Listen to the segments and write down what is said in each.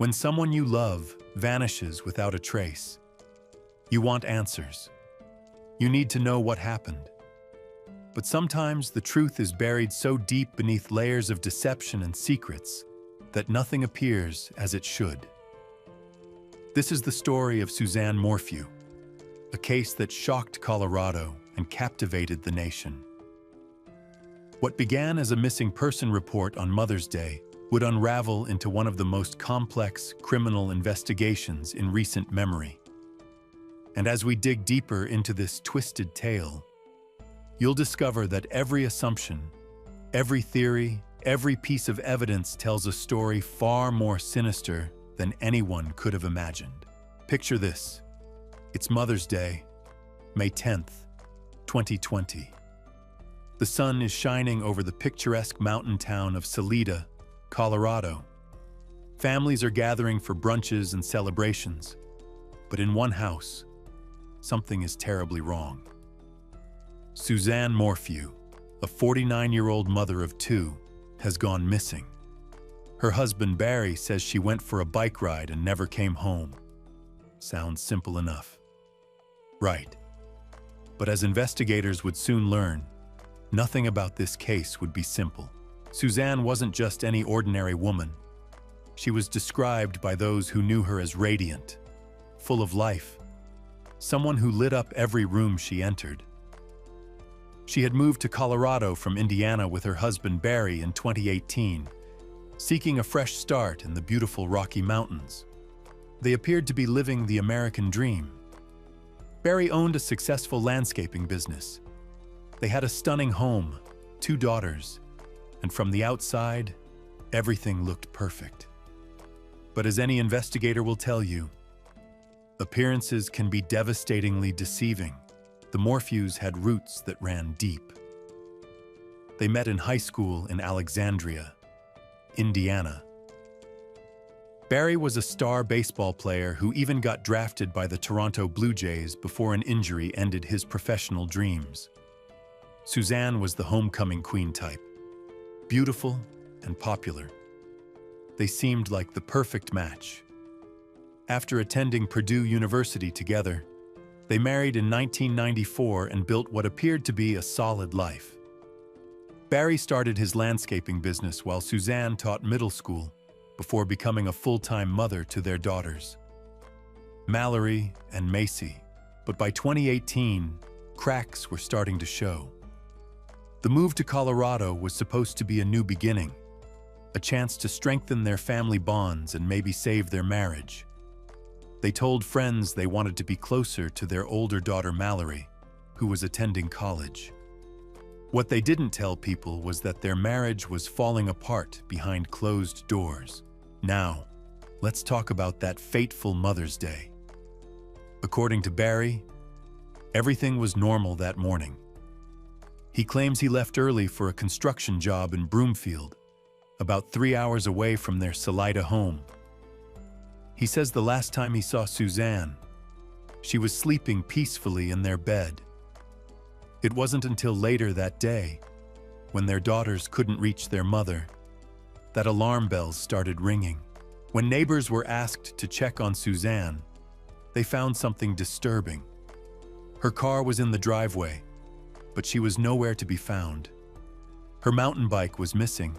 When someone you love vanishes without a trace, you want answers. You need to know what happened. But sometimes the truth is buried so deep beneath layers of deception and secrets that nothing appears as it should. This is the story of Suzanne Morphew, a case that shocked Colorado and captivated the nation. What began as a missing person report on Mother's Day would unravel into one of the most complex criminal investigations in recent memory. And as we dig deeper into this twisted tale, you'll discover that every assumption, every theory, every piece of evidence tells a story far more sinister than anyone could have imagined. Picture this. It's Mother's Day, May 10th, 2020. The sun is shining over the picturesque mountain town of Salida, Colorado. Families are gathering for brunches and celebrations, but in one house, something is terribly wrong. Suzanne Morphew, a 49-year-old mother of two, has gone missing. Her husband Barry says she went for a bike ride and never came home. Sounds simple enough. Right. But as investigators would soon learn, nothing about this case would be simple. Suzanne wasn't just any ordinary woman. She was described by those who knew her as radiant, full of life, someone who lit up every room she entered. She had moved to Colorado from Indiana with her husband Barry in 2018, seeking a fresh start in the beautiful Rocky Mountains. They appeared to be living the American dream. Barry owned a successful landscaping business. They had a stunning home, 2 daughters, and from the outside, everything looked perfect. But as any investigator will tell you, appearances can be devastatingly deceiving. The Morphews had roots that ran deep. They met in high school in Alexandria, Indiana. Barry was a star baseball player who even got drafted by the Toronto Blue Jays before an injury ended his professional dreams. Suzanne was the homecoming queen type, beautiful and popular. They seemed like the perfect match. After attending Purdue University together, they married in 1994 and built what appeared to be a solid life. Barry started his landscaping business while Suzanne taught middle school before becoming a full-time mother to their daughters, Mallory and Macy. But by 2018, cracks were starting to show. The move to Colorado was supposed to be a new beginning, a chance to strengthen their family bonds and maybe save their marriage. They told friends they wanted to be closer to their older daughter Mallory, who was attending college. What they didn't tell people was that their marriage was falling apart behind closed doors. Now, let's talk about that fateful Mother's Day. According to Barry, everything was normal that morning. He claims he left early for a construction job in Broomfield, about 3 hours away from their Salida home. He says the last time he saw Suzanne, she was sleeping peacefully in their bed. It wasn't until later that day, when their daughters couldn't reach their mother, that alarm bells started ringing. When neighbors were asked to check on Suzanne, they found something disturbing. Her car was in the driveway, but she was nowhere to be found. Her mountain bike was missing,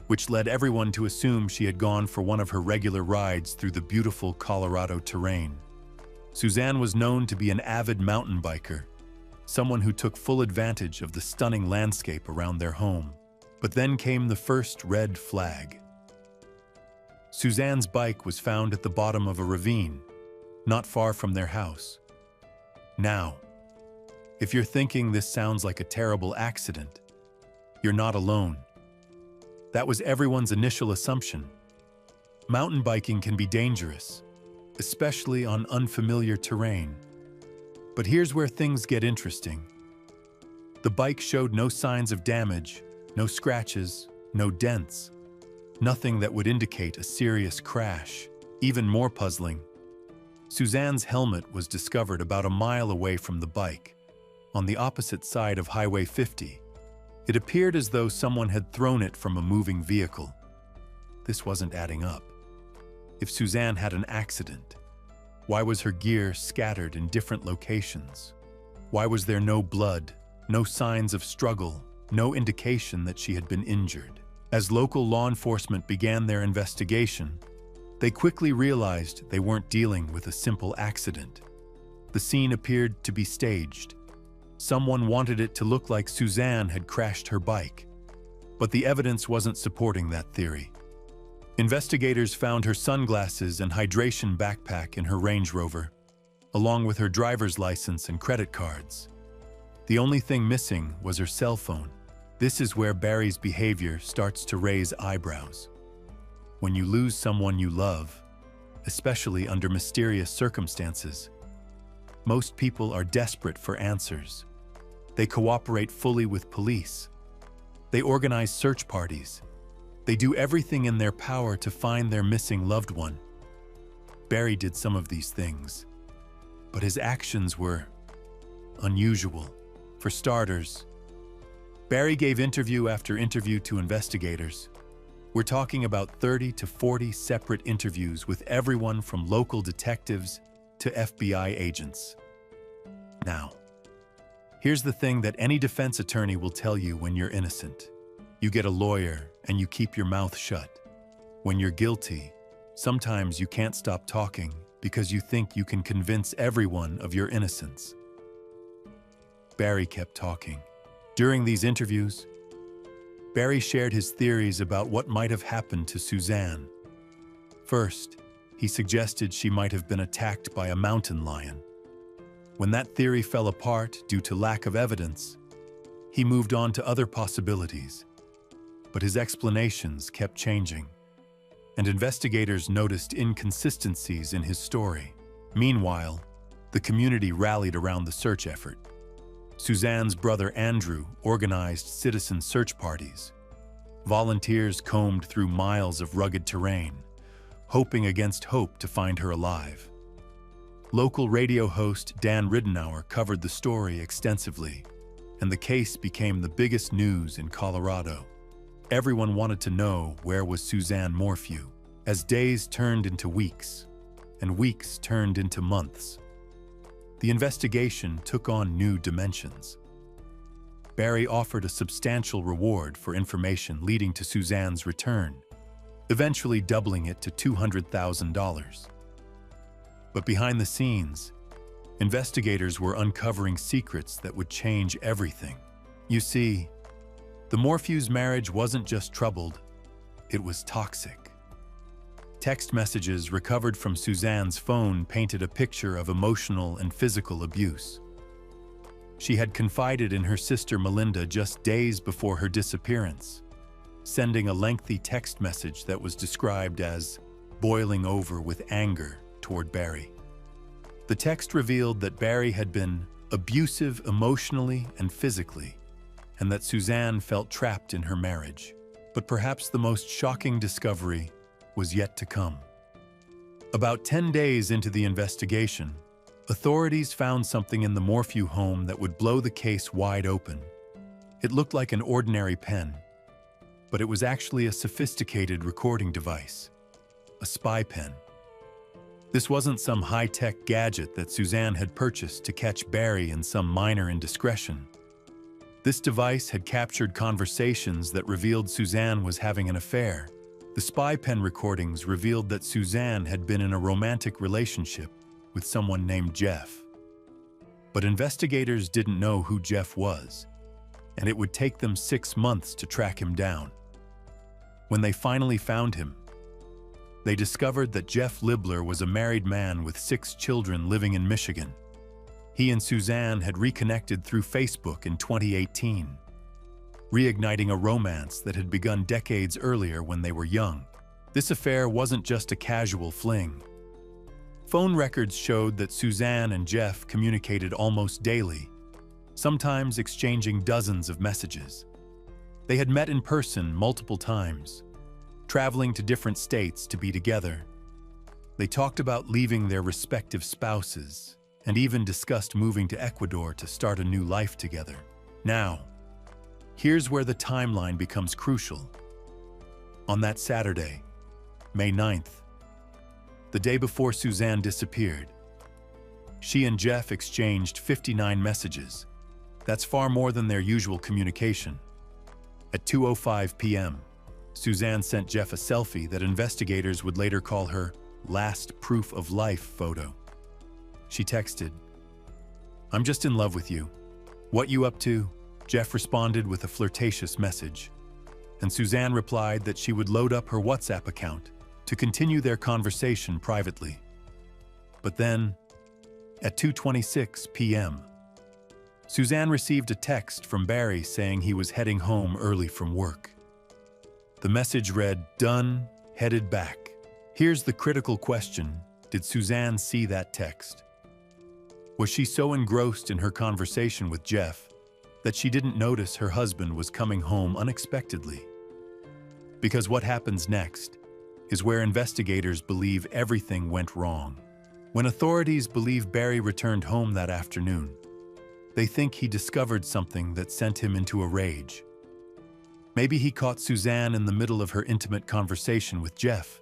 which led everyone to assume she had gone for one of her regular rides through the beautiful Colorado terrain. Suzanne was known to be an avid mountain biker, someone who took full advantage of the stunning landscape around their home. But then came the first red flag. Suzanne's bike was found at the bottom of a ravine, not far from their house. Now, if you're thinking this sounds like a terrible accident, you're not alone. That was everyone's initial assumption. Mountain biking can be dangerous, especially on unfamiliar terrain. But here's where things get interesting. The bike showed no signs of damage, no scratches, no dents, nothing that would indicate a serious crash. Even more puzzling, Suzanne's helmet was discovered about a mile away from the bike, on the opposite side of Highway 50. It appeared as though someone had thrown it from a moving vehicle. This wasn't adding up. if Suzanne had an accident? Why was her gear scattered in different locations? Why was there no blood, no signs of struggle, no indication that she had been injured? As local law enforcement began their investigation, they quickly realized they weren't dealing with a simple accident. The scene appeared to be staged. Someone wanted it to look like Suzanne had crashed her bike, but the evidence wasn't supporting that theory. Investigators found her sunglasses and hydration backpack in her Range Rover, along with her driver's license and credit cards. The only thing missing was her cell phone. This is where Barry's behavior starts to raise eyebrows. When you lose someone you love, especially under mysterious circumstances, most people are desperate for answers. They cooperate fully with police. They organize search parties. They do everything in their power to find their missing loved one. Barry did some of these things, but his actions were unusual. For starters, Barry gave interview after interview to investigators. We're talking about 30 to 40 separate interviews with everyone from local detectives to FBI agents. Now, here's the thing that any defense attorney will tell you when you're innocent. You get a lawyer and you keep your mouth shut. When you're guilty, sometimes you can't stop talking because you think you can convince everyone of your innocence. Barry kept talking. During these interviews, Barry shared his theories about what might have happened to Suzanne. First, he suggested she might have been attacked by a mountain lion. When that theory fell apart due to lack of evidence, he moved on to other possibilities. But his explanations kept changing, and investigators noticed inconsistencies in his story. Meanwhile, the community rallied around the search effort. Suzanne's brother Andrew organized citizen search parties. Volunteers combed through miles of rugged terrain, hoping against hope to find her alive. Local radio host Dan Ridenour covered the story extensively, and the case became the biggest news in Colorado. Everyone wanted to know where was Suzanne Morphew. As days turned into weeks, and weeks turned into months, the investigation took on new dimensions. Barry offered a substantial reward for information leading to Suzanne's return, eventually doubling it to $200,000. But behind the scenes, investigators were uncovering secrets that would change everything. You see, the Morphew's marriage wasn't just troubled, it was toxic. Text messages recovered from Suzanne's phone painted a picture of emotional and physical abuse. She had confided in her sister Melinda just days before her disappearance, sending a lengthy text message that was described as boiling over with anger toward Barry. The text revealed that Barry had been abusive emotionally and physically, and that Suzanne felt trapped in her marriage. But perhaps the most shocking discovery was yet to come. About 10 days into the investigation, authorities found something in the Morphew home that would blow the case wide open. It looked like an ordinary pen, but it was actually a sophisticated recording device, a spy pen. This wasn't some high-tech gadget that Suzanne had purchased to catch Barry in some minor indiscretion. This device had captured conversations that revealed Suzanne was having an affair. The spy pen recordings revealed that Suzanne had been in a romantic relationship with someone named Jeff. But investigators didn't know who Jeff was, and it would take them 6 months to track him down. When they finally found him, they discovered that Jeff Libler was a married man with 6 children living in Michigan. He and Suzanne had reconnected through Facebook in 2018. Reigniting a romance that had begun decades earlier when they were young. This affair wasn't just a casual fling. Phone records showed that Suzanne and Jeff communicated almost daily, sometimes exchanging dozens of messages. They had met in person multiple times, traveling to different states to be together. They talked about leaving their respective spouses and even discussed moving to Ecuador to start a new life together. Now, here's where the timeline becomes crucial. On that Saturday, May 9th, the day before Suzanne disappeared. She and Jeff exchanged 59 messages. That's far more than their usual communication. At 2:05 p.m., Suzanne sent Jeff a selfie that investigators would later call her last proof of life photo. She texted, "I'm just in love with you. What you up to?" Jeff responded with a flirtatious message, and Suzanne replied that she would load up her WhatsApp account to continue their conversation privately. But then, at 2:26 p.m., Suzanne received a text from Barry saying he was heading home early from work. The message read, "Done, headed back." Here's the critical question: did Suzanne see that text? Was she so engrossed in her conversation with Jeff that she didn't notice her husband was coming home unexpectedly? Because what happens next is where investigators believe everything went wrong. When authorities believe Barry returned home that afternoon, they think he discovered something that sent him into a rage. Maybe he caught Suzanne in the middle of her intimate conversation with Jeff.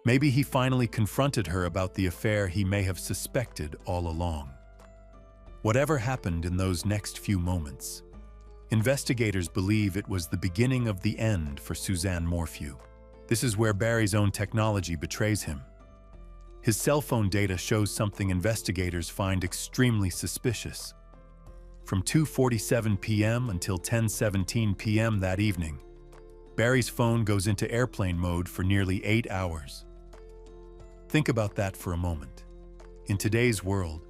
Maybe he finally confronted her about the affair he may have suspected all along. Whatever happened in those next few moments, investigators believe it was the beginning of the end for Suzanne Morphew. This is where Barry's own technology betrays him. His cell phone data shows something investigators find extremely suspicious. From 2:47 p.m. until 10:17 p.m. that evening, Barry's phone goes into airplane mode for nearly 8 hours. Think about that for a moment. In today's world,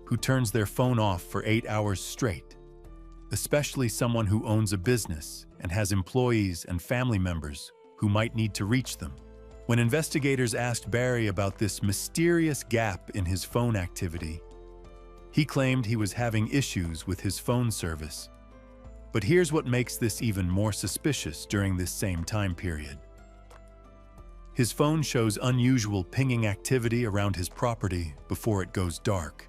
who turns their phone off for 8 hours straight? Especially someone who owns a business and has employees and family members who might need to reach them. When investigators asked Barry about this mysterious gap in his phone activity, he claimed he was having issues with his phone service. But here's what makes this even more suspicious during this same time period. His phone shows unusual pinging activity around his property before it goes dark.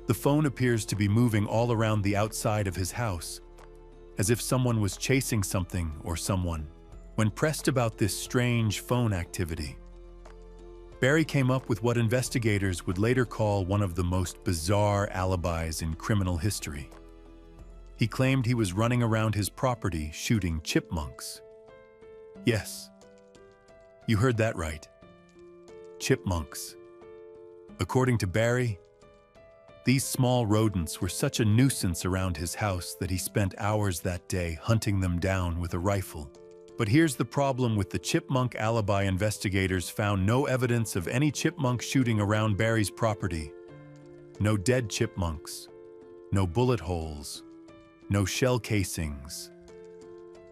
The phone appears to be moving all around the outside of his house, as if someone was chasing something or someone. When pressed about this strange phone activity, Barry came up with what investigators would later call one of the most bizarre alibis in criminal history. He claimed he was running around his property shooting chipmunks. Yes, you heard that right. Chipmunks. According to Barry, these small rodents were such a nuisance around his house that he spent hours that day hunting them down with a rifle. But here's the problem with the chipmunk alibi: investigators found no evidence of any chipmunk shooting around Barry's property. No dead chipmunks, no bullet holes, no shell casings,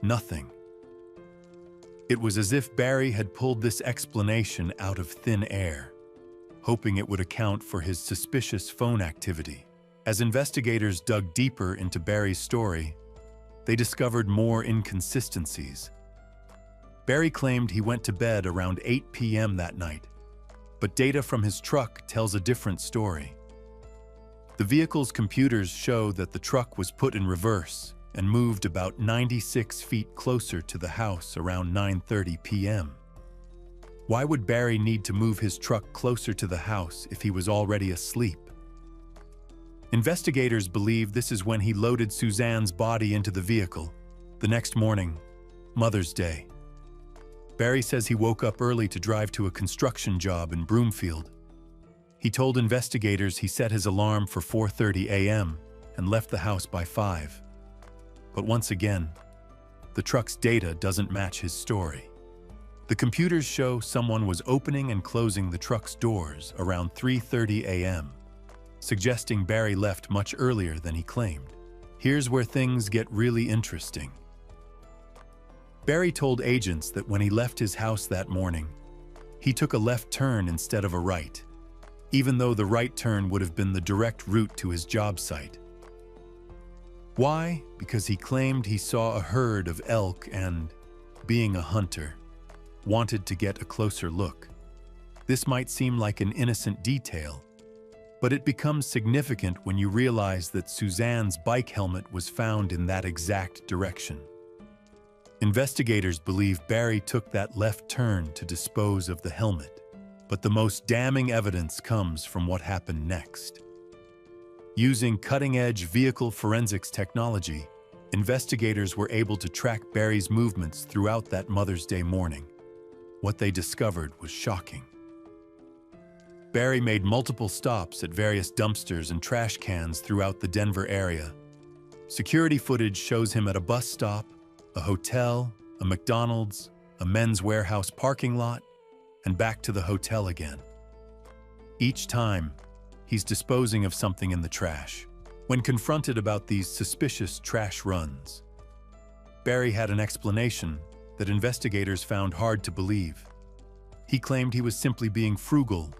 nothing. It was as if Barry had pulled this explanation out of thin air, hoping it would account for his suspicious phone activity. As investigators dug deeper into Barry's story, they discovered more inconsistencies. Barry claimed he went to bed around 8 p.m. that night, but data from his truck tells a different story. The vehicle's computers show that the truck was put in reverse and moved about 96 feet closer to the house around 9:30 p.m. Why would Barry need to move his truck closer to the house if he was already asleep? Investigators believe this is when he loaded Suzanne's body into the vehicle. The next morning, Mother's Day, Barry says he woke up early to drive to a construction job in Broomfield. He told investigators he set his alarm for 4:30 a.m. and left the house by 5. But once again, the truck's data doesn't match his story. The computers show someone was opening and closing the truck's doors around 3:30 a.m., suggesting Barry left much earlier than he claimed. Here's where things get really interesting. Barry told agents that when he left his house that morning, he took a left turn instead of a right, even though the right turn would have been the direct route to his job site. Why? Because he claimed he saw a herd of elk and, being a hunter, wanted to get a closer look. This might seem like an innocent detail, but it becomes significant when you realize that Suzanne's bike helmet was found in that exact direction. Investigators believe Barry took that left turn to dispose of the helmet. But the most damning evidence comes from what happened next. Using cutting-edge vehicle forensics technology, investigators were able to track Barry's movements throughout that Mother's Day morning. What they discovered was shocking. Barry made multiple stops at various dumpsters and trash cans throughout the Denver area. Security footage shows him at a bus stop, a hotel, a McDonald's, a Men's Warehouse parking lot, and back to the hotel again. Each time, he's disposing of something in the trash. When confronted about these suspicious trash runs, Barry had an explanation that investigators found hard to believe. He claimed he was simply being frugal,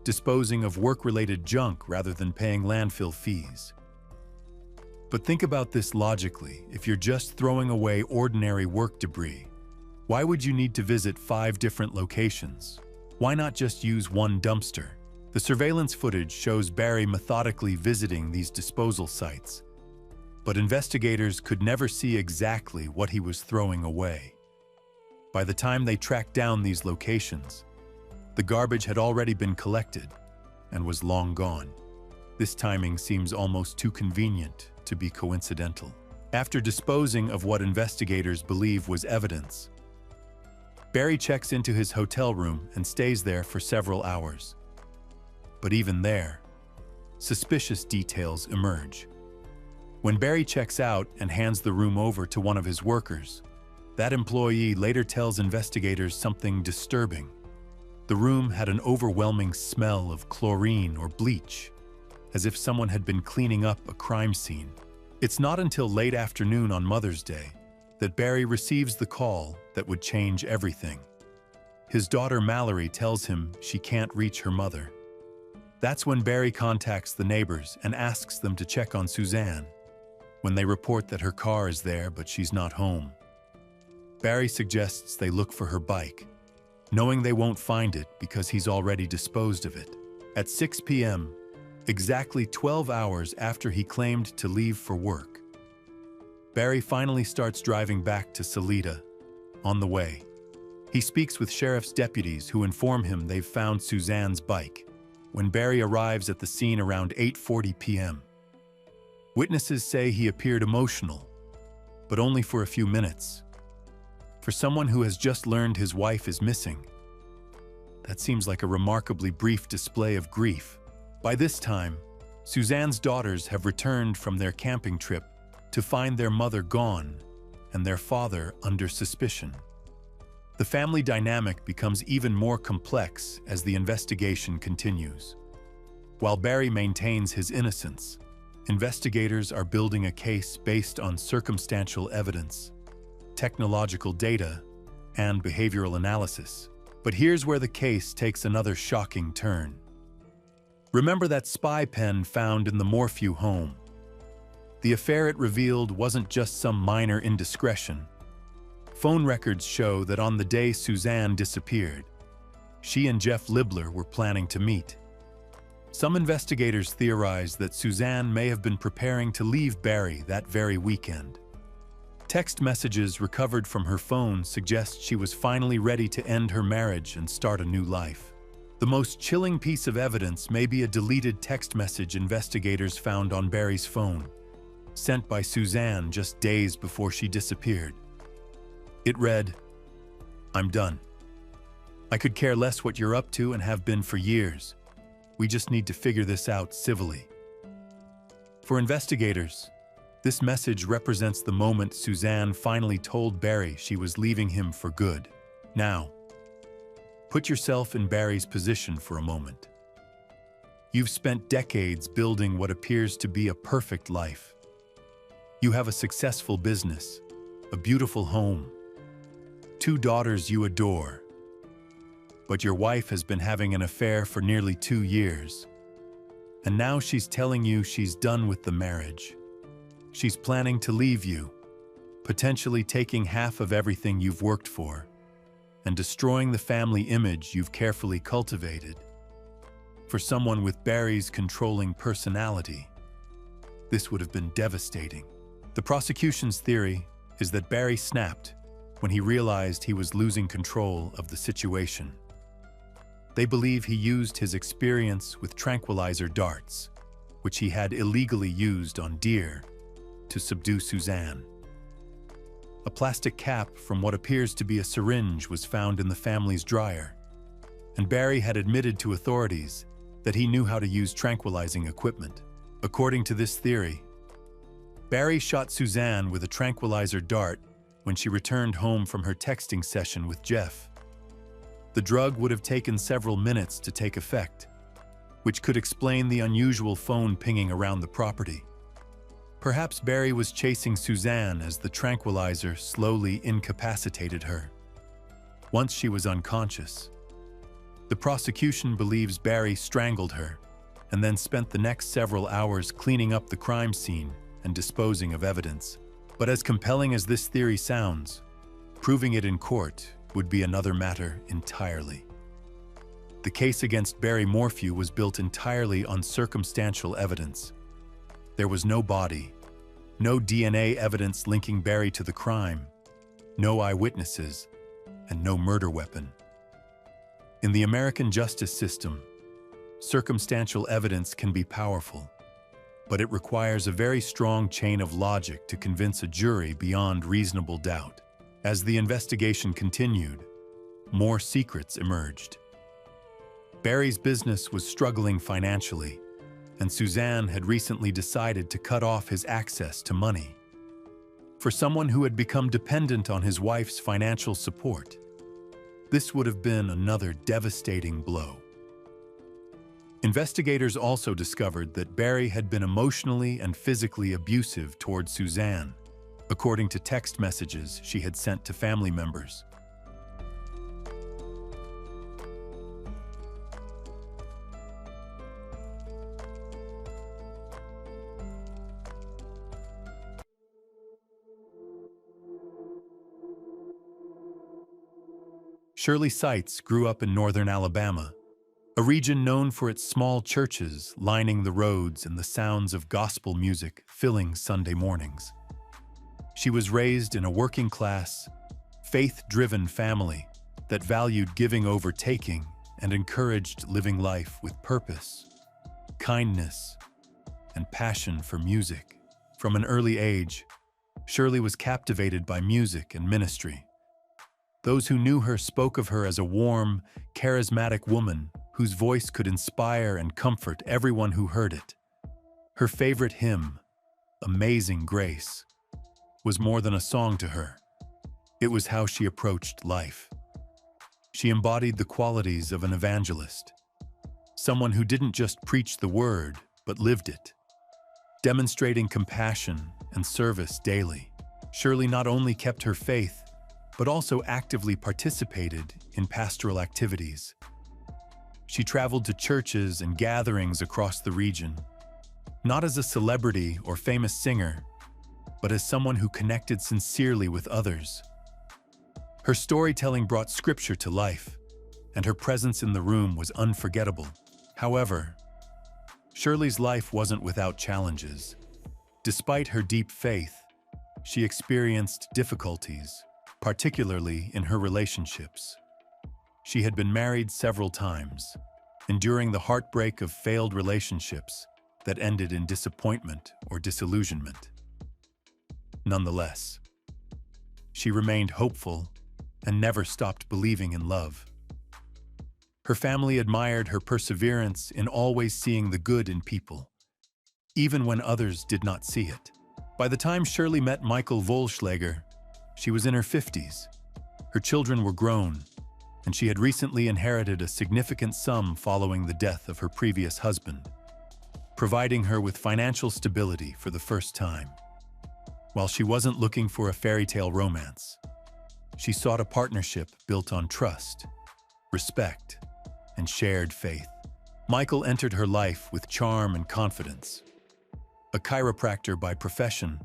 disposing of work-related junk rather than paying landfill fees. But think about this logically. If you're just throwing away ordinary work debris, why would you need to visit 5 different locations? Why not just use one dumpster? The surveillance footage shows Barry methodically visiting these disposal sites, but investigators could never see exactly what he was throwing away. By the time they tracked down these locations, the garbage had already been collected and was long gone. This timing seems almost too convenient to be coincidental. After disposing of what investigators believe was evidence, Barry checks into his hotel room and stays there for several hours. But even there, suspicious details emerge. When Barry checks out and hands the room over to one of his workers, that employee later tells investigators something disturbing. The room had an overwhelming smell of chlorine or bleach, as if someone had been cleaning up a crime scene. It's not until late afternoon on Mother's Day that Barry receives the call that would change everything. His daughter Mallory tells him she can't reach her mother. That's when Barry contacts the neighbors and asks them to check on Suzanne. When they report that her car is there but she's not home, Barry suggests they look for her bike, knowing they won't find it because he's already disposed of it. At 6 p.m., exactly 12 hours after he claimed to leave for work, Barry finally starts driving back to Salida. On the way, he speaks with sheriff's deputies who inform him they've found Suzanne's bike. When Barry arrives at the scene around 8:40 p.m., witnesses say he appeared emotional, but only for a few minutes. For someone who has just learned his wife is missing, that seems like a remarkably brief display of grief. By this time, Suzanne's daughters have returned from their camping trip to find their mother gone and their father under suspicion. The family dynamic becomes even more complex as the investigation continues. While Barry maintains his innocence, investigators are building a case based on circumstantial evidence, technological data, and behavioral analysis. But here's where the case takes another shocking turn. Remember that spy pen found in the Morphew home? The affair it revealed wasn't just some minor indiscretion. Phone records show that on the day Suzanne disappeared, she and Jeff Libler were planning to meet. Some investigators theorize that Suzanne may have been preparing to leave Barry that very weekend. Text messages recovered from her phone suggest she was finally ready to end her marriage and start a new life. The most chilling piece of evidence may be a deleted text message investigators found on Barry's phone, sent by Suzanne just days before she disappeared. It read, "I'm done. I could care less what you're up to and have been for years. We just need to figure this out civilly." For investigators, this message represents the moment Suzanne finally told Barry she was leaving him for good. Now, put yourself in Barry's position for a moment. You've spent decades building what appears to be a perfect life. You have a successful business, a beautiful home, 2 daughters you adore. But your wife has been having an affair for nearly 2 years. And now she's telling you she's done with the marriage. She's planning to leave you, potentially taking half of everything you've worked for, and destroying the family image you've carefully cultivated. For someone with Barry's controlling personality, this would have been devastating. The prosecution's theory is that Barry snapped when he realized he was losing control of the situation. They believe he used his experience with tranquilizer darts, which he had illegally used on deer, to subdue Suzanne. A plastic cap from what appears to be a syringe was found in the family's dryer, and Barry had admitted to authorities that he knew how to use tranquilizing equipment. According to this theory, Barry shot Suzanne with a tranquilizer dart when she returned home from her texting session with Jeff. The drug would have taken several minutes to take effect, which could explain the unusual phone pinging around the property. Perhaps Barry was chasing Suzanne as the tranquilizer slowly incapacitated her. Once she was unconscious, the prosecution believes Barry strangled her and then spent the next several hours cleaning up the crime scene and disposing of evidence. But as compelling as this theory sounds, proving it in court would be another matter entirely. The case against Barry Morphew was built entirely on circumstantial evidence. There was no body, no DNA evidence linking Barry to the crime, no eyewitnesses, and no murder weapon. In the American justice system, circumstantial evidence can be powerful, but it requires a very strong chain of logic to convince a jury beyond reasonable doubt. As the investigation continued, more secrets emerged. Barry's business was struggling financially, and Suzanne had recently decided to cut off his access to money. For someone who had become dependent on his wife's financial support, this would have been another devastating blow. Investigators also discovered that Barry had been emotionally and physically abusive toward Suzanne, according to text messages she had sent to family members. Shirley Seitz grew up in northern Alabama, a region known for its small churches lining the roads and the sounds of gospel music filling Sunday mornings. She was raised in a working-class, faith-driven family that valued giving over taking and encouraged living life with purpose, kindness, and passion for music. From an early age, Shirley was captivated by music and ministry. Those who knew her spoke of her as a warm, charismatic woman whose voice could inspire and comfort everyone who heard it. Her favorite hymn, Amazing Grace, was more than a song to her. It was how she approached life. She embodied the qualities of an evangelist, someone who didn't just preach the word, but lived it, demonstrating compassion and service daily. Shirley not only kept her faith, but also actively participated in pastoral activities. She traveled to churches and gatherings across the region, not as a celebrity or famous singer, but as someone who connected sincerely with others. Her storytelling brought scripture to life, and her presence in the room was unforgettable. However, Shirley's life wasn't without challenges. Despite her deep faith, she experienced difficulties, particularly in her relationships. She had been married several times, enduring the heartbreak of failed relationships that ended in disappointment or disillusionment. Nonetheless, she remained hopeful and never stopped believing in love. Her family admired her perseverance in always seeing the good in people, even when others did not see it. By the time Shirley met Michael Vollschlager, she was in her 50s. Her children were grown, and she had recently inherited a significant sum following the death of her previous husband, providing her with financial stability for the first time. While she wasn't looking for a fairy tale romance, she sought a partnership built on trust, respect, and shared faith. Michael entered her life with charm and confidence. A chiropractor by profession,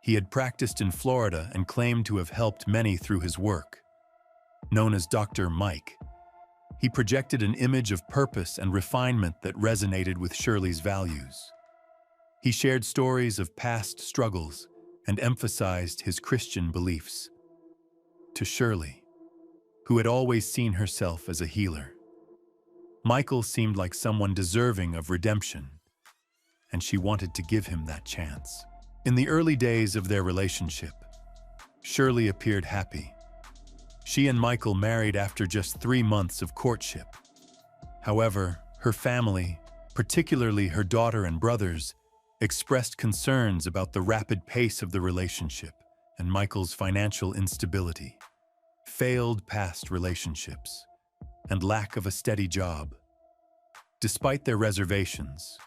he had practiced in Florida and claimed to have helped many through his work. Known as Dr. Mike, he projected an image of purpose and refinement that resonated with Shirley's values. He shared stories of past struggles and emphasized his Christian beliefs. To Shirley, who had always seen herself as a healer, Michael seemed like someone deserving of redemption, and she wanted to give him that chance. In the early days of their relationship, Shirley appeared happy. She and Michael married after just 3 months of courtship. However, her family, particularly her daughter and brothers, expressed concerns about the rapid pace of the relationship and Michael's financial instability, failed past relationships, and lack of a steady job. Despite their reservations,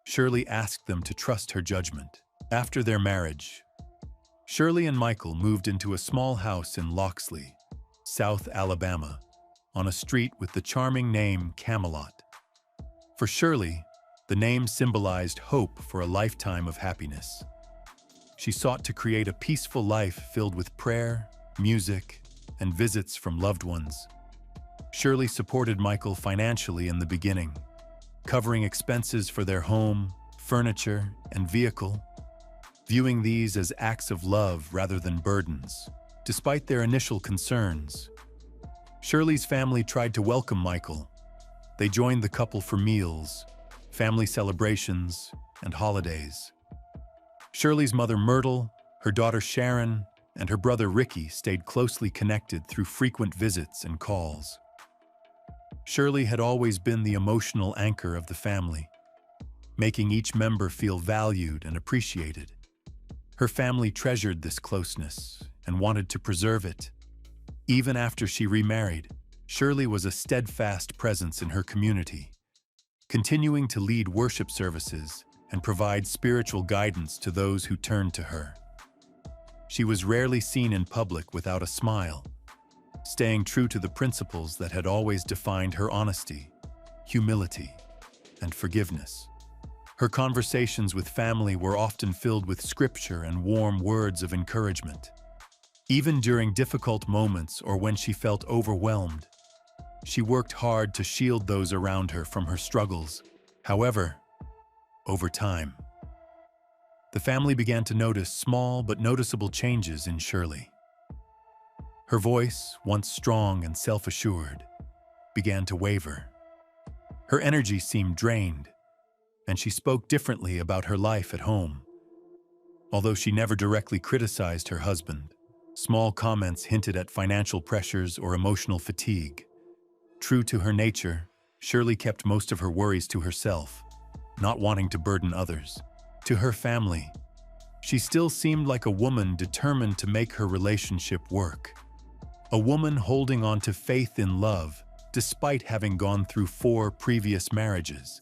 Shirley asked them to trust her judgment. After their marriage, Shirley and Michael moved into a small house in Loxley, South Alabama, on a street with the charming name Camelot. For Shirley, the name symbolized hope for a lifetime of happiness. She sought to create a peaceful life filled with prayer, music, and visits from loved ones. Shirley supported Michael financially in the beginning, covering expenses for their home, furniture, and vehicle, viewing these as acts of love rather than burdens. Despite their initial concerns, Shirley's family tried to welcome Michael. They joined the couple for meals, family celebrations, and holidays. Shirley's mother Myrtle, her daughter Sharon, and her brother Ricky stayed closely connected through frequent visits and calls. Shirley had always been the emotional anchor of the family, making each member feel valued and appreciated. Her family treasured this closeness and wanted to preserve it. Even after she remarried, Shirley was a steadfast presence in her community, continuing to lead worship services and provide spiritual guidance to those who turned to her. She was rarely seen in public without a smile, staying true to the principles that had always defined her: honesty, humility, and forgiveness. Her conversations with family were often filled with scripture and warm words of encouragement. Even during difficult moments or when she felt overwhelmed, she worked hard to shield those around her from her struggles. However, over time, the family began to notice small but noticeable changes in Shirley. Her voice, once strong and self-assured, began to waver. Her energy seemed drained, and she spoke differently about her life at home. Although she never directly criticized her husband, small comments hinted at financial pressures or emotional fatigue. True to her nature, Shirley kept most of her worries to herself, not wanting to burden others. To her family, she still seemed like a woman determined to make her relationship work. A woman holding on to faith in love, despite having gone through 4 previous marriages.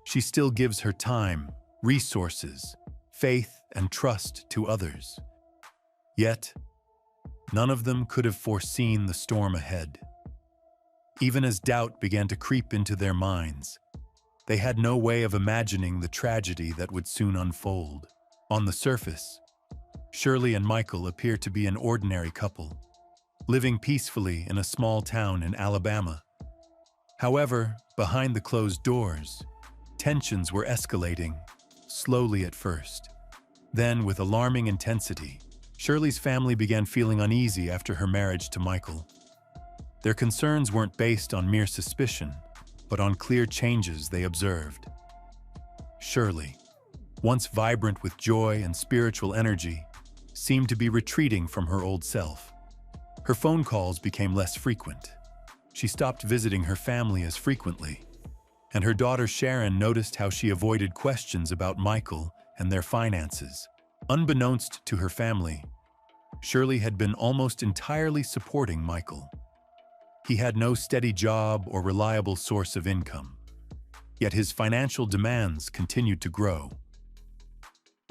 She still gives her time, resources, faith, and trust to others. Yet, none of them could have foreseen the storm ahead. Even as doubt began to creep into their minds, they had no way of imagining the tragedy that would soon unfold. On the surface, Shirley and Michael appear to be an ordinary couple, living peacefully in a small town in Alabama. However, behind the closed doors, tensions were escalating, slowly at first. Then, with alarming intensity, Shirley's family began feeling uneasy after her marriage to Michael. Their concerns weren't based on mere suspicion, but on clear changes they observed. Shirley, once vibrant with joy and spiritual energy, seemed to be retreating from her old self. Her phone calls became less frequent. She stopped visiting her family as frequently, and her daughter Sharon noticed how she avoided questions about Michael and their finances. Unbeknownst to her family, Shirley had been almost entirely supporting Michael. He had no steady job or reliable source of income, yet his financial demands continued to grow.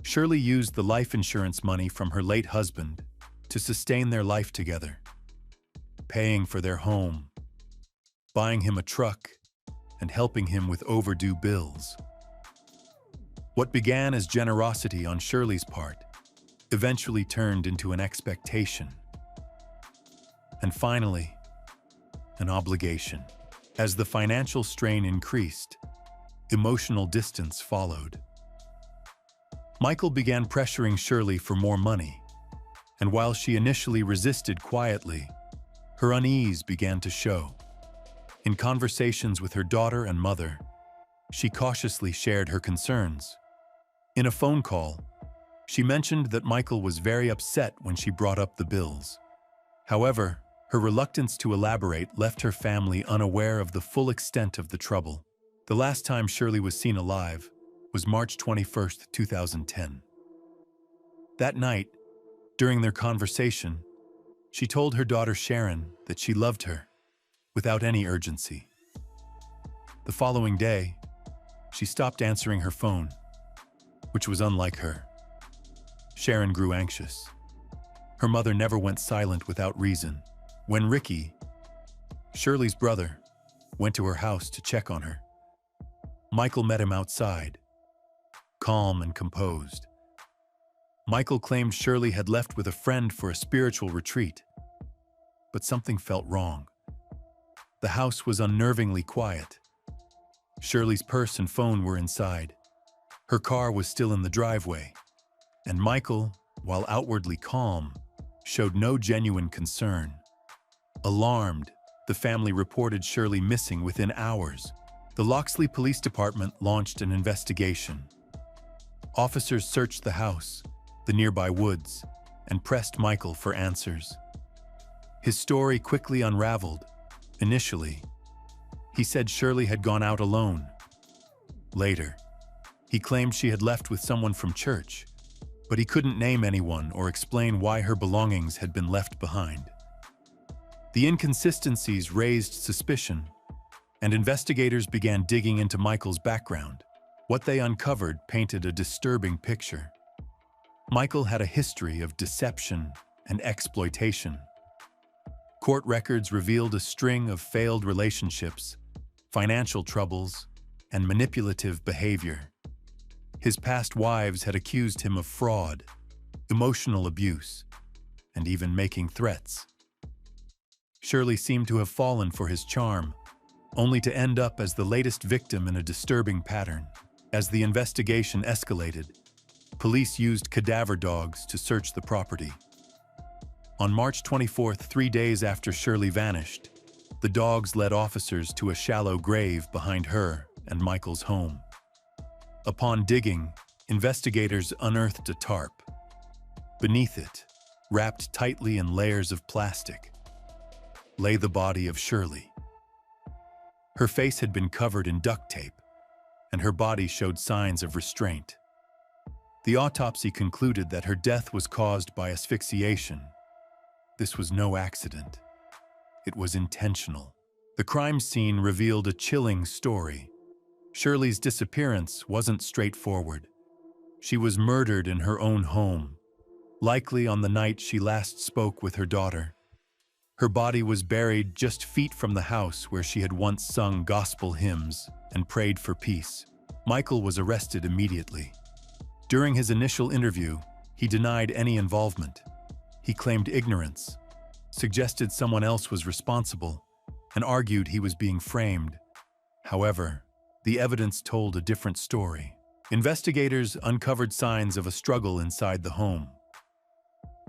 Shirley used the life insurance money from her late husband to sustain their life together, paying for their home, buying him a truck, and helping him with overdue bills. What began as generosity on Shirley's part eventually turned into an expectation, and finally, an obligation. As the financial strain increased, emotional distance followed. Michael began pressuring Shirley for more money, and while she initially resisted quietly, her unease began to show. In conversations with her daughter and mother, she cautiously shared her concerns. In a phone call, she mentioned that Michael was very upset when she brought up the bills. However, her reluctance to elaborate left her family unaware of the full extent of the trouble. The last time Shirley was seen alive was March 21, 2010. That night, during their conversation, she told her daughter Sharon that she loved her, without any urgency. The following day, she stopped answering her phone, which was unlike her. Sharon grew anxious. Her mother never went silent without reason. When Ricky, Shirley's brother, went to her house to check on her, Michael met him outside, calm and composed. Michael claimed Shirley had left with a friend for a spiritual retreat, but something felt wrong. The house was unnervingly quiet. Shirley's purse and phone were inside. Her car was still in the driveway, and Michael, while outwardly calm, showed no genuine concern. Alarmed, the family reported Shirley missing within hours. The Loxley Police Department launched an investigation. Officers searched the house, the nearby woods, and pressed Michael for answers. His story quickly unraveled. Initially, he said Shirley had gone out alone. Later, he claimed she had left with someone from church, but he couldn't name anyone or explain why her belongings had been left behind. The inconsistencies raised suspicion, and investigators began digging into Michael's background. What they uncovered painted a disturbing picture. Michael had a history of deception and exploitation. Court records revealed a string of failed relationships, financial troubles, and manipulative behavior. His past wives had accused him of fraud, emotional abuse, and even making threats. Shirley seemed to have fallen for his charm, only to end up as the latest victim in a disturbing pattern. As the investigation escalated, police used cadaver dogs to search the property. On March 24th, 3 days after Shirley vanished, the dogs led officers to a shallow grave behind her and Michael's home. Upon digging, investigators unearthed a tarp. Beneath it, wrapped tightly in layers of plastic, lay the body of Shirley. Her face had been covered in duct tape, and her body showed signs of restraint. The autopsy concluded that her death was caused by asphyxiation. This was no accident. It was intentional. The crime scene revealed a chilling story. Shirley's disappearance wasn't straightforward. She was murdered in her own home, likely on the night she last spoke with her daughter. Her body was buried just feet from the house where she had once sung gospel hymns and prayed for peace. Michael was arrested immediately. During his initial interview, he denied any involvement. He claimed ignorance, suggested someone else was responsible, and argued he was being framed. However, the evidence told a different story. Investigators uncovered signs of a struggle inside the home.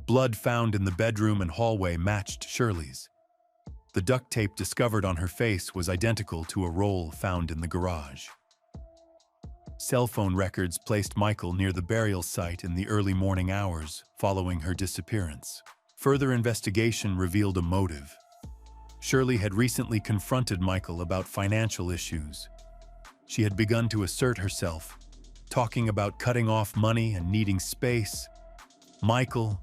Blood found in the bedroom and hallway matched Shirley's. The duct tape discovered on her face was identical to a roll found in the garage. Cell phone records placed Michael near the burial site in the early morning hours following her disappearance. Further investigation revealed a motive. Shirley had recently confronted Michael about financial issues. She had begun to assert herself, talking about cutting off money and needing space. Michael,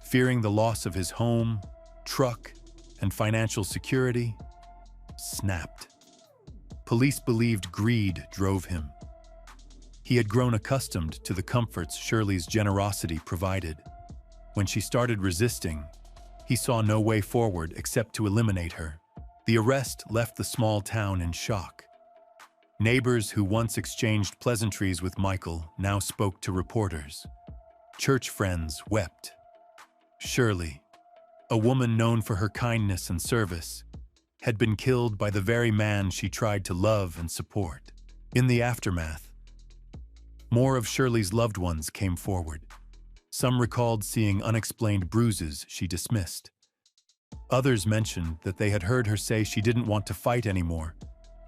fearing the loss of his home, truck, and financial security, snapped. Police believed greed drove him. He had grown accustomed to the comforts Shirley's generosity provided. When she started resisting, he saw no way forward except to eliminate her. The arrest left the small town in shock. Neighbors who once exchanged pleasantries with Michael now spoke to reporters. Church friends wept. Shirley, a woman known for her kindness and service, had been killed by the very man she tried to love and support. In the aftermath, more of Shirley's loved ones came forward. Some recalled seeing unexplained bruises she dismissed. Others mentioned that they had heard her say she didn't want to fight anymore,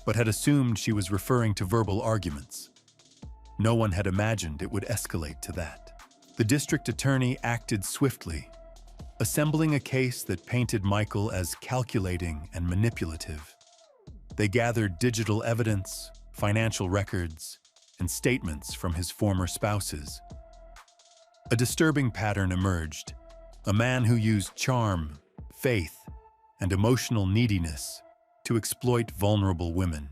but had assumed she was referring to verbal arguments. No one had imagined it would escalate to that. The district attorney acted swiftly, assembling a case that painted Michael as calculating and manipulative. They gathered digital evidence, financial records, and statements from his former spouses. A disturbing pattern emerged: a man who used charm, faith, and emotional neediness to exploit vulnerable women,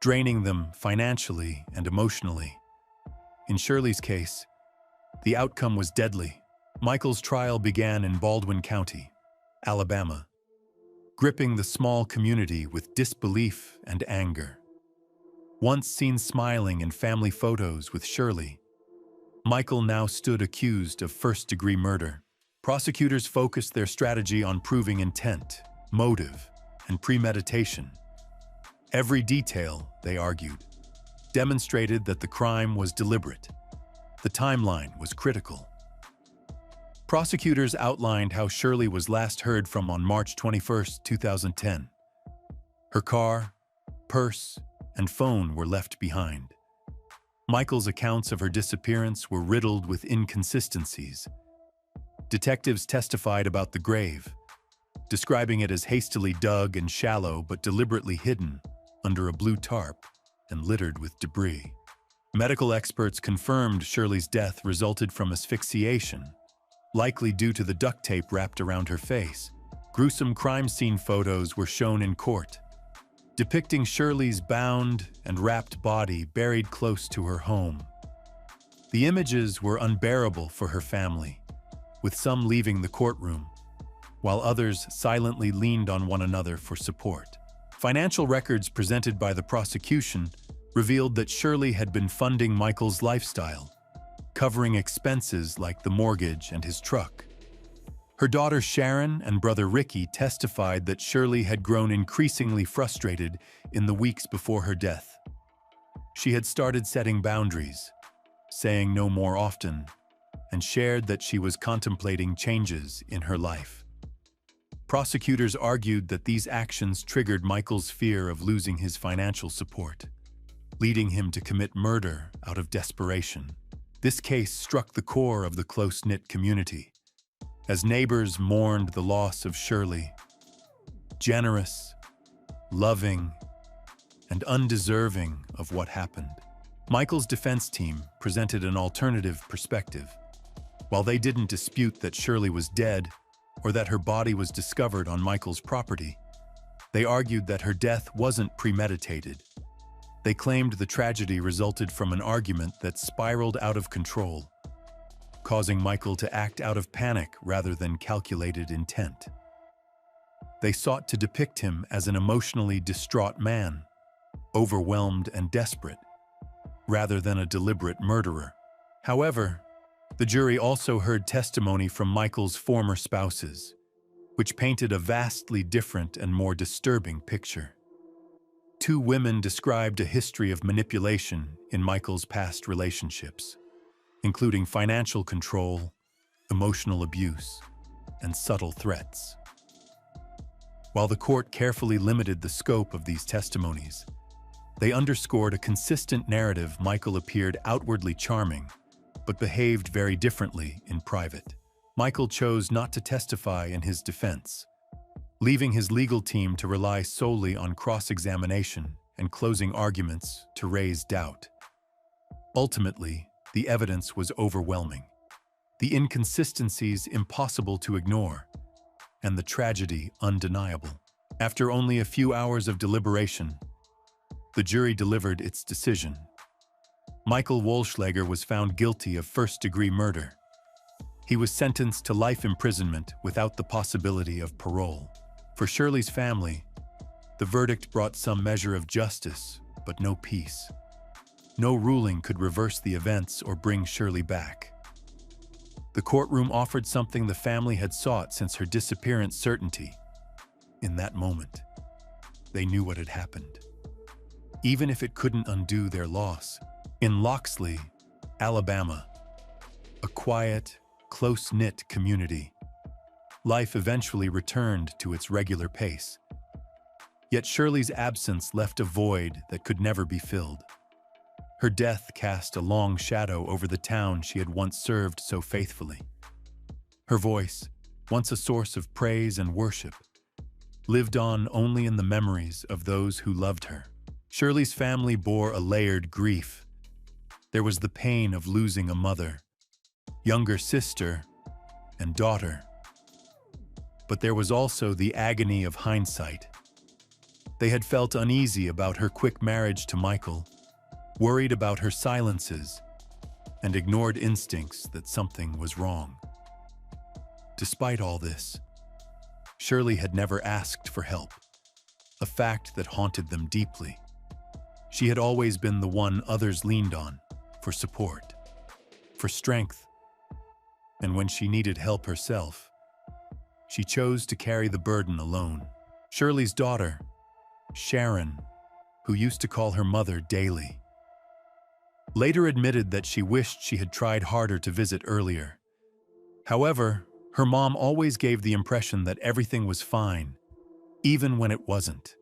draining them financially and emotionally. In Shirley's case, the outcome was deadly. Michael's trial began in Baldwin County, Alabama, gripping the small community with disbelief and anger. Once seen smiling in family photos with Shirley, Michael now stood accused of first-degree murder. Prosecutors focused their strategy on proving intent, motive, and premeditation. Every detail, they argued, demonstrated that the crime was deliberate. The timeline was critical. Prosecutors outlined how Shirley was last heard from on March 21, 2010. Her car, purse, and phone were left behind. Michael's accounts of her disappearance were riddled with inconsistencies. Detectives testified about the grave, describing it as hastily dug and shallow but deliberately hidden under a blue tarp and littered with debris. Medical experts confirmed Shirley's death resulted from asphyxiation, likely due to the duct tape wrapped around her face. Gruesome crime scene photos were shown in court, depicting Shirley's bound and wrapped body buried close to her home. The images were unbearable for her family, with some leaving the courtroom, while others silently leaned on one another for support. Financial records presented by the prosecution revealed that Shirley had been funding Michael's lifestyle, covering expenses like the mortgage and his truck. Her daughter Sharon and brother Ricky testified that Shirley had grown increasingly frustrated in the weeks before her death. She had started setting boundaries, saying no more often, and shared that she was contemplating changes in her life. Prosecutors argued that these actions triggered Michael's fear of losing his financial support, leading him to commit murder out of desperation. This case struck the core of the close-knit community, as neighbors mourned the loss of Shirley, generous, loving, and undeserving of what happened. Michael's defense team presented an alternative perspective. While they didn't dispute that Shirley was dead or that her body was discovered on Michael's property, they argued that her death wasn't premeditated. They claimed the tragedy resulted from an argument that spiraled out of control, causing Michael to act out of panic rather than calculated intent. They sought to depict him as an emotionally distraught man, overwhelmed and desperate, rather than a deliberate murderer. However, the jury also heard testimony from Michael's former spouses, which painted a vastly different and more disturbing picture. Two women described a history of manipulation in Michael's past relationships, including financial control, emotional abuse, and subtle threats. While the court carefully limited the scope of these testimonies, they underscored a consistent narrative. Michael appeared outwardly charming, but behaved very differently in private. Michael chose not to testify in his defense, leaving his legal team to rely solely on cross-examination and closing arguments to raise doubt. Ultimately, the evidence was overwhelming, the inconsistencies impossible to ignore, and the tragedy undeniable. After only a few hours of deliberation, the jury delivered its decision. Michael Wohlschlager was found guilty of first-degree murder. He was sentenced to life imprisonment without the possibility of parole. For Shirley's family, the verdict brought some measure of justice, but no peace. No ruling could reverse the events or bring Shirley back. The courtroom offered something the family had sought since her disappearance: certainty. In that moment, they knew what had happened, even if it couldn't undo their loss. In Loxley, Alabama, a quiet, close-knit community, life eventually returned to its regular pace. Yet Shirley's absence left a void that could never be filled. Her death cast a long shadow over the town she had once served so faithfully. Her voice, once a source of praise and worship, lived on only in the memories of those who loved her. Shirley's family bore a layered grief. There was the pain of losing a mother, younger sister, and daughter. But there was also the agony of hindsight. They had felt uneasy about her quick marriage to Michael, worried about her silences, and ignored instincts that something was wrong. Despite all this, Shirley had never asked for help, a fact that haunted them deeply. She had always been the one others leaned on for support, for strength, and when she needed help herself, she chose to carry the burden alone. Shirley's daughter, Sharon, who used to call her mother daily, later admitted that she wished she had tried harder to visit earlier. However, her mom always gave the impression that everything was fine, even when it wasn't.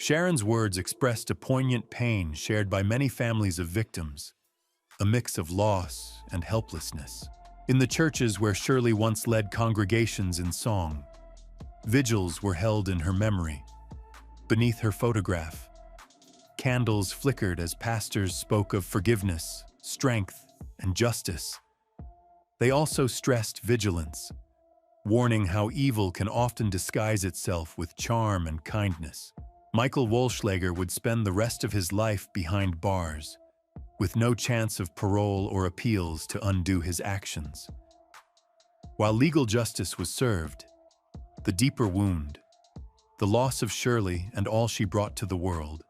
Sharon's words expressed a poignant pain shared by many families of victims, a mix of loss and helplessness. In the churches where Shirley once led congregations in song, vigils were held in her memory. Beneath her photograph, candles flickered as pastors spoke of forgiveness, strength, and justice. They also stressed vigilance, warning how evil can often disguise itself with charm and kindness. Michael Wolschlager would spend the rest of his life behind bars, with no chance of parole or appeals to undo his actions. While legal justice was served, the deeper wound, the loss of Shirley and all she brought to the world,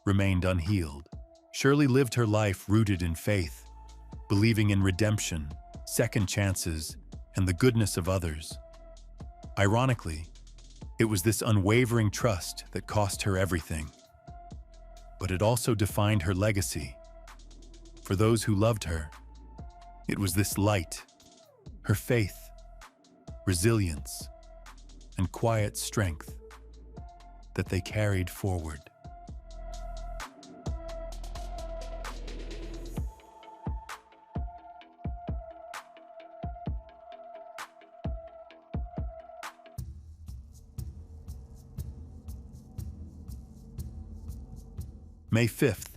remained unhealed. Shirley lived her life rooted in faith, believing in redemption, second chances, and the goodness of others. Ironically, it was this unwavering trust that cost her everything. But it also defined her legacy. For those who loved her, it was this light, her faith, resilience, and quiet strength that they carried forward. May 5th,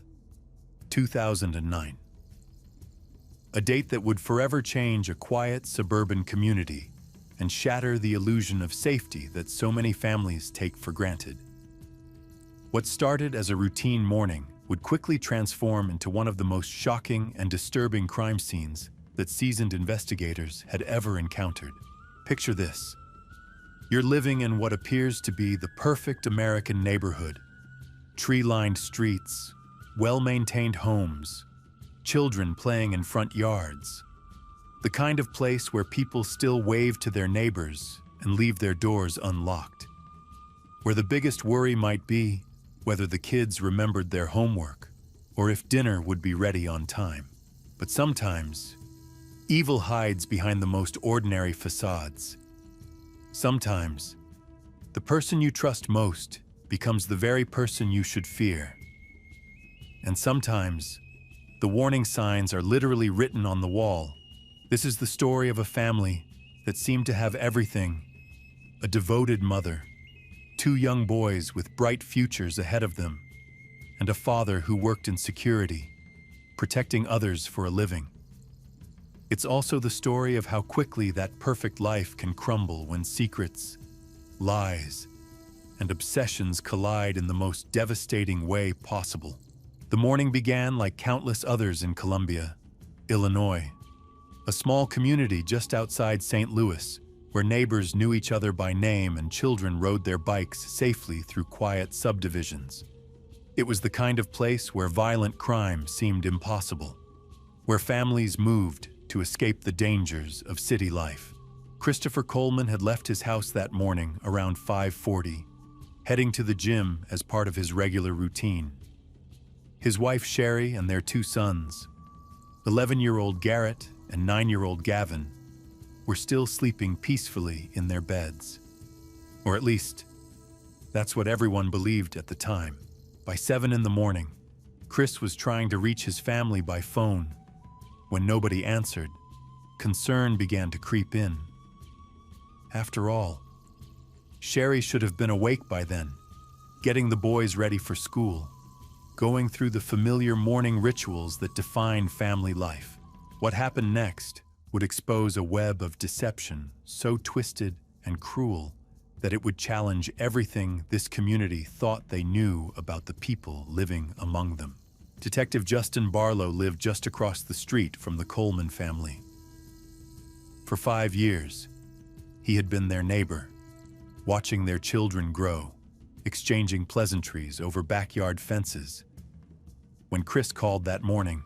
2009. A date that would forever change a quiet suburban community and shatter the illusion of safety that so many families take for granted. What started as a routine morning would quickly transform into one of the most shocking and disturbing crime scenes that seasoned investigators had ever encountered. Picture this. You're living in what appears to be the perfect American neighborhood. Tree-lined streets, well-maintained homes, children playing in front yards. The kind of place where people still wave to their neighbors and leave their doors unlocked. Where the biggest worry might be whether the kids remembered their homework or if dinner would be ready on time. But sometimes, evil hides behind the most ordinary facades. Sometimes, the person you trust most becomes the very person you should fear. And sometimes, the warning signs are literally written on the wall. This is the story of a family that seemed to have everything: a devoted mother, two young boys with bright futures ahead of them, and a father who worked in security, protecting others for a living. It's also the story of how quickly that perfect life can crumble when secrets, lies, and obsessions collide in the most devastating way possible. The morning began like countless others in Columbia, Illinois, a small community just outside St. Louis, where neighbors knew each other by name and children rode their bikes safely through quiet subdivisions. It was the kind of place where violent crime seemed impossible, where families moved to escape the dangers of city life. Christopher Coleman had left his house that morning around 5:40, heading to the gym as part of his regular routine. His wife Sherry and their two sons, 11-year-old Garrett and 9-year-old Gavin, were still sleeping peacefully in their beds. Or at least, that's what everyone believed at the time. By 7 in the morning, Chris was trying to reach his family by phone. When nobody answered, concern began to creep in. After all, Sherry should have been awake by then, getting the boys ready for school, going through the familiar morning rituals that define family life. What happened next would expose a web of deception so twisted and cruel that it would challenge everything this community thought they knew about the people living among them. Detective Justin Barlow lived just across the street from the Coleman family. For 5 years, he had been their neighbor, watching their children grow, exchanging pleasantries over backyard fences. When Chris called that morning,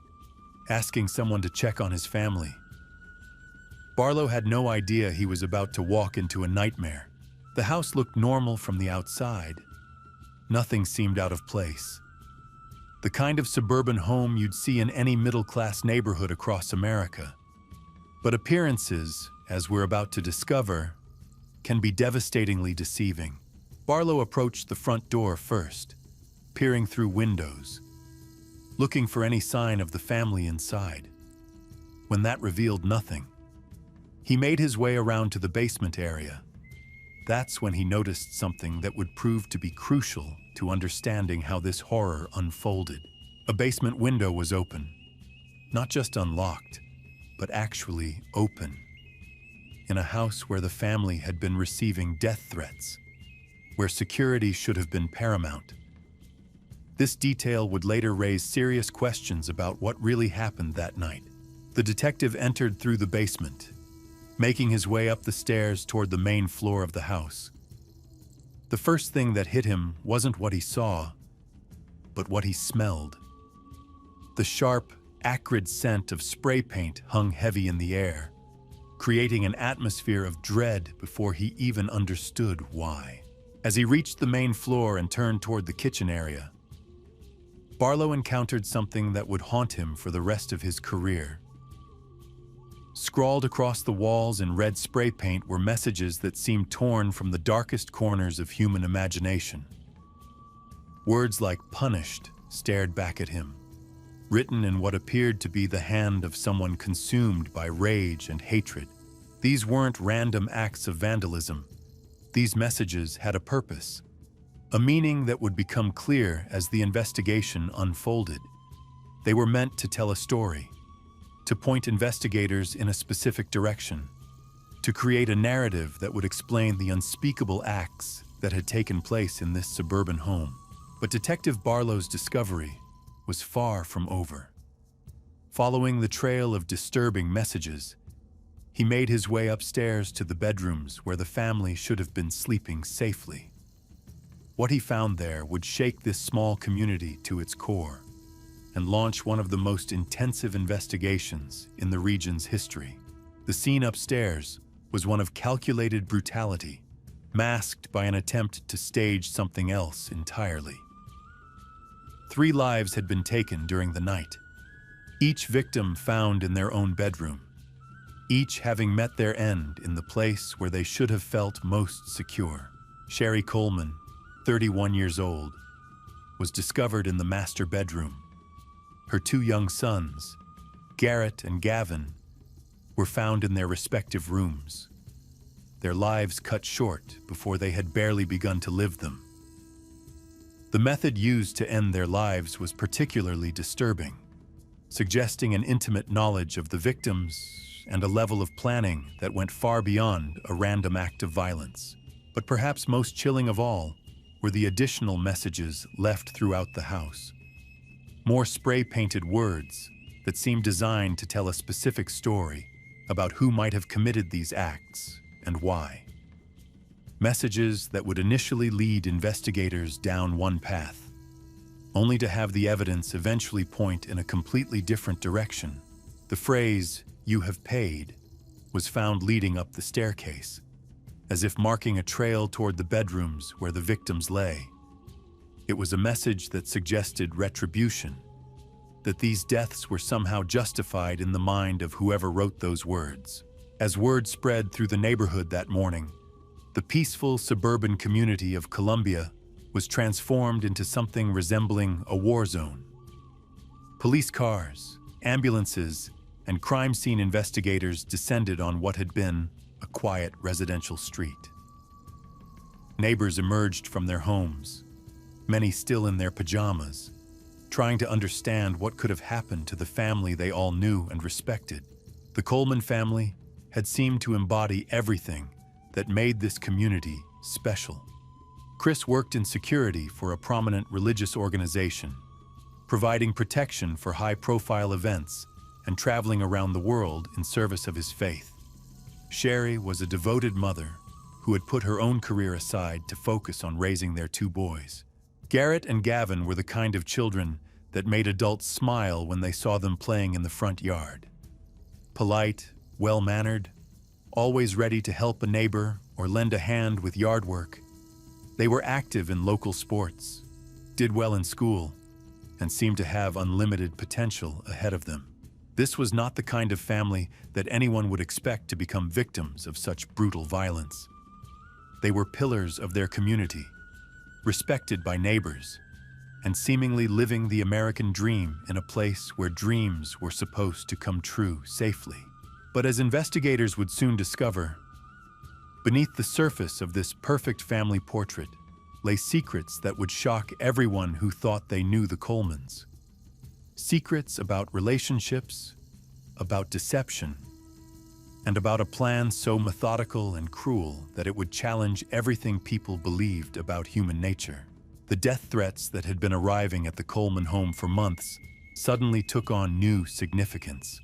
asking someone to check on his family, Barlow had no idea he was about to walk into a nightmare. The house looked normal from the outside. Nothing seemed out of place. The kind of suburban home you'd see in any middle-class neighborhood across America. But appearances, as we're about to discover, can be devastatingly deceiving. Barlow approached the front door first, peering through windows, looking for any sign of the family inside. When that revealed nothing, he made his way around to the basement area. That's when he noticed something that would prove to be crucial to understanding how this horror unfolded. A basement window was open, not just unlocked, but actually open, in a house where the family had been receiving death threats, where security should have been paramount. This detail would later raise serious questions about what really happened that night. The detective entered through the basement, making his way up the stairs toward the main floor of the house. The first thing that hit him wasn't what he saw, but what he smelled. The sharp, acrid scent of spray paint hung heavy in the air, creating an atmosphere of dread before he even understood why. As he reached the main floor and turned toward the kitchen area, Barlow encountered something that would haunt him for the rest of his career. Scrawled across the walls in red spray paint were messages that seemed torn from the darkest corners of human imagination. Words like "punished" stared back at him, written in what appeared to be the hand of someone consumed by rage and hatred. These weren't random acts of vandalism. These messages had a purpose, a meaning that would become clear as the investigation unfolded. They were meant to tell a story, to point investigators in a specific direction, to create a narrative that would explain the unspeakable acts that had taken place in this suburban home. But Detective Barlow's discovery was far from over. Following the trail of disturbing messages, he made his way upstairs to the bedrooms where the family should have been sleeping safely. What he found there would shake this small community to its core and launch one of the most intensive investigations in the region's history. The scene upstairs was one of calculated brutality, masked by an attempt to stage something else entirely. 3 lives had been taken during the night, each victim found in their own bedroom, each having met their end in the place where they should have felt most secure. Sherry Coleman, 31 years old, was discovered in the master bedroom. Her 2 young sons, Garrett and Gavin, were found in their respective rooms, their lives cut short before they had barely begun to live them. The method used to end their lives was particularly disturbing, suggesting an intimate knowledge of the victims and a level of planning that went far beyond a random act of violence. But perhaps most chilling of all were the additional messages left throughout the house. More spray-painted words that seemed designed to tell a specific story about who might have committed these acts and why. Messages that would initially lead investigators down one path, only to have the evidence eventually point in a completely different direction. The phrase, "You have paid," was found leading up the staircase, as if marking a trail toward the bedrooms where the victims lay. It was a message that suggested retribution, that these deaths were somehow justified in the mind of whoever wrote those words. As word spread through the neighborhood that morning, the peaceful suburban community of Columbia was transformed into something resembling a war zone. Police cars, ambulances, and crime scene investigators descended on what had been a quiet residential street. Neighbors emerged from their homes, many still in their pajamas, trying to understand what could have happened to the family they all knew and respected. The Coleman family had seemed to embody everything that made this community special. Chris worked in security for a prominent religious organization, providing protection for high-profile events and traveling around the world in service of his faith. Sherry was a devoted mother who had put her own career aside to focus on raising their two boys. Garrett and Gavin were the kind of children that made adults smile when they saw them playing in the front yard. Polite, well-mannered, always ready to help a neighbor or lend a hand with yard work, they were active in local sports, did well in school, and seemed to have unlimited potential ahead of them. This was not the kind of family that anyone would expect to become victims of such brutal violence. They were pillars of their community, respected by neighbors, and seemingly living the American dream in a place where dreams were supposed to come true safely. But as investigators would soon discover, beneath the surface of this perfect family portrait lay secrets that would shock everyone who thought they knew the Colemans. Secrets about relationships, about deception, and about a plan so methodical and cruel that it would challenge everything people believed about human nature. The death threats that had been arriving at the Coleman home for months suddenly took on new significance.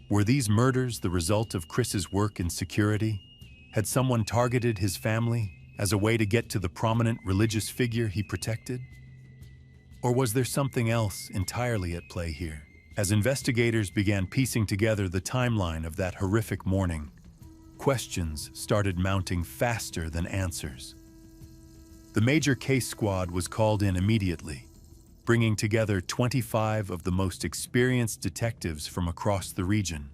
Were these murders the result of Chris's work in security? Had someone targeted his family as a way to get to the prominent religious figure he protected? Or was there something else entirely at play here? As investigators began piecing together the timeline of that horrific morning, questions started mounting faster than answers. The major case squad was called in immediately, bringing together 25 of the most experienced detectives from across the region.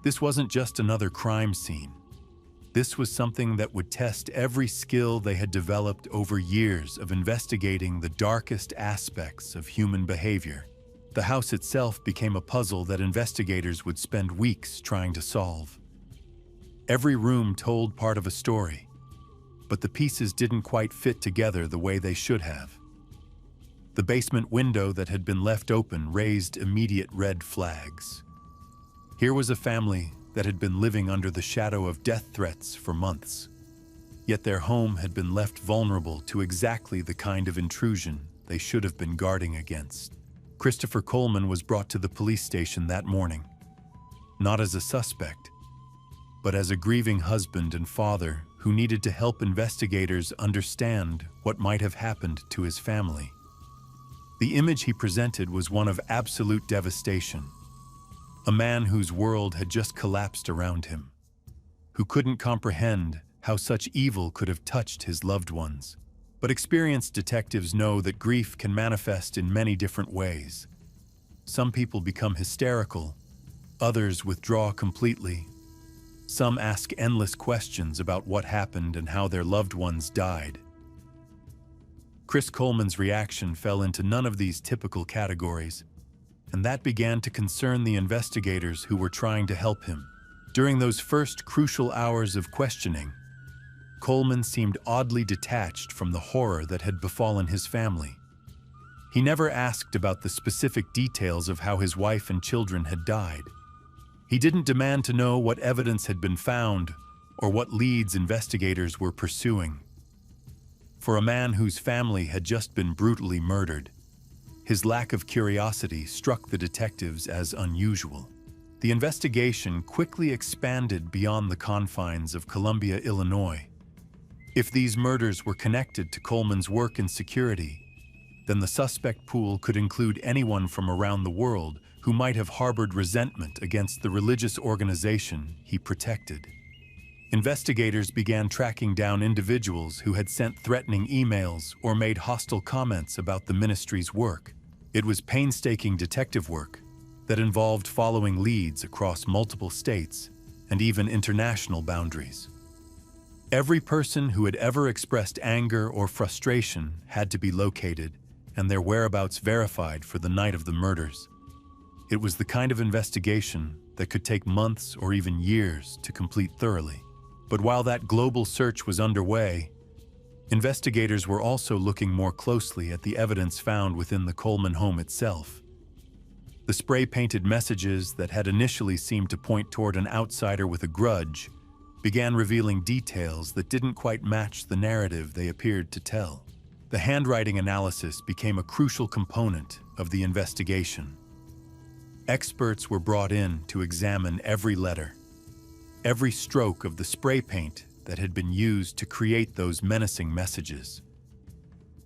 This wasn't just another crime scene. This was something that would test every skill they had developed over years of investigating the darkest aspects of human behavior. The house itself became a puzzle that investigators would spend weeks trying to solve. Every room told part of a story, but the pieces didn't quite fit together the way they should have. The basement window that had been left open raised immediate red flags. Here was a family that had been living under the shadow of death threats for months, yet their home had been left vulnerable to exactly the kind of intrusion they should have been guarding against. Christopher Coleman was brought to the police station that morning, not as a suspect, but as a grieving husband and father who needed to help investigators understand what might have happened to his family. The image he presented was one of absolute devastation. A man whose world had just collapsed around him, who couldn't comprehend how such evil could have touched his loved ones. But experienced detectives know that grief can manifest in many different ways. Some people become hysterical, others withdraw completely. Some ask endless questions about what happened and how their loved ones died. Chris Coleman's reaction fell into none of these typical categories, and that began to concern the investigators who were trying to help him. During those first crucial hours of questioning, Coleman seemed oddly detached from the horror that had befallen his family. He never asked about the specific details of how his wife and children had died. He didn't demand to know what evidence had been found or what leads investigators were pursuing. For a man whose family had just been brutally murdered, his lack of curiosity struck the detectives as unusual. The investigation quickly expanded beyond the confines of Columbia, Illinois. If these murders were connected to Coleman's work in security, then the suspect pool could include anyone from around the world who might have harbored resentment against the religious organization he protected. Investigators began tracking down individuals who had sent threatening emails or made hostile comments about the ministry's work. It was painstaking detective work that involved following leads across multiple states and even international boundaries. Every person who had ever expressed anger or frustration had to be located and their whereabouts verified for the night of the murders. It was the kind of investigation that could take months or even years to complete thoroughly. But while that global search was underway, investigators were also looking more closely at the evidence found within the Coleman home itself. The spray-painted messages that had initially seemed to point toward an outsider with a grudge began revealing details that didn't quite match the narrative they appeared to tell. The handwriting analysis became a crucial component of the investigation. Experts were brought in to examine every letter, every stroke of the spray paint that had been used to create those menacing messages.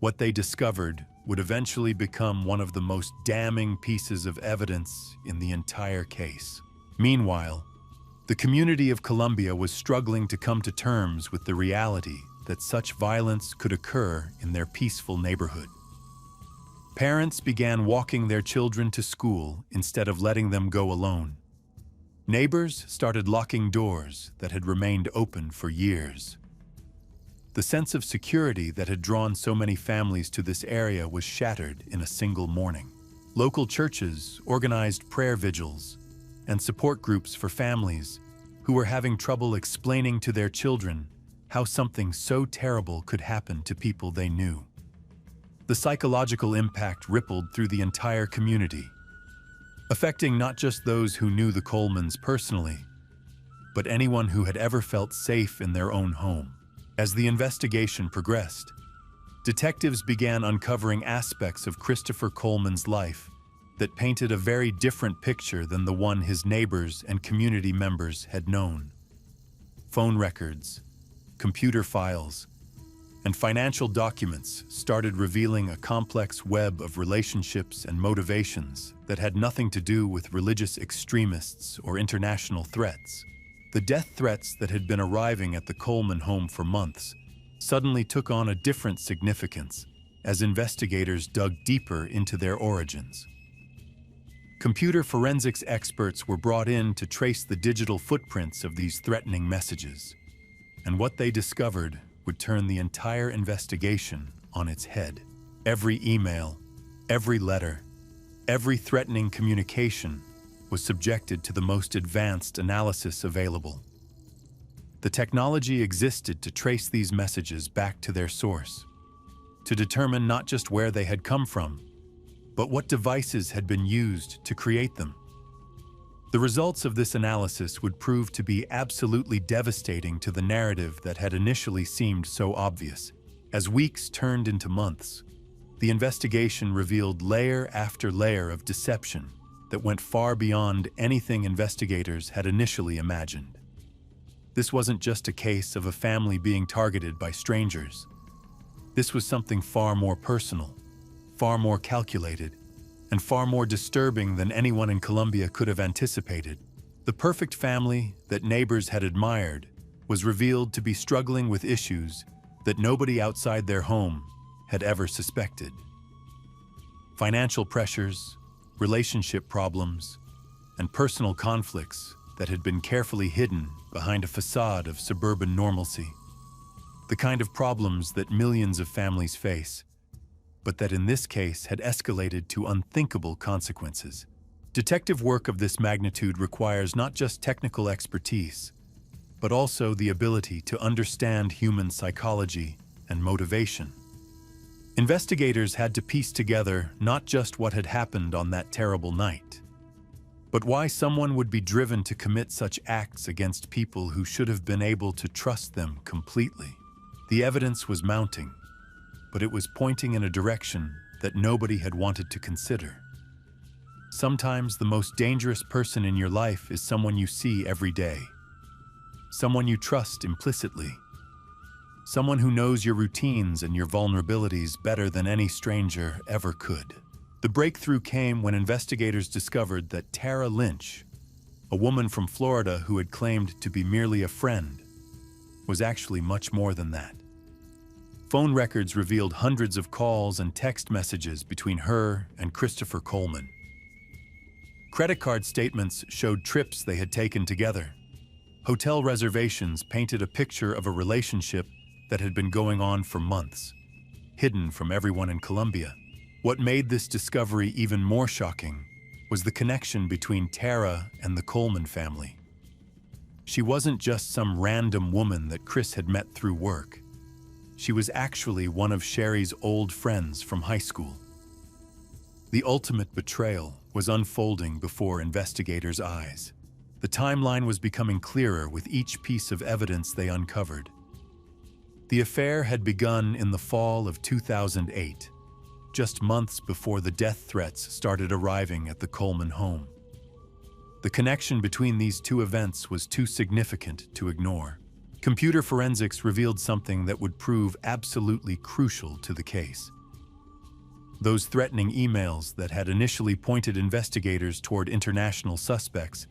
What they discovered would eventually become one of the most damning pieces of evidence in the entire case. Meanwhile, the community of Colombia was struggling to come to terms with the reality that such violence could occur in their peaceful neighborhood. Parents began walking their children to school instead of letting them go alone. Neighbors started locking doors that had remained open for years. The sense of security that had drawn so many families to this area was shattered in a single morning. Local churches organized prayer vigils and support groups for families who were having trouble explaining to their children how something so terrible could happen to people they knew. The psychological impact rippled through the entire community, affecting not just those who knew the Colemans personally, but anyone who had ever felt safe in their own home. As the investigation progressed, detectives began uncovering aspects of Christopher Coleman's life that painted a very different picture than the one his neighbors and community members had known. Phone records, computer files, and financial documents started revealing a complex web of relationships and motivations that had nothing to do with religious extremists or international threats. The death threats that had been arriving at the Coleman home for months suddenly took on a different significance as investigators dug deeper into their origins. Computer forensics experts were brought in to trace the digital footprints of these threatening messages, and what they discovered would turn the entire investigation on its head. Every email, every letter, every threatening communication was subjected to the most advanced analysis available. The technology existed to trace these messages back to their source, to determine not just where they had come from, but what devices had been used to create them. The results of this analysis would prove to be absolutely devastating to the narrative that had initially seemed so obvious. As weeks turned into months, the investigation revealed layer after layer of deception that went far beyond anything investigators had initially imagined. This wasn't just a case of a family being targeted by strangers. This was something far more personal, far more calculated, and far more disturbing than anyone in Colombia could have anticipated. The perfect family that neighbors had admired was revealed to be struggling with issues that nobody outside their home had ever suspected. Financial pressures, relationship problems, and personal conflicts that had been carefully hidden behind a facade of suburban normalcy. The kind of problems that millions of families face, but that in this case had escalated to unthinkable consequences. Detective work of this magnitude requires not just technical expertise, but also the ability to understand human psychology and motivation. Investigators had to piece together not just what had happened on that terrible night, but why someone would be driven to commit such acts against people who should have been able to trust them completely. The evidence was mounting, but it was pointing in a direction that nobody had wanted to consider. Sometimes the most dangerous person in your life is someone you see every day, someone you trust implicitly, someone who knows your routines and your vulnerabilities better than any stranger ever could. The breakthrough came when investigators discovered that Tara Lynch, a woman from Florida who had claimed to be merely a friend, was actually much more than that. Phone records revealed hundreds of calls and text messages between her and Christopher Coleman. Credit card statements showed trips they had taken together. Hotel reservations painted a picture of a relationship that had been going on for months, hidden from everyone in Colombia. What made this discovery even more shocking was the connection between Tara and the Coleman family. She wasn't just some random woman that Chris had met through work. She was actually one of Sherry's old friends from high school. The ultimate betrayal was unfolding before investigators' eyes. The timeline was becoming clearer with each piece of evidence they uncovered. The affair had begun in the fall of 2008, just months before the death threats started arriving at the Coleman home. The connection between these two events was too significant to ignore. Computer forensics revealed something that would prove absolutely crucial to the case. Those threatening emails that had initially pointed investigators toward international suspects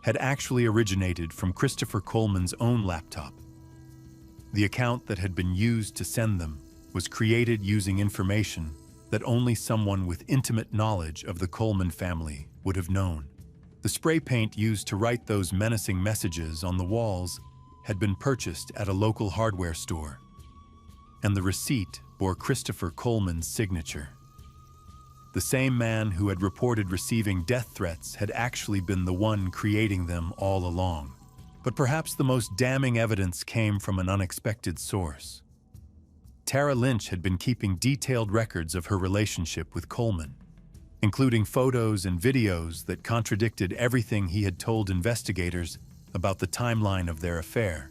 had actually originated from Christopher Coleman's own laptop. The account that had been used to send them was created using information that only someone with intimate knowledge of the Coleman family would have known. The spray paint used to write those menacing messages on the walls had been purchased at a local hardware store, and the receipt bore Christopher Coleman's signature. The same man who had reported receiving death threats had actually been the one creating them all along. But perhaps the most damning evidence came from an unexpected source. Tara Lynch had been keeping detailed records of her relationship with Coleman, including photos and videos that contradicted everything he had told investigators about the timeline of their affair.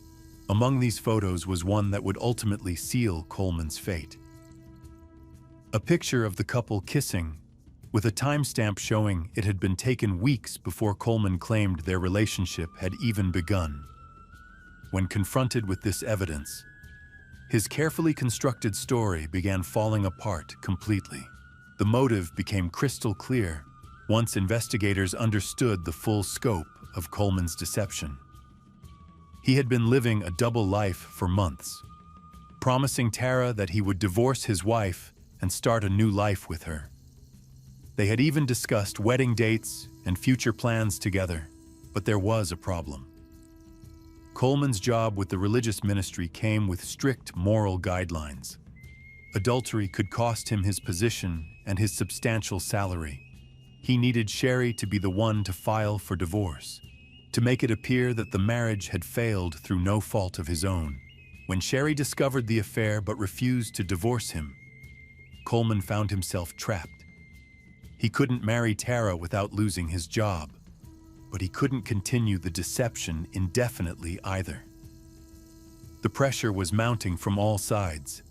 Among these photos was one that would ultimately seal Coleman's fate. A picture of the couple kissing, with a timestamp showing it had been taken weeks before Coleman claimed their relationship had even begun. When confronted with this evidence, his carefully constructed story began falling apart completely. The motive became crystal clear once investigators understood the full scope of Coleman's deception. He had been living a double life for months, promising Tara that he would divorce his wife and start a new life with her. They had even discussed wedding dates and future plans together, but there was a problem. Coleman's job with the religious ministry came with strict moral guidelines. Adultery could cost him his position and his substantial salary. He needed Sherry to be the one to file for divorce, to make it appear that the marriage had failed through no fault of his own. When Sherry discovered the affair but refused to divorce him, Coleman found himself trapped. He couldn't marry Tara without losing his job, but he couldn't continue the deception indefinitely either. The pressure was mounting from all sides,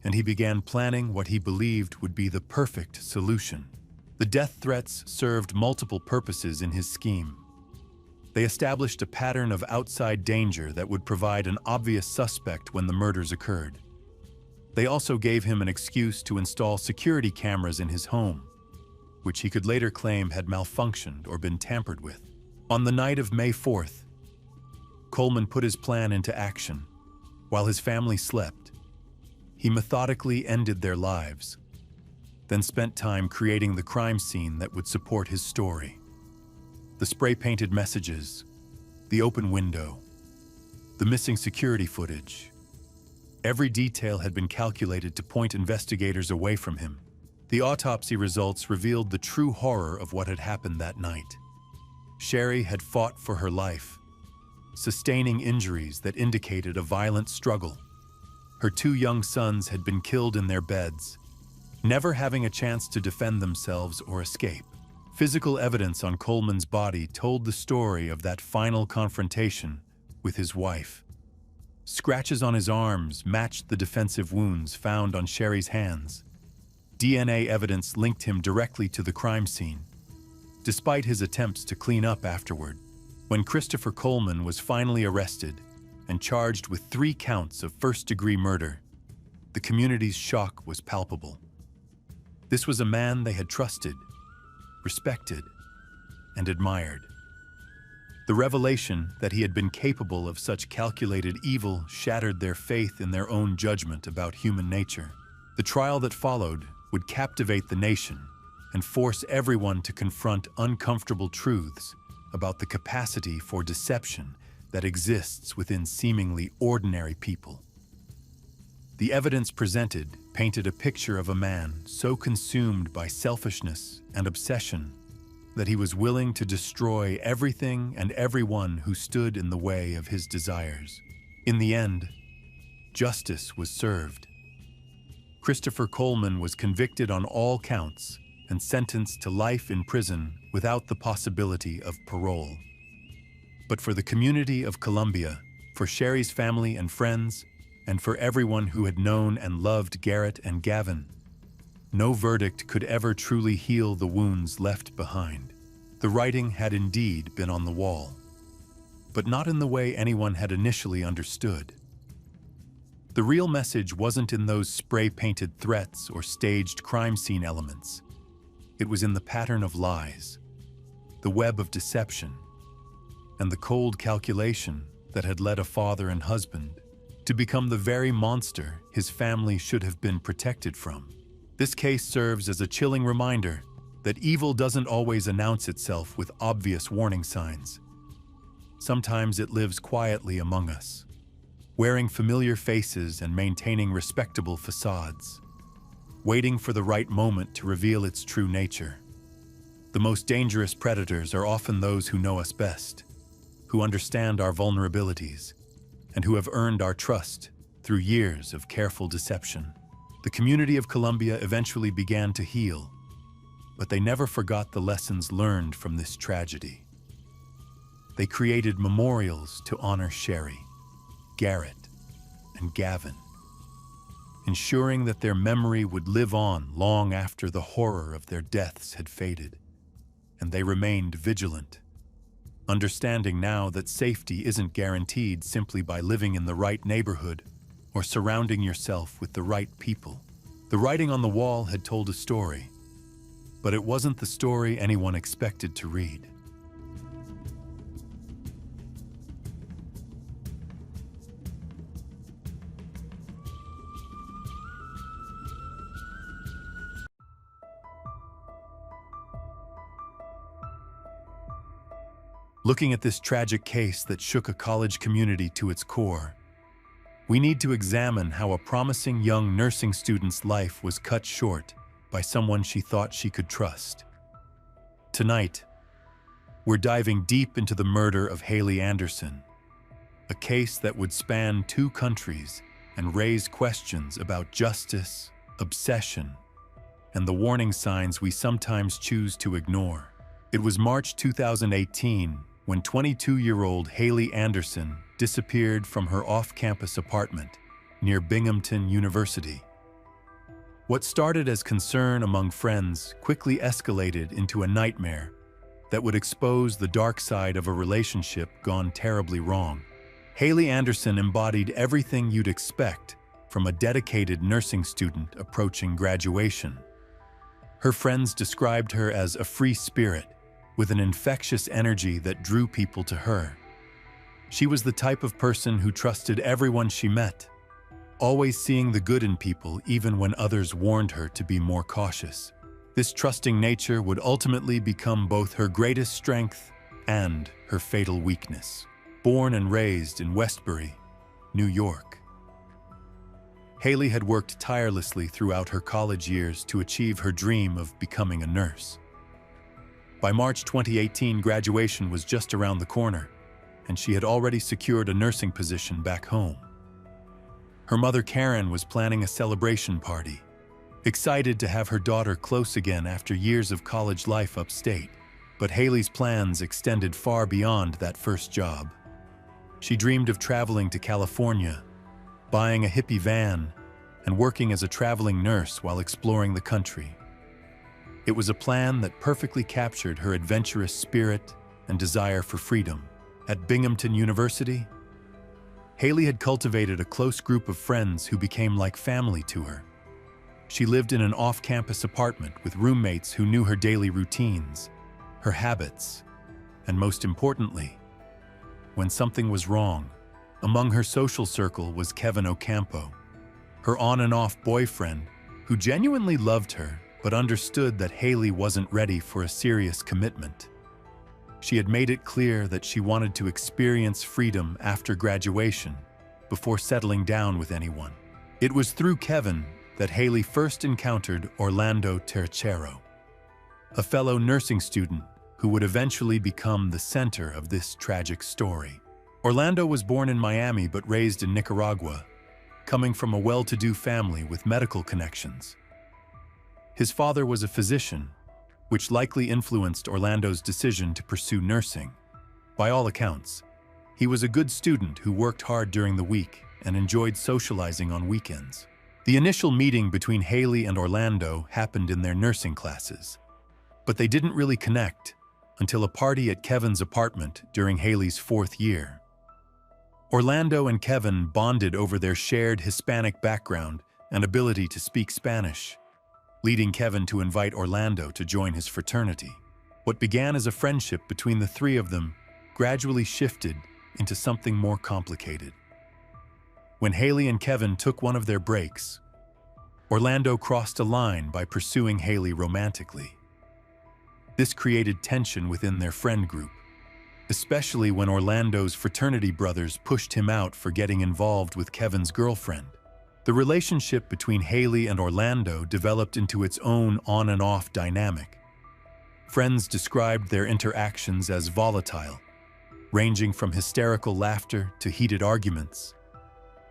and he began planning what he believed would be the perfect solution. The death threats served multiple purposes in his scheme. They established a pattern of outside danger that would provide an obvious suspect when the murders occurred. They also gave him an excuse to install security cameras in his home, which he could later claim had malfunctioned or been tampered with. On the night of May 4th, Coleman put his plan into action. While his family slept, he methodically ended their lives, then spent time creating the crime scene that would support his story. The spray-painted messages, the open window, the missing security footage. Every detail had been calculated to point investigators away from him. The autopsy results revealed the true horror of what had happened that night. Sherry had fought for her life, sustaining injuries that indicated a violent struggle. Her 2 young sons had been killed in their beds, never having a chance to defend themselves or escape. Physical evidence on Coleman's body told the story of that final confrontation with his wife. Scratches on his arms matched the defensive wounds found on Sherry's hands. DNA evidence linked him directly to the crime scene, despite his attempts to clean up afterward. When Christopher Coleman was finally arrested and charged with 3 counts of first-degree murder, the community's shock was palpable. This was a man they had trusted, respected, and admired. The revelation that he had been capable of such calculated evil shattered their faith in their own judgment about human nature. The trial that followed would captivate the nation and force everyone to confront uncomfortable truths about the capacity for deception that exists within seemingly ordinary people. The evidence presented painted a picture of a man so consumed by selfishness and obsession that he was willing to destroy everything and everyone who stood in the way of his desires. In the end, justice was served. Christopher Coleman was convicted on all counts and sentenced to life in prison without the possibility of parole. But for the community of Columbia, for Sherry's family and friends, and for everyone who had known and loved Garrett and Gavin, no verdict could ever truly heal the wounds left behind. The writing had indeed been on the wall, but not in the way anyone had initially understood. The real message wasn't in those spray-painted threats or staged crime scene elements. It was in the pattern of lies, the web of deception, and the cold calculation that had led a father and husband to become the very monster his family should have been protected from. This case serves as a chilling reminder that evil doesn't always announce itself with obvious warning signs. Sometimes it lives quietly among us, wearing familiar faces and maintaining respectable facades, waiting for the right moment to reveal its true nature. The most dangerous predators are often those who know us best, who understand our vulnerabilities, and who have earned our trust through years of careful deception. The community of Columbia eventually began to heal, but they never forgot the lessons learned from this tragedy. They created memorials to honor Sherry, Garrett, and Gavin, ensuring that their memory would live on long after the horror of their deaths had faded. And they remained vigilant, understanding now that safety isn't guaranteed simply by living in the right neighborhood or surrounding yourself with the right people. The writing on the wall had told a story, but it wasn't the story anyone expected to read. Looking at this tragic case that shook a college community to its core, we need to examine how a promising young nursing student's life was cut short by someone she thought she could trust. Tonight, we're diving deep into the murder of Haley Anderson, a case that would span 2 countries and raise questions about justice, obsession, and the warning signs we sometimes choose to ignore. It was March 2018 when 22-year-old Haley Anderson disappeared from her off-campus apartment near Binghamton University. What started as concern among friends quickly escalated into a nightmare that would expose the dark side of a relationship gone terribly wrong. Haley Anderson embodied everything you'd expect from a dedicated nursing student approaching graduation. Her friends described her as a free spirit with an infectious energy that drew people to her. She was the type of person who trusted everyone she met, always seeing the good in people even when others warned her to be more cautious. This trusting nature would ultimately become both her greatest strength and her fatal weakness. Born and raised in Westbury, New York, Haley had worked tirelessly throughout her college years to achieve her dream of becoming a nurse. By March 2018, graduation was just around the corner, and she had already secured a nursing position back home. Her mother, Karen, was planning a celebration party, excited to have her daughter close again after years of college life upstate. But Haley's plans extended far beyond that first job. She dreamed of traveling to California, buying a hippie van, and working as a traveling nurse while exploring the country. It was a plan that perfectly captured her adventurous spirit and desire for freedom. At Binghamton University, Haley had cultivated a close group of friends who became like family to her. She lived in an off-campus apartment with roommates who knew her daily routines, her habits, and most importantly, when something was wrong. Among her social circle was Kevin Ocampo, her on-and-off boyfriend who genuinely loved her but understood that Haley wasn't ready for a serious commitment. She had made it clear that she wanted to experience freedom after graduation before settling down with anyone. It was through Kevin that Haley first encountered Orlando Tercero, a fellow nursing student who would eventually become the center of this tragic story. Orlando was born in Miami but raised in Nicaragua, coming from a well-to-do family with medical connections. His father was a physician, which likely influenced Orlando's decision to pursue nursing. By all accounts, he was a good student who worked hard during the week and enjoyed socializing on weekends. The initial meeting between Haley and Orlando happened in their nursing classes, but they didn't really connect until a party at Kevin's apartment during Haley's 4th year. Orlando and Kevin bonded over their shared Hispanic background and ability to speak Spanish, leading Kevin to invite Orlando to join his fraternity. What began as a friendship between the three of them gradually shifted into something more complicated. When Haley and Kevin took one of their breaks, Orlando crossed a line by pursuing Haley romantically. This created tension within their friend group, especially when Orlando's fraternity brothers pushed him out for getting involved with Kevin's girlfriend. The relationship between Haley and Orlando developed into its own on and off dynamic. Friends described their interactions as volatile, ranging from hysterical laughter to heated arguments.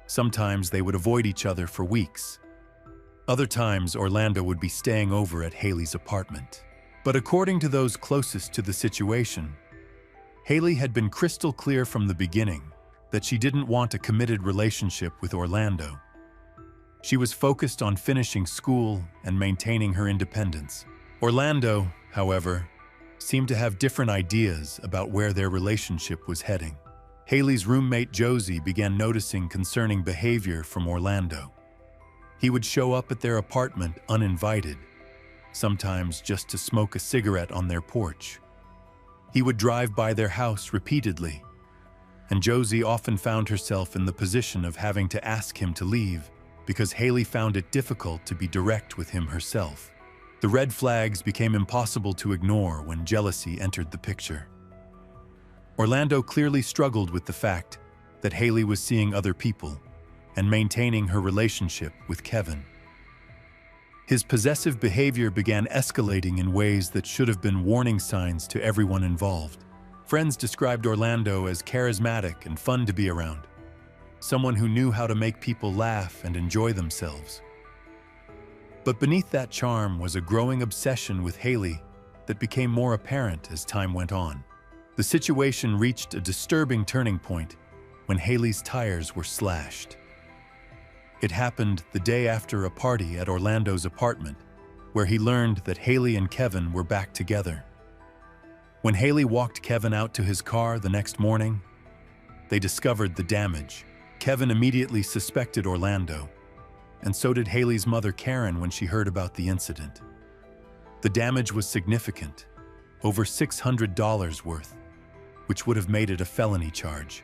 Sometimes they would avoid each other for weeks. Other times, Orlando would be staying over at Haley's apartment. But according to those closest to the situation, Haley had been crystal clear from the beginning that she didn't want a committed relationship with Orlando. She was focused on finishing school and maintaining her independence. Orlando, however, seemed to have different ideas about where their relationship was heading. Haley's roommate Josie began noticing concerning behavior from Orlando. He would show up at their apartment uninvited, sometimes just to smoke a cigarette on their porch. He would drive by their house repeatedly, and Josie often found herself in the position of having to ask him to leave because Haley found it difficult to be direct with him herself. The red flags became impossible to ignore when jealousy entered the picture. Orlando clearly struggled with the fact that Haley was seeing other people and maintaining her relationship with Kevin. His possessive behavior began escalating in ways that should have been warning signs to everyone involved. Friends described Orlando as charismatic and fun to be around, someone who knew how to make people laugh and enjoy themselves. But beneath that charm was a growing obsession with Haley that became more apparent as time went on. The situation reached a disturbing turning point when Haley's tires were slashed. It happened the day after a party at Orlando's apartment, where he learned that Haley and Kevin were back together. When Haley walked Kevin out to his car the next morning, they discovered the damage. Kevin immediately suspected Orlando, and so did Haley's mother Karen when she heard about the incident. The damage was significant, over $600 worth, which would have made it a felony charge.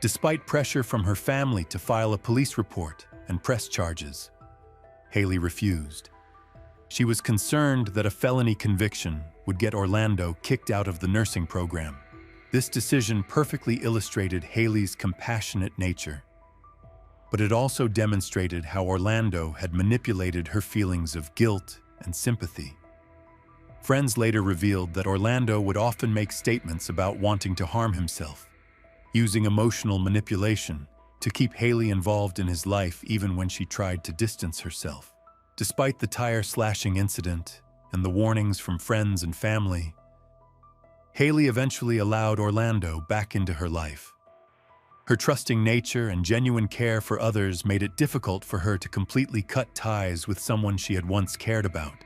Despite pressure from her family to file a police report and press charges, Haley refused. She was concerned that a felony conviction would get Orlando kicked out of the nursing program. This decision perfectly illustrated Haley's compassionate nature, but it also demonstrated how Orlando had manipulated her feelings of guilt and sympathy. Friends later revealed that Orlando would often make statements about wanting to harm himself, using emotional manipulation to keep Haley involved in his life even when she tried to distance herself. Despite the tire-slashing incident and the warnings from friends and family, Haley eventually allowed Orlando back into her life. Her trusting nature and genuine care for others made it difficult for her to completely cut ties with someone she had once cared about.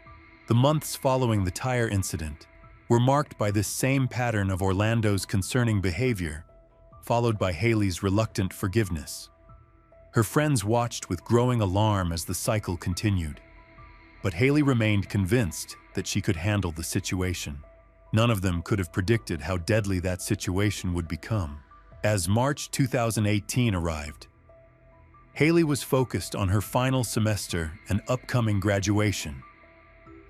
The months following the tire incident were marked by this same pattern of Orlando's concerning behavior, followed by Haley's reluctant forgiveness. Her friends watched with growing alarm as the cycle continued, but Haley remained convinced that she could handle the situation. None of them could have predicted how deadly that situation would become. As March 2018 arrived, Haley was focused on her final semester and upcoming graduation,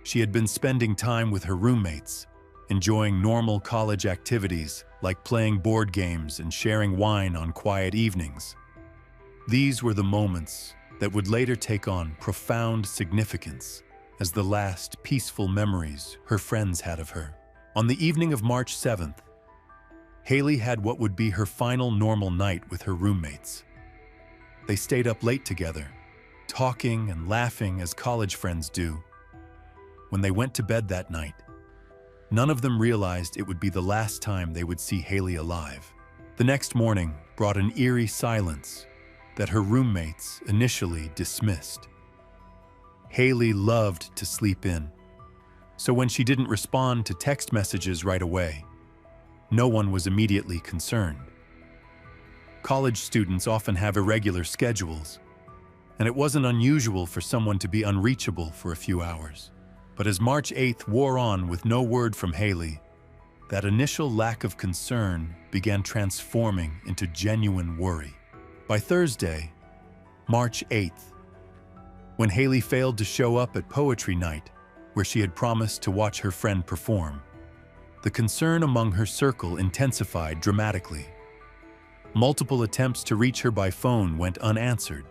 She had been spending time with her roommates, enjoying normal college activities like playing board games and sharing wine on quiet evenings. These were the moments that would later take on profound significance as the last peaceful memories her friends had of her. On the evening of March 7th, Haley had what would be her final normal night with her roommates. They stayed up late together, talking and laughing as college friends do. When they went to bed that night, none of them realized it would be the last time they would see Haley alive. The next morning brought an eerie silence that her roommates initially dismissed. Haley loved to sleep in, so when she didn't respond to text messages right away, no one was immediately concerned. College students often have irregular schedules, and it wasn't unusual for someone to be unreachable for a few hours. But as March 8th wore on with no word from Haley, that initial lack of concern began transforming into genuine worry. By Thursday, March 8th, when Haley failed to show up at poetry night, where she had promised to watch her friend perform, the concern among her circle intensified dramatically. Multiple attempts to reach her by phone went unanswered,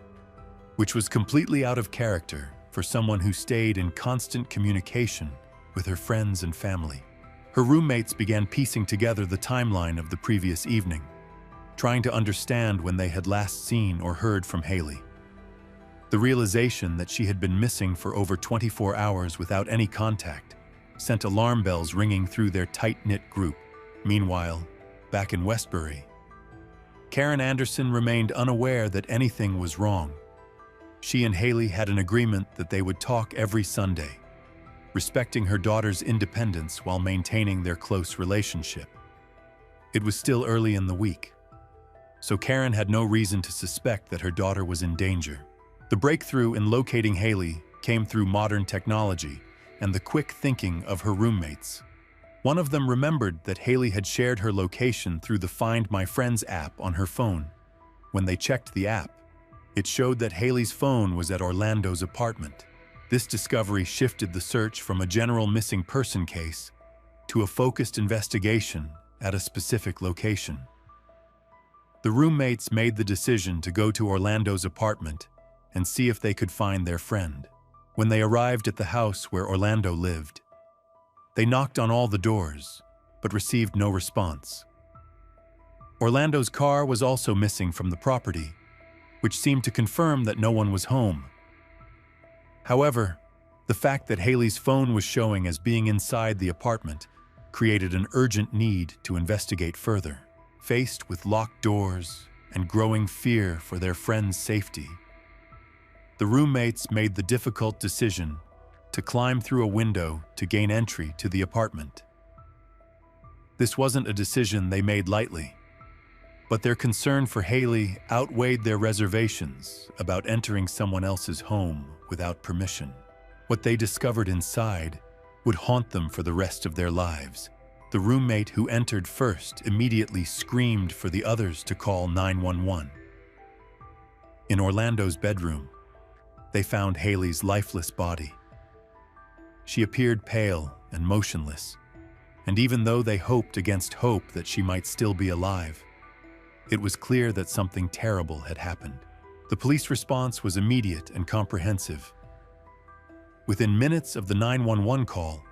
which was completely out of character for someone who stayed in constant communication with her friends and family. Her roommates began piecing together the timeline of the previous evening, trying to understand when they had last seen or heard from Haley. The realization that she had been missing for over 24 hours without any contact sent alarm bells ringing through their tight-knit group. Meanwhile, back in Westbury, Karen Anderson remained unaware that anything was wrong. She and Haley had an agreement that they would talk every Sunday, respecting her daughter's independence while maintaining their close relationship. It was still early in the week, so Karen had no reason to suspect that her daughter was in danger. The breakthrough in locating Haley came through modern technology and the quick thinking of her roommates. One of them remembered that Haley had shared her location through the Find My Friends app on her phone. When they checked the app, it showed that Haley's phone was at Orlando's apartment. This discovery shifted the search from a general missing person case to a focused investigation at a specific location. The roommates made the decision to go to Orlando's apartment and see if they could find their friend. When they arrived at the house where Orlando lived, they knocked on all the doors, but received no response. Orlando's car was also missing from the property, which seemed to confirm that no one was home. However, the fact that Haley's phone was showing as being inside the apartment created an urgent need to investigate further. Faced with locked doors and growing fear for their friend's safety, the roommates made the difficult decision to climb through a window to gain entry to the apartment. This wasn't a decision they made lightly, but their concern for Haley outweighed their reservations about entering someone else's home without permission. What they discovered inside would haunt them for the rest of their lives. The roommate who entered first immediately screamed for the others to call 911. In Orlando's bedroom, they found Haley's lifeless body. She appeared pale and motionless, and even though they hoped against hope that she might still be alive, it was clear that something terrible had happened. The police response was immediate and comprehensive. Within minutes of the 911 call,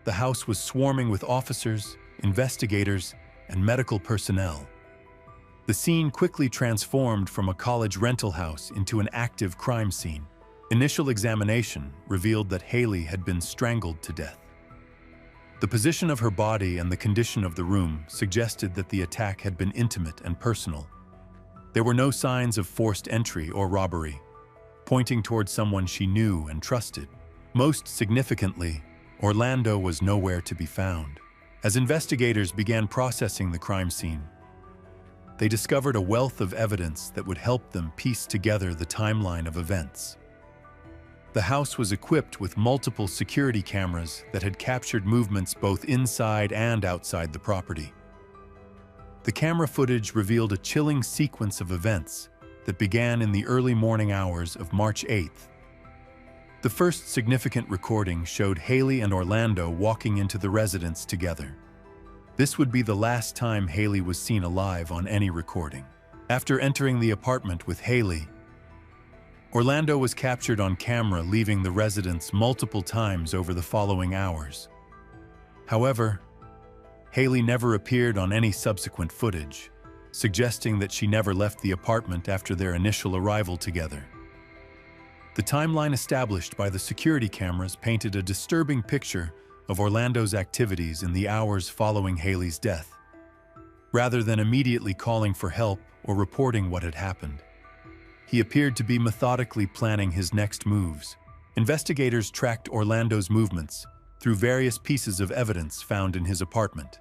the house was swarming with officers, investigators, and medical personnel. The scene quickly transformed from a college rental house into an active crime scene. Initial examination revealed that Haley had been strangled to death. The position of her body and the condition of the room suggested that the attack had been intimate and personal. There were no signs of forced entry or robbery, pointing towards someone she knew and trusted. Most significantly, Orlando was nowhere to be found. As investigators began processing the crime scene, they discovered a wealth of evidence that would help them piece together the timeline of events. The house was equipped with multiple security cameras that had captured movements both inside and outside the property. The camera footage revealed a chilling sequence of events that began in the early morning hours of March 8th. The first significant recording showed Haley and Orlando walking into the residence together. This would be the last time Haley was seen alive on any recording. After entering the apartment with Haley, Orlando was captured on camera leaving the residence multiple times over the following hours. However, Haley never appeared on any subsequent footage, suggesting that she never left the apartment after their initial arrival together. The timeline established by the security cameras painted a disturbing picture of Orlando's activities in the hours following Haley's death, rather than immediately calling for help or reporting what had happened. He appeared to be methodically planning his next moves. Investigators tracked Orlando's movements through various pieces of evidence found in his apartment.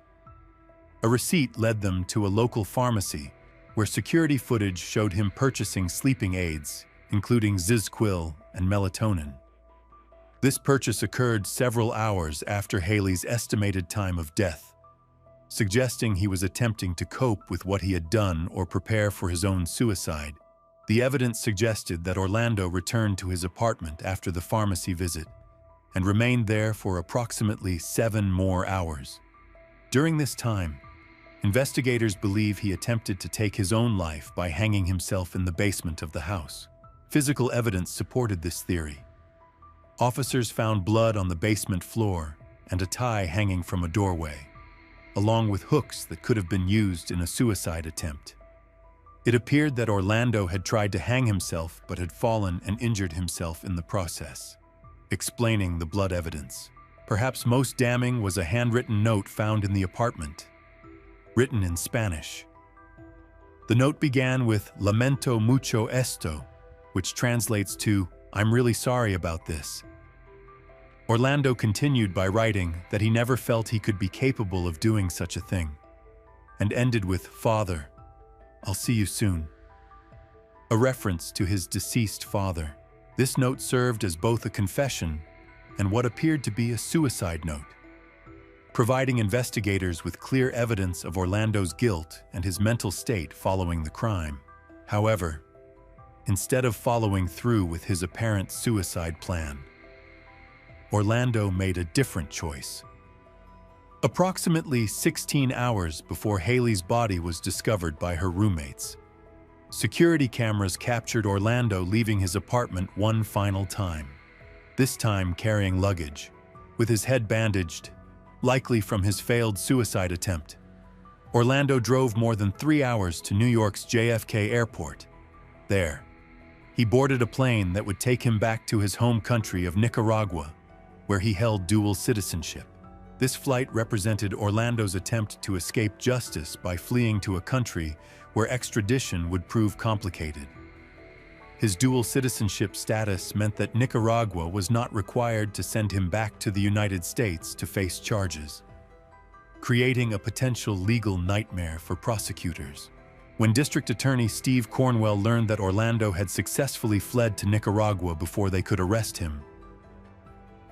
A receipt led them to a local pharmacy where security footage showed him purchasing sleeping aids, including Zizquil and melatonin. This purchase occurred several hours after Haley's estimated time of death, suggesting he was attempting to cope with what he had done or prepare for his own suicide. The evidence suggested that Orlando returned to his apartment after the pharmacy visit and remained there for approximately 7 more hours. During this time, investigators believe he attempted to take his own life by hanging himself in the basement of the house. Physical evidence supported this theory. Officers found blood on the basement floor and a tie hanging from a doorway, along with hooks that could have been used in a suicide attempt. It appeared that Orlando had tried to hang himself but had fallen and injured himself in the process, explaining the blood evidence. Perhaps most damning was a handwritten note found in the apartment, written in Spanish. The note began with "Lamento mucho esto," which translates to "I'm really sorry about this." Orlando continued by writing that he never felt he could be capable of doing such a thing, and ended with "Father, I'll see you soon," a reference to his deceased father. This note served as both a confession and what appeared to be a suicide note, providing investigators with clear evidence of Orlando's guilt and his mental state following the crime. However, instead of following through with his apparent suicide plan, Orlando made a different choice. Approximately 16 hours before Haley's body was discovered by her roommates, security cameras captured Orlando leaving his apartment one final time, this time carrying luggage, with his head bandaged, likely from his failed suicide attempt. Orlando drove more than 3 hours to New York's JFK Airport. There, he boarded a plane that would take him back to his home country of Nicaragua, where he held dual citizenship. This flight represented Orlando's attempt to escape justice by fleeing to a country where extradition would prove complicated. His dual citizenship status meant that Nicaragua was not required to send him back to the United States to face charges, creating a potential legal nightmare for prosecutors. When District Attorney Steve Cornwell learned that Orlando had successfully fled to Nicaragua before they could arrest him,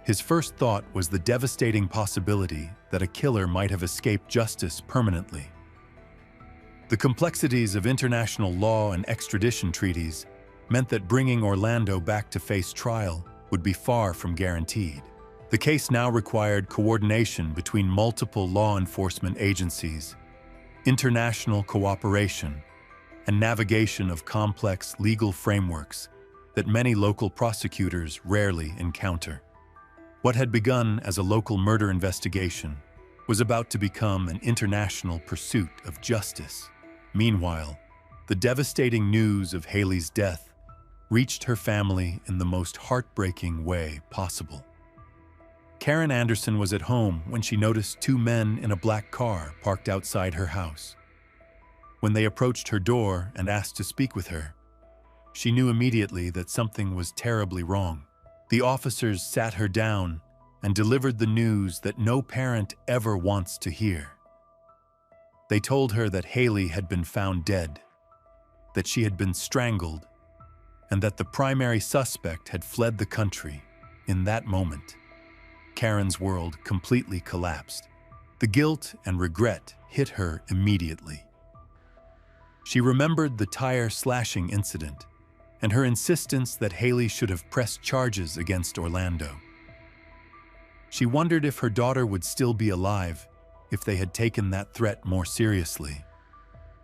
his first thought was the devastating possibility that a killer might have escaped justice permanently. The complexities of international law and extradition treaties meant that bringing Orlando back to face trial would be far from guaranteed. The case now required coordination between multiple law enforcement agencies, international cooperation, and navigation of complex legal frameworks that many local prosecutors rarely encounter. What had begun as a local murder investigation was about to become an international pursuit of justice. Meanwhile, the devastating news of Haley's death reached her family in the most heartbreaking way possible. Karen Anderson was at home when she noticed 2 men in a black car parked outside her house. When they approached her door and asked to speak with her, she knew immediately that something was terribly wrong. The officers sat her down and delivered the news that no parent ever wants to hear. They told her that Haley had been found dead, that she had been strangled, and that the primary suspect had fled the country. In that moment, Karen's world completely collapsed. The guilt and regret hit her immediately. She remembered the tire slashing incident, and her insistence that Haley should have pressed charges against Orlando. She wondered if her daughter would still be alive if they had taken that threat more seriously.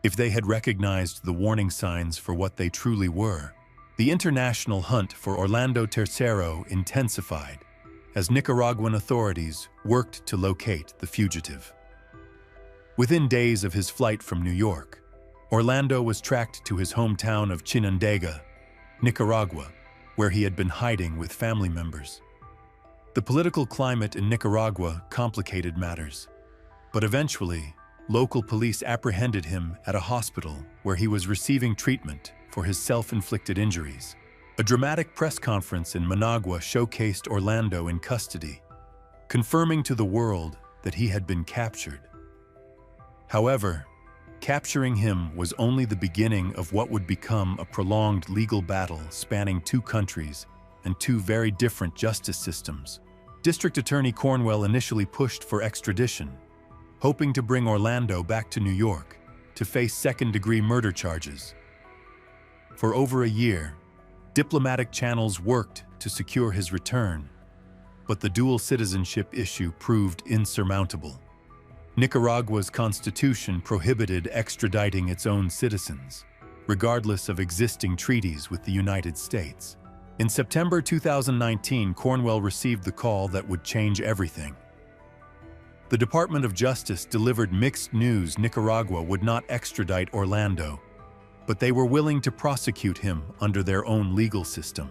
If they had recognized the warning signs for what they truly were. The international hunt for Orlando Tercero intensified as Nicaraguan authorities worked to locate the fugitive. Within days of his flight from New York, Orlando was tracked to his hometown of Chinandega, Nicaragua, where he had been hiding with family members. The political climate in Nicaragua complicated matters, but eventually, local police apprehended him at a hospital where he was receiving treatment for his self-inflicted injuries. A dramatic press conference in Managua showcased Orlando in custody, confirming to the world that he had been captured. However, capturing him was only the beginning of what would become a prolonged legal battle spanning two countries and two very different justice systems. District Attorney Cornwell initially pushed for extradition, hoping to bring Orlando back to New York to face second-degree murder charges. For over a year, diplomatic channels worked to secure his return, but the dual citizenship issue proved insurmountable. Nicaragua's constitution prohibited extraditing its own citizens, regardless of existing treaties with the United States. In September 2019, Cornwell received the call that would change everything. The Department of Justice delivered mixed news. Nicaragua would not extradite Orlando, but they were willing to prosecute him under their own legal system.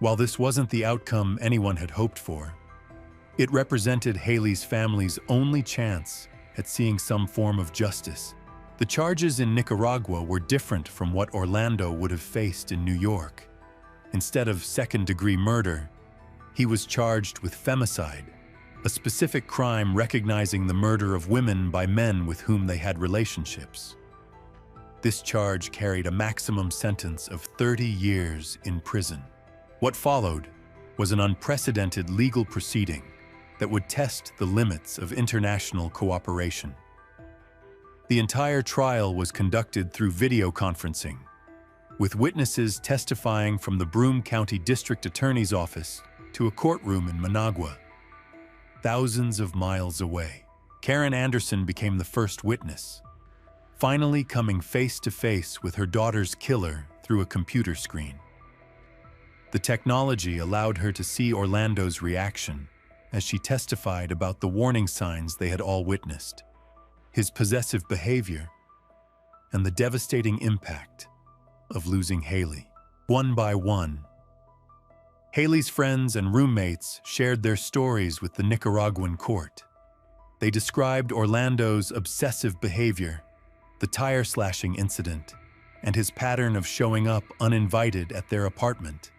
While this wasn't the outcome anyone had hoped for, it represented Haley's family's only chance at seeing some form of justice. The charges in Nicaragua were different from what Orlando would have faced in New York. Instead of second-degree murder, he was charged with femicide, a specific crime recognizing the murder of women by men with whom they had relationships. This charge carried a maximum sentence of 30 years in prison. What followed was an unprecedented legal proceeding that would test the limits of international cooperation. The entire trial was conducted through video conferencing, with witnesses testifying from the Broome County District Attorney's Office to a courtroom in Managua, thousands of miles away. Karen Anderson became the first witness, finally coming face-to-face with her daughter's killer through a computer screen. The technology allowed her to see Orlando's reaction as she testified about the warning signs they had all witnessed, his possessive behavior, and the devastating impact of losing Haley. One by one, Haley's friends and roommates shared their stories with the Nicaraguan court. They described Orlando's obsessive behavior, the tire-slashing incident, and his pattern of showing up uninvited at their apartment.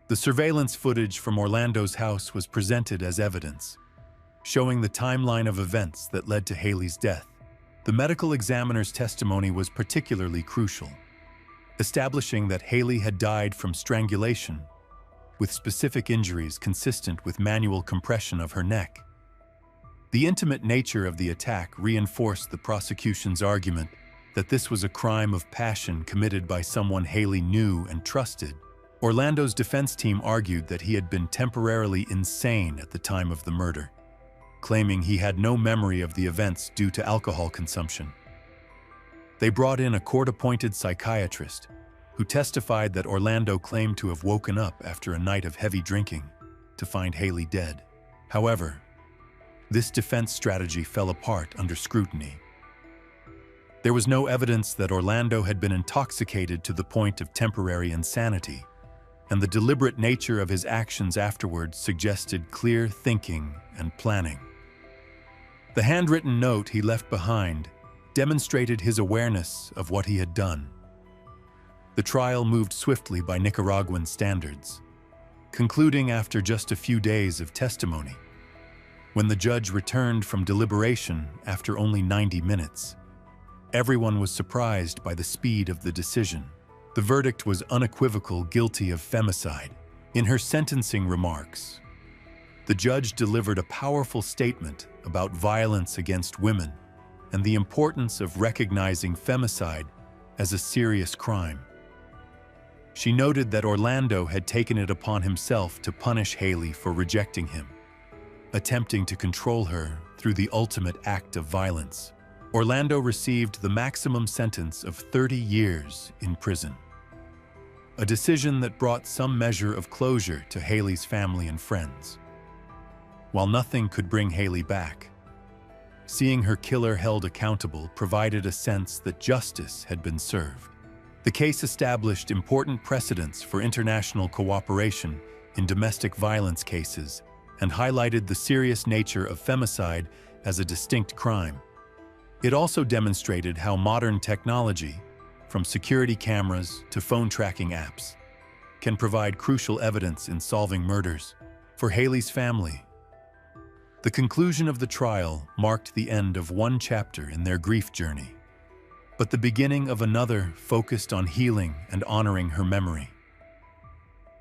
The surveillance footage from Orlando's house was presented as evidence, showing the timeline of events that led to Haley's death. The medical examiner's testimony was particularly crucial, establishing that Haley had died from strangulation, with specific injuries consistent with manual compression of her neck. The intimate nature of the attack reinforced the prosecution's argument that this was a crime of passion committed by someone Haley knew and trusted. Orlando's defense team argued that he had been temporarily insane at the time of the murder, claiming he had no memory of the events due to alcohol consumption. They brought in a court-appointed psychiatrist who testified that Orlando claimed to have woken up after a night of heavy drinking to find Haley dead. However, this defense strategy fell apart under scrutiny. There was no evidence that Orlando had been intoxicated to the point of temporary insanity, and the deliberate nature of his actions afterwards suggested clear thinking and planning. The handwritten note he left behind demonstrated his awareness of what he had done. The trial moved swiftly by Nicaraguan standards, concluding after just a few days of testimony. When the judge returned from deliberation after only 90 minutes, everyone was surprised by the speed of the decision. The verdict was unequivocal: guilty of femicide. In her sentencing remarks, the judge delivered a powerful statement about violence against women and the importance of recognizing femicide as a serious crime. She noted that Orlando had taken it upon himself to punish Haley for rejecting him, attempting to control her through the ultimate act of violence. Orlando received the maximum sentence of 30 years in prison, a decision that brought some measure of closure to Haley's family and friends. While nothing could bring Haley back, seeing her killer held accountable provided a sense that justice had been served. The case established important precedents for international cooperation in domestic violence cases and highlighted the serious nature of femicide as a distinct crime. It also demonstrated how modern technology, from security cameras to phone tracking apps, can provide crucial evidence in solving murders. For Haley's family, the conclusion of the trial marked the end of one chapter in their grief journey, but the beginning of another focused on healing and honoring her memory.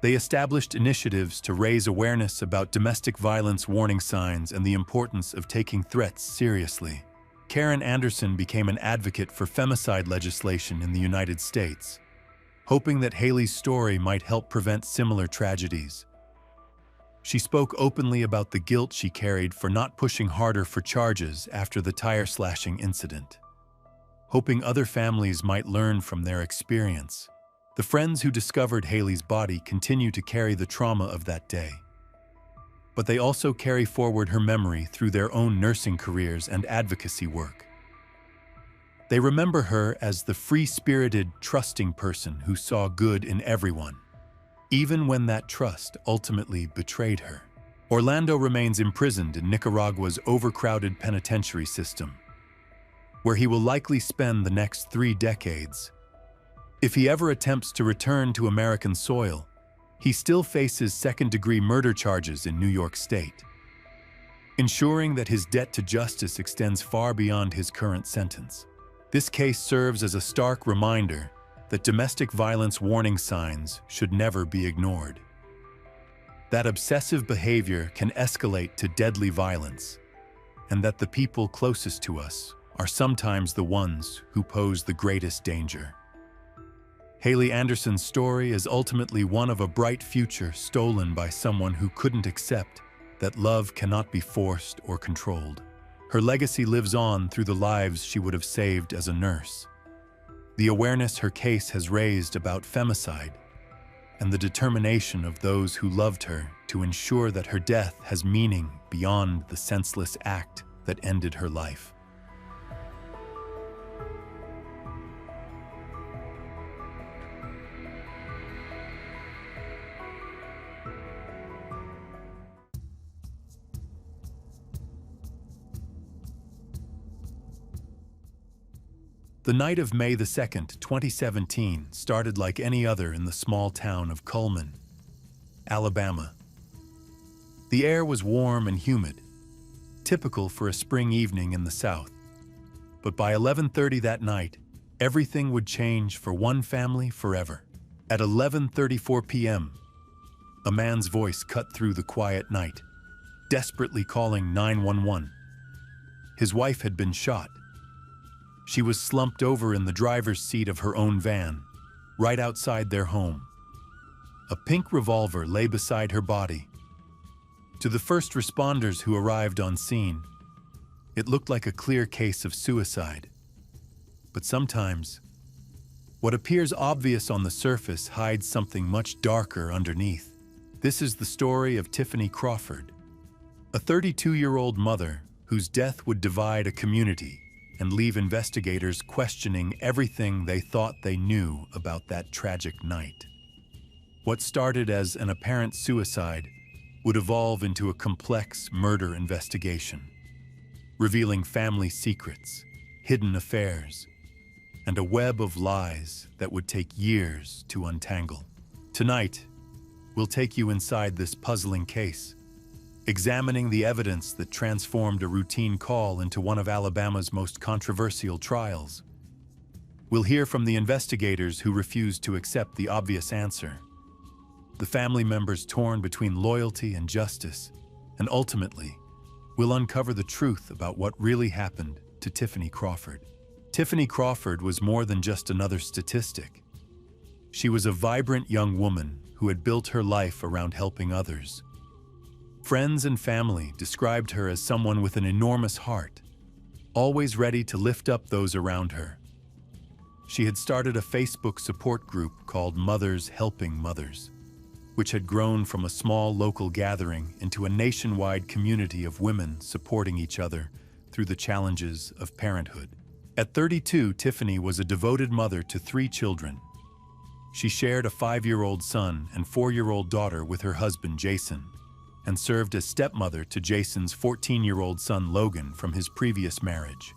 They established initiatives to raise awareness about domestic violence warning signs and the importance of taking threats seriously. Karen Anderson became an advocate for femicide legislation in the United States, hoping that Haley's story might help prevent similar tragedies. She spoke openly about the guilt she carried for not pushing harder for charges after the tire-slashing incident, hoping other families might learn from their experience. The friends who discovered Haley's body continue to carry the trauma of that day, but they also carry forward her memory through their own nursing careers and advocacy work. They remember her as the free-spirited, trusting person who saw good in everyone, even when that trust ultimately betrayed her. Orlando remains imprisoned in Nicaragua's overcrowded penitentiary system, where he will likely spend the next 3 decades. If he ever attempts to return to American soil, he still faces second-degree murder charges in New York State, ensuring that his debt to justice extends far beyond his current sentence. This case serves as a stark reminder that domestic violence warning signs should never be ignored. That obsessive behavior can escalate to deadly violence, and that the people closest to us are sometimes the ones who pose the greatest danger. Haley Anderson's story is ultimately one of a bright future stolen by someone who couldn't accept that love cannot be forced or controlled. Her legacy lives on through the lives she would have saved as a nurse, the awareness her case has raised about femicide, and the determination of those who loved her to ensure that her death has meaning beyond the senseless act that ended her life. The night of May 2nd, 2017 started like any other in the small town of Cullman, Alabama. The air was warm and humid, typical for a spring evening in the South. But by 11:30 that night, everything would change for one family forever. At 11:34 p.m., a man's voice cut through the quiet night, desperately calling 911. His wife had been shot. She was slumped over in the driver's seat of her own van, right outside their home. A pink revolver lay beside her body. To the first responders who arrived on scene, it looked like a clear case of suicide. But sometimes, what appears obvious on the surface hides something much darker underneath. This is the story of Tiffany Crawford, a 32-year-old mother whose death would divide a community and leave investigators questioning everything they thought they knew about that tragic night. What started as an apparent suicide would evolve into a complex murder investigation, revealing family secrets, hidden affairs, and a web of lies that would take years to untangle. Tonight, we'll take you inside this puzzling case, examining the evidence that transformed a routine call into one of Alabama's most controversial trials. We'll hear from the investigators who refused to accept the obvious answer, the family members torn between loyalty and justice, and ultimately, we'll uncover the truth about what really happened to Tiffany Crawford. Tiffany Crawford was more than just another statistic. She was a vibrant young woman who had built her life around helping others. Friends and family described her as someone with an enormous heart, always ready to lift up those around her. She had started a Facebook support group called Mothers Helping Mothers, which had grown from a small local gathering into a nationwide community of women supporting each other through the challenges of parenthood. At 32, Tiffany was a devoted mother to 3 children. She shared a 5-year-old son and 4-year-old daughter with her husband, Jason, and served as stepmother to Jason's 14-year-old son, Logan, from his previous marriage.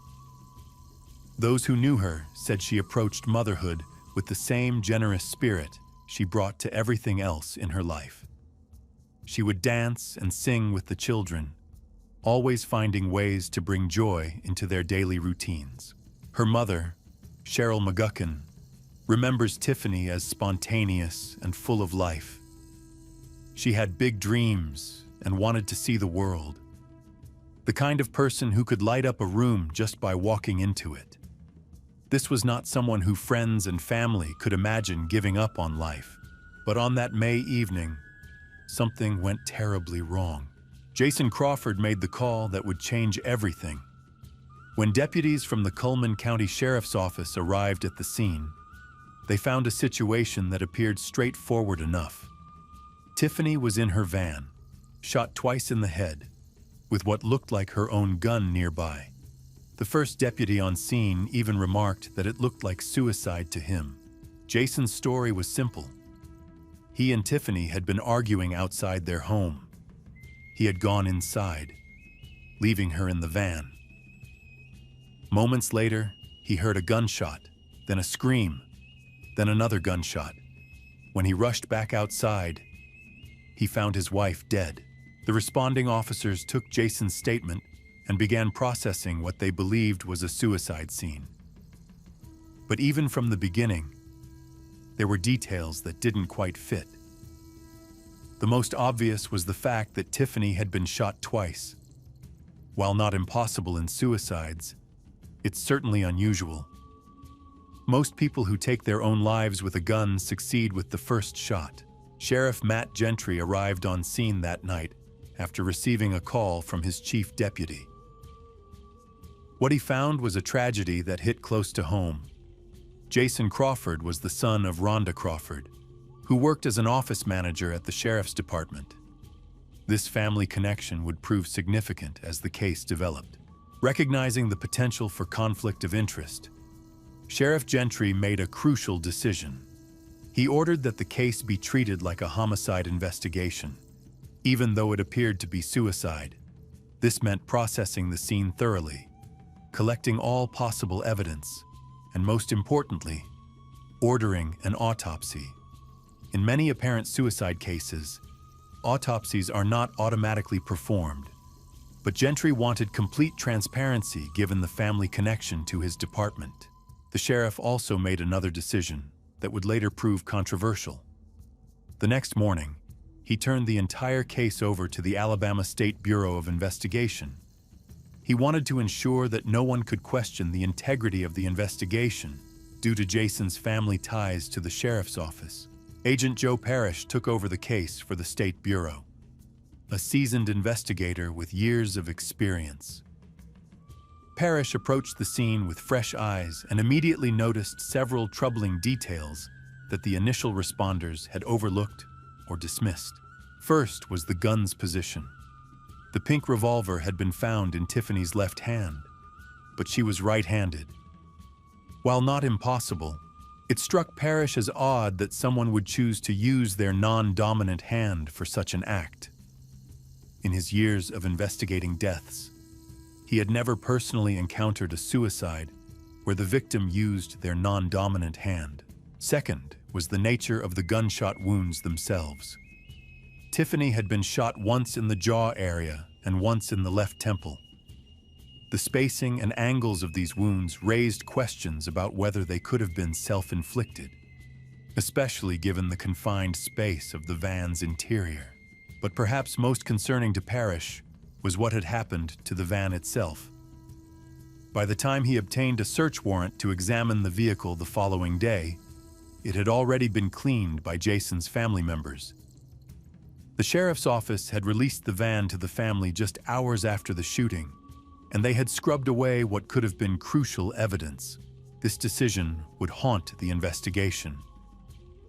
Those who knew her said she approached motherhood with the same generous spirit she brought to everything else in her life. She would dance and sing with the children, always finding ways to bring joy into their daily routines. Her mother, Cheryl McGuckin, remembers Tiffany as spontaneous and full of life. She had big dreams and wanted to see the world. The kind of person who could light up a room just by walking into it. This was not someone who friends and family could imagine giving up on life. But on that May evening, something went terribly wrong. Jason Crawford made the call that would change everything. When deputies from the Cullman County Sheriff's Office arrived at the scene, they found a situation that appeared straightforward enough. Tiffany was in her van, shot twice in the head, with what looked like her own gun nearby. The first deputy on scene even remarked that it looked like suicide to him. Jason's story was simple. He and Tiffany had been arguing outside their home. He had gone inside, leaving her in the van. Moments later, he heard a gunshot, then a scream, then another gunshot. When he rushed back outside, he found his wife dead. The responding officers took Jason's statement and began processing what they believed was a suicide scene. But even from the beginning, there were details that didn't quite fit. The most obvious was the fact that Tiffany had been shot twice. While not impossible in suicides, it's certainly unusual. Most people who take their own lives with a gun succeed with the first shot. Sheriff Matt Gentry arrived on scene that night after receiving a call from his chief deputy. What he found was a tragedy that hit close to home. Jason Crawford was the son of Rhonda Crawford, who worked as an office manager at the sheriff's department. This family connection would prove significant as the case developed. Recognizing the potential for conflict of interest, Sheriff Gentry made a crucial decision. He ordered that the case be treated like a homicide investigation, even though it appeared to be suicide. This meant processing the scene thoroughly, collecting all possible evidence, and most importantly, ordering an autopsy. In many apparent suicide cases, autopsies are not automatically performed, but Gentry wanted complete transparency given the family connection to his department. The sheriff also made another decision that would later prove controversial. The next morning, he turned the entire case over to the Alabama State Bureau of Investigation. He wanted to ensure that no one could question the integrity of the investigation due to Jason's family ties to the sheriff's office. Agent Joe Parrish took over the case for the State Bureau, a seasoned investigator with years of experience. Parrish approached the scene with fresh eyes and immediately noticed several troubling details that the initial responders had overlooked or dismissed. First was the gun's position. The pink revolver had been found in Tiffany's left hand, but she was right-handed. While not impossible, it struck Parrish as odd that someone would choose to use their non-dominant hand for such an act. In his years of investigating deaths, he had never personally encountered a suicide where the victim used their non-dominant hand. Second was the nature of the gunshot wounds themselves. Tiffany had been shot once in the jaw area and once in the left temple. The spacing and angles of these wounds raised questions about whether they could have been self-inflicted, especially given the confined space of the van's interior. But perhaps most concerning to Parrish was what had happened to the van itself. By the time he obtained a search warrant to examine the vehicle the following day, it had already been cleaned by Jason's family members. The sheriff's office had released the van to the family just hours after the shooting, and they had scrubbed away what could have been crucial evidence. This decision would haunt the investigation.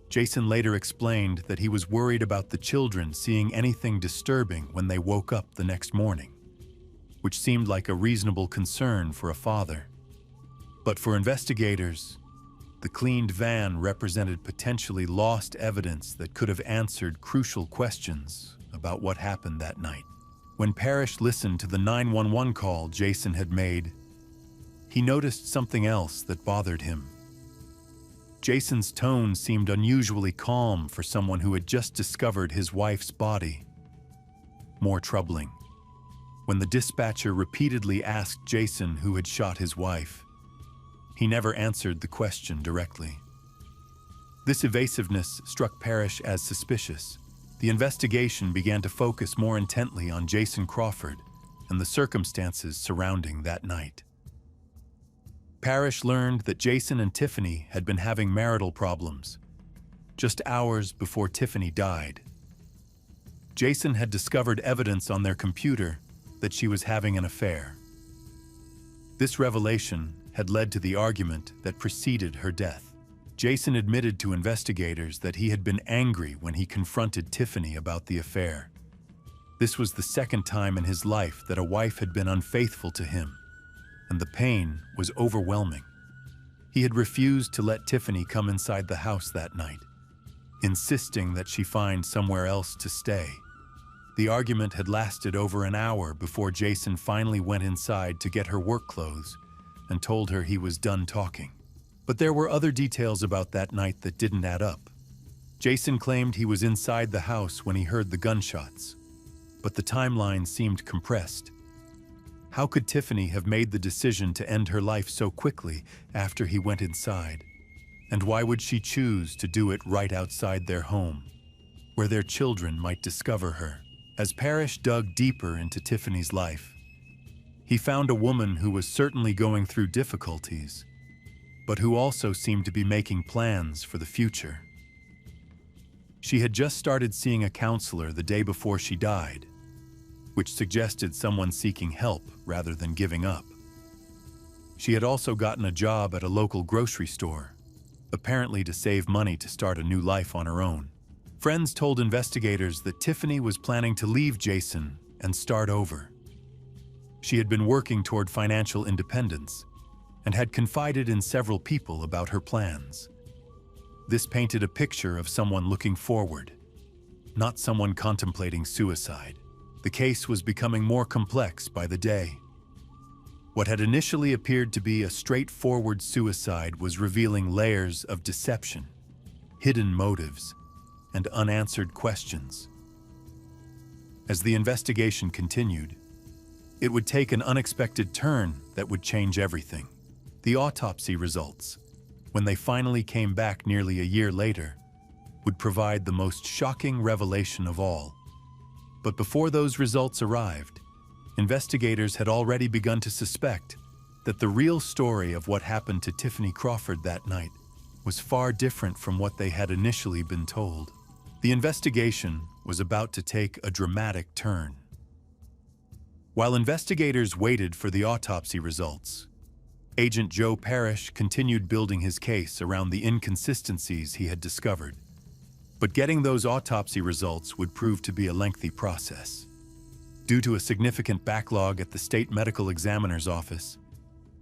Jason later explained that he was worried about the children seeing anything disturbing when they woke up the next morning, which seemed like a reasonable concern for a father. But for investigators, the cleaned van represented potentially lost evidence that could have answered crucial questions about what happened that night. When Parrish listened to the 911 call Jason had made, he noticed something else that bothered him. Jason's tone seemed unusually calm for someone who had just discovered his wife's body. More troubling, when the dispatcher repeatedly asked Jason who had shot his wife, he never answered the question directly. This evasiveness struck Parrish as suspicious. The investigation began to focus more intently on Jason Crawford and the circumstances surrounding that night. Parrish learned that Jason and Tiffany had been having marital problems just hours before Tiffany died. Jason had discovered evidence on their computer that she was having an affair. This revelation had led to the argument that preceded her death. Jason admitted to investigators that he had been angry when he confronted Tiffany about the affair. This was the second time in his life that a wife had been unfaithful to him, and the pain was overwhelming. He had refused to let Tiffany come inside the house that night, insisting that she find somewhere else to stay. The argument had lasted over an hour before Jason finally went inside to get her work clothes and told her he was done talking. But there were other details about that night that didn't add up. Jason claimed he was inside the house when he heard the gunshots, but the timeline seemed compressed. How could Tiffany have made the decision to end her life so quickly after he went inside? And why would she choose to do it right outside their home, where their children might discover her? As Parrish dug deeper into Tiffany's life, he found a woman who was certainly going through difficulties, but who also seemed to be making plans for the future. She had just started seeing a counselor the day before she died, which suggested someone seeking help rather than giving up. She had also gotten a job at a local grocery store, apparently to save money to start a new life on her own. Friends told investigators that Tiffany was planning to leave Jason and start over. She had been working toward financial independence and had confided in several people about her plans. This painted a picture of someone looking forward, not someone contemplating suicide. The case was becoming more complex by the day. What had initially appeared to be a straightforward suicide was revealing layers of deception, hidden motives, and unanswered questions. As the investigation continued, it would take an unexpected turn that would change everything. The autopsy results, when they finally came back nearly a year later, would provide the most shocking revelation of all. But before those results arrived, investigators had already begun to suspect that the real story of what happened to Tiffany Crawford that night was far different from what they had initially been told. The investigation was about to take a dramatic turn. While investigators waited for the autopsy results, Agent Joe Parrish continued building his case around the inconsistencies he had discovered. But getting those autopsy results would prove to be a lengthy process. Due to a significant backlog at the state medical examiner's office,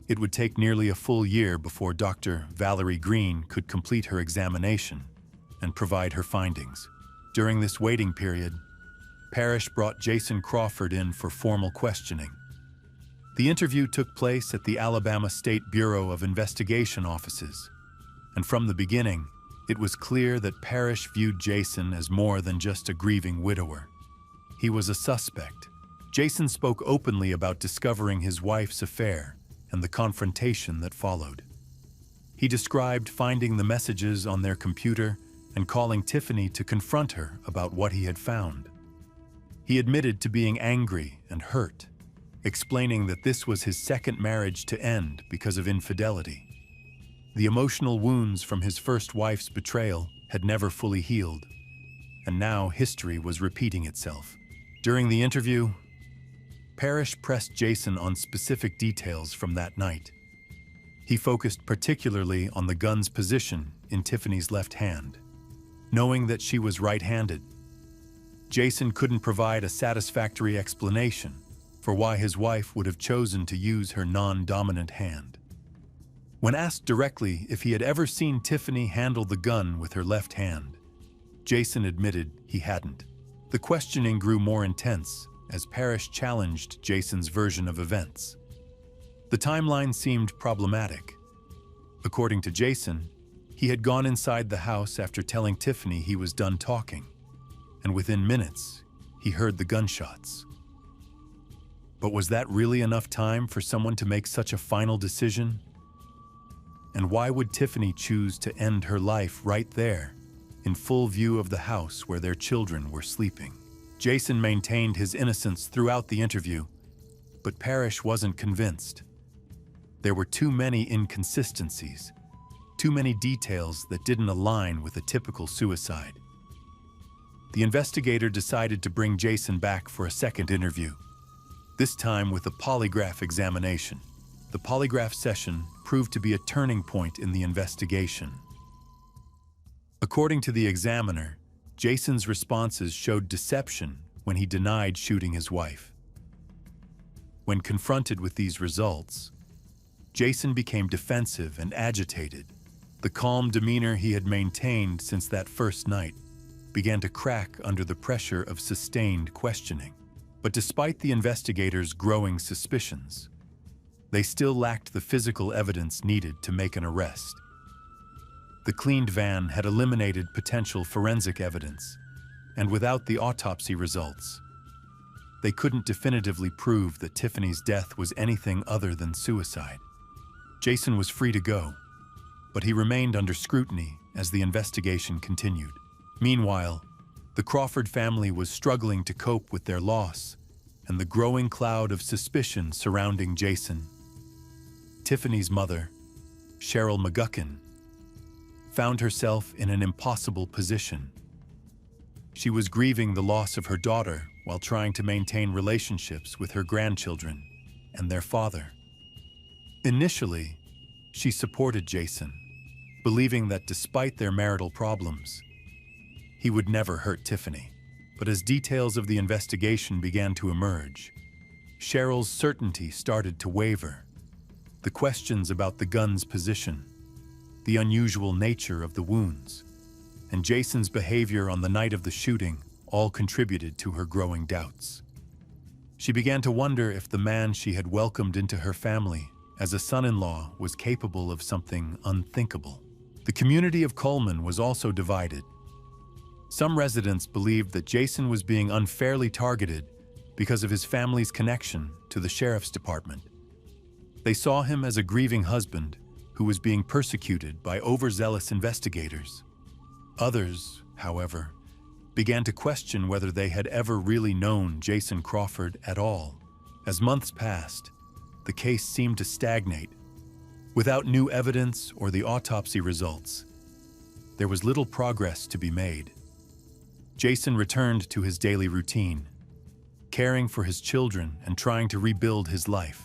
it would take nearly a full year before Dr. Valerie Green could complete her examination and provide her findings. During this waiting period, Parrish brought Jason Crawford in for formal questioning. The interview took place at the Alabama State Bureau of Investigation offices, and from the beginning, it was clear that Parrish viewed Jason as more than just a grieving widower. He was a suspect. Jason spoke openly about discovering his wife's affair and the confrontation that followed. He described finding the messages on their computer and calling Tiffany to confront her about what he had found. He admitted to being angry and hurt, explaining that this was his second marriage to end because of infidelity. The emotional wounds from his first wife's betrayal had never fully healed, and now history was repeating itself. During the interview, Parrish pressed Jason on specific details from that night. He focused particularly on the gun's position in Tiffany's left hand. Knowing that she was right-handed, Jason couldn't provide a satisfactory explanation for why his wife would have chosen to use her non-dominant hand. When asked directly if he had ever seen Tiffany handle the gun with her left hand, Jason admitted he hadn't. The questioning grew more intense as Parrish challenged Jason's version of events. The timeline seemed problematic. According to Jason, he had gone inside the house after telling Tiffany he was done talking, and within minutes, he heard the gunshots. But was that really enough time for someone to make such a final decision? And why would Tiffany choose to end her life right there, in full view of the house where their children were sleeping? Jason maintained his innocence throughout the interview, but Parrish wasn't convinced. There were too many inconsistencies, too many details that didn't align with a typical suicide. The investigator decided to bring Jason back for a second interview, this time with a polygraph examination. The polygraph session proved to be a turning point in the investigation. According to the examiner, Jason's responses showed deception when he denied shooting his wife. When confronted with these results, Jason became defensive and agitated. The calm demeanor he had maintained since that first night began to crack under the pressure of sustained questioning. But despite the investigators' growing suspicions, they still lacked the physical evidence needed to make an arrest. The cleaned van had eliminated potential forensic evidence, and without the autopsy results, they couldn't definitively prove that Tiffany's death was anything other than suicide. Jason was free to go, but he remained under scrutiny as the investigation continued. Meanwhile, the Crawford family was struggling to cope with their loss and the growing cloud of suspicion surrounding Jason. Tiffany's mother, Cheryl McGuckin, found herself in an impossible position. She was grieving the loss of her daughter while trying to maintain relationships with her grandchildren and their father. Initially, she supported Jason, believing that despite their marital problems, he would never hurt Tiffany. But as details of the investigation began to emerge, Cheryl's certainty started to waver. The questions about the gun's position, the unusual nature of the wounds, and Jason's behavior on the night of the shooting all contributed to her growing doubts. She began to wonder if the man she had welcomed into her family as a son-in-law was capable of something unthinkable. The community of Coleman was also divided. Some residents believed that Jason was being unfairly targeted because of his family's connection to the sheriff's department. They saw him as a grieving husband who was being persecuted by overzealous investigators. Others, however, began to question whether they had ever really known Jason Crawford at all. As months passed, the case seemed to stagnate. Without new evidence or the autopsy results, there was little progress to be made. Jason returned to his daily routine, caring for his children and trying to rebuild his life.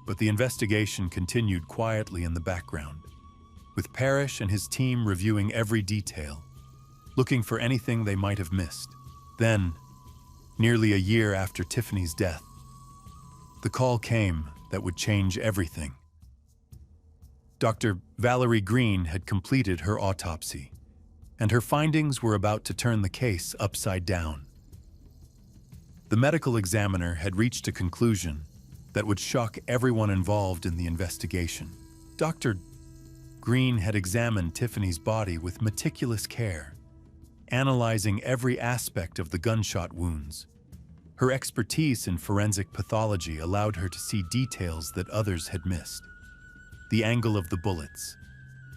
But the investigation continued quietly in the background, with Parrish and his team reviewing every detail, looking for anything they might have missed. Then, nearly a year after Tiffany's death, the call came that would change everything. Dr. Valerie Green had completed her autopsy, and her findings were about to turn the case upside down. The medical examiner had reached a conclusion that would shock everyone involved in the investigation. Dr. Green had examined Tiffany's body with meticulous care, analyzing every aspect of the gunshot wounds. Her expertise in forensic pathology allowed her to see details that others had missed. The angle of the bullets,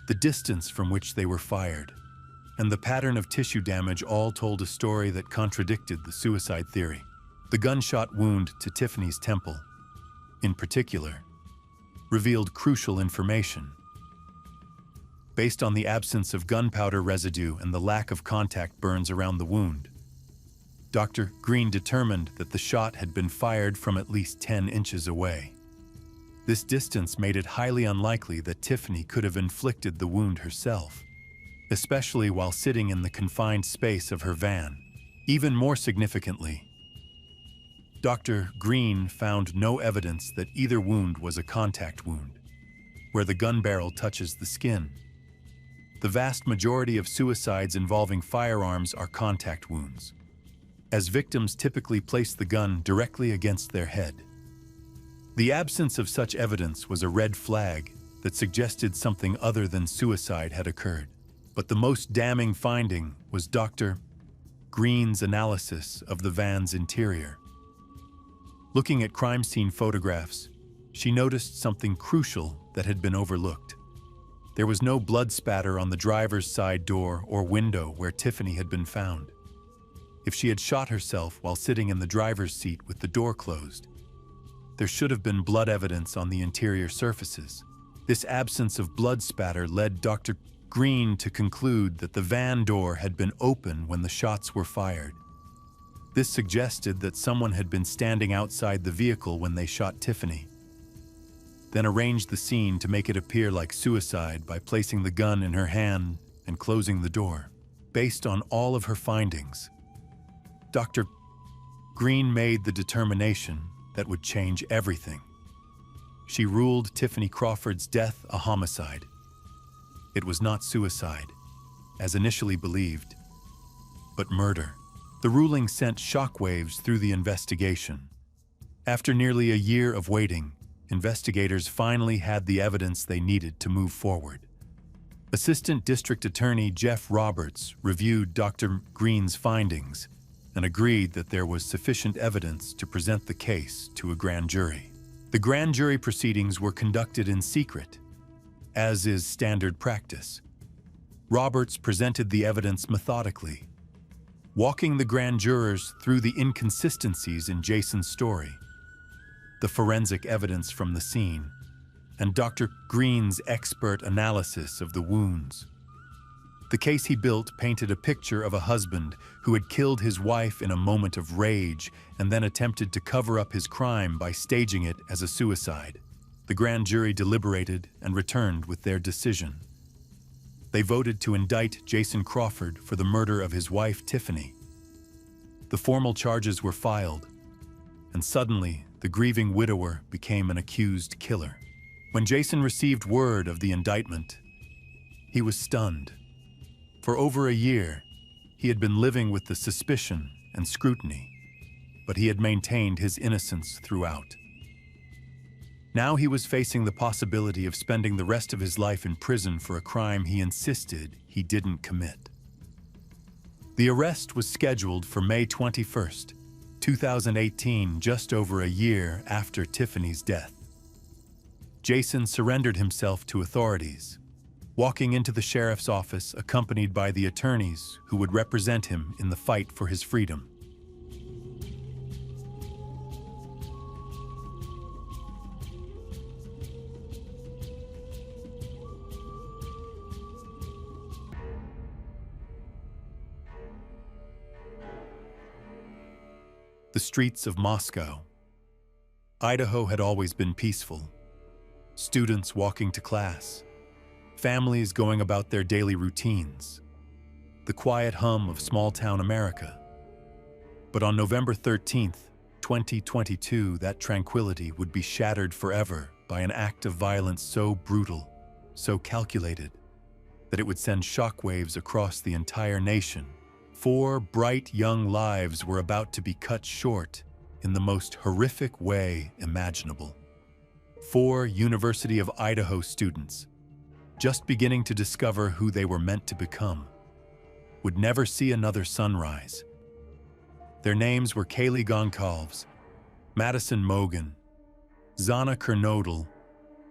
the distance from which they were fired, and the pattern of tissue damage all told a story that contradicted the suicide theory. The gunshot wound to Tiffany's temple, in particular, revealed crucial information. based on the absence of gunpowder residue and the lack of contact burns around the wound. Dr. Green determined that the shot had been fired from at least 10 inches away. This distance made it highly unlikely that Tiffany could have inflicted the wound herself, especially while sitting in the confined space of her van. Even more significantly, Dr. Green found no evidence that either wound was a contact wound, where the gun barrel touches the skin. The vast majority of suicides involving firearms are contact wounds, as victims typically place the gun directly against their head. The absence of such evidence was a red flag that suggested something other than suicide had occurred. But the most damning finding was Dr. Green's analysis of the van's interior. Looking at crime scene photographs, she noticed something crucial that had been overlooked. There was no blood spatter on the driver's side door or window where Tiffany had been found. If she had shot herself while sitting in the driver's seat with the door closed, there should have been blood evidence on the interior surfaces. This absence of blood spatter led Dr. Green to conclude that the van door had been open when the shots were fired. This suggested that someone had been standing outside the vehicle when they shot Tiffany, then arranged the scene to make it appear like suicide by placing the gun in her hand and closing the door. Based on all of her findings, Dr. Green made the determination that would change everything. She ruled Tiffany Crawford's death a homicide. It was not suicide, as initially believed, but murder. The ruling sent shockwaves through the investigation. After nearly a year of waiting, investigators finally had the evidence they needed to move forward. Assistant District Attorney Jeff Roberts reviewed Dr. Green's findings and agreed that there was sufficient evidence to present the case to a grand jury. The grand jury proceedings were conducted in secret, as is standard practice. Roberts presented the evidence methodically, walking the grand jurors through the inconsistencies in Jason's story, the forensic evidence from the scene, and Dr. Green's expert analysis of the wounds. The case he built painted a picture of a husband who had killed his wife in a moment of rage and then attempted to cover up his crime by staging it as a suicide. The grand jury deliberated and returned with their decision. They voted to indict Jason Crawford for the murder of his wife, Tiffany. The formal charges were filed, and suddenly the grieving widower became an accused killer. When Jason received word of the indictment, he was stunned. For over a year, he had been living with the suspicion and scrutiny, but he had maintained his innocence throughout. Now he was facing the possibility of spending the rest of his life in prison for a crime he insisted he didn't commit. The arrest was scheduled for May 21st, 2018, just over a year after Tiffany's death. Jason surrendered himself to authorities, walking into the sheriff's office accompanied by the attorneys who would represent him in the fight for his freedom. The streets of Moscow. Idaho had always been peaceful. Students walking to class, families going about their daily routines, the quiet hum of small-town America. But on November 13th, 2022, that tranquility would be shattered forever by an act of violence so brutal, so calculated, that it would send shockwaves across the entire nation. 4 bright young lives were about to be cut short in the most horrific way imaginable. 4 University of Idaho students, just beginning to discover who they were meant to become, would never see another sunrise. Their names were Kaylee Goncalves, Madison Mogan, Zana Kernodle,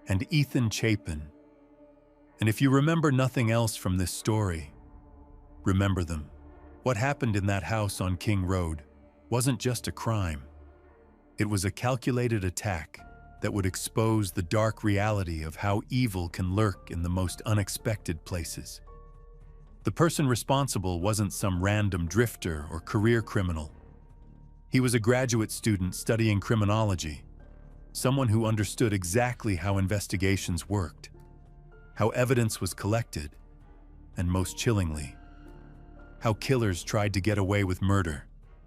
and Ethan Chapin. And if you remember nothing else from this story, remember them. What happened in that house on King Road wasn't just a crime. It was a calculated attack that would expose the dark reality of how evil can lurk in the most unexpected places. The person responsible wasn't some random drifter or career criminal. He was a graduate student studying criminology, someone who understood exactly how investigations worked, how evidence was collected, and most chillingly, how killers tried to get away with murder.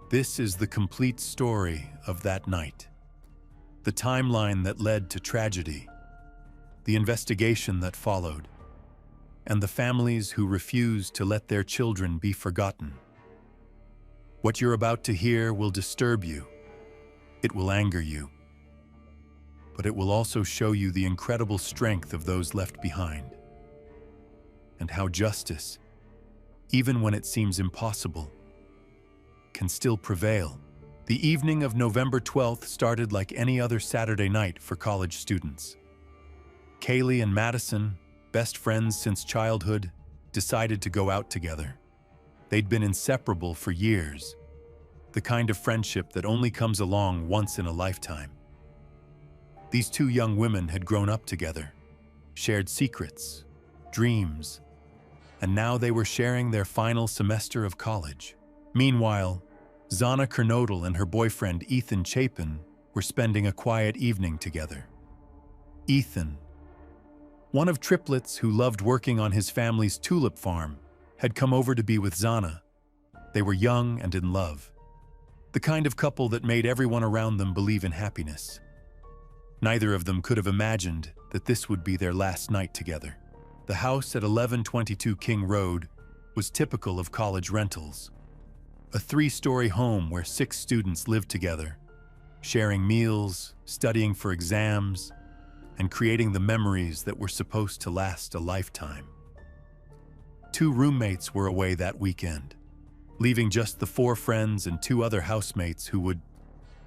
This is the complete story of that night. The timeline that led to tragedy, the investigation that followed, and the families who refused to let their children be forgotten. What you're about to hear will disturb you. It will anger you. But it will also show you the incredible strength of those left behind, and how justice, even when it seems impossible, can still prevail. The evening of November 12th started like any other Saturday night for college students. Kaylee and Madison, best friends since childhood, decided to go out together. They'd been inseparable for years, the kind of friendship that only comes along once in a lifetime. These two young women had grown up together, shared secrets, dreams, and now they were sharing their final semester of college. Meanwhile, Zana Kernodle and her boyfriend Ethan Chapin were spending a quiet evening together. Ethan, one of triplets who loved working on his family's tulip farm, had come over to be with Zana. They were young and in love, the kind of couple that made everyone around them believe in happiness. Neither of them could have imagined that this would be their last night together. The house at 1122 King Road was typical of college rentals. A 3-story home where 6 students lived together, sharing meals, studying for exams, and creating the memories that were supposed to last a lifetime. 2 roommates were away that weekend, leaving just the 4 friends and 2 other housemates who would,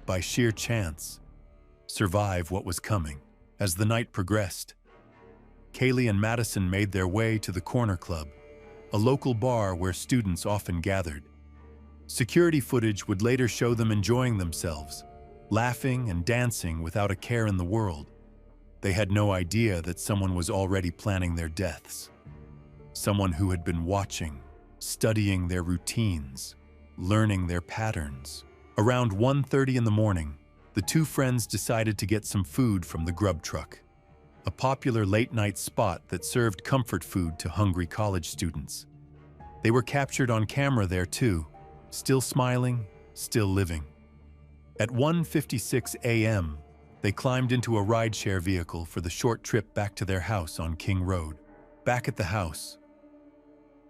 by sheer chance, survive what was coming. As the night progressed, Kaylee and Madison made their way to the Corner Club, a local bar where students often gathered. Security footage would later show them enjoying themselves, laughing and dancing without a care in the world. They had no idea that someone was already planning their deaths. Someone who had been watching, studying their routines, learning their patterns. Around 1:30 in the morning, the 2 friends decided to get some food from the Grub Truck, a popular late-night spot that served comfort food to hungry college students. They were captured on camera there too, still smiling, still living. At 1:56 a.m., they climbed into a rideshare vehicle for the short trip back to their house on King Road. Back at the house,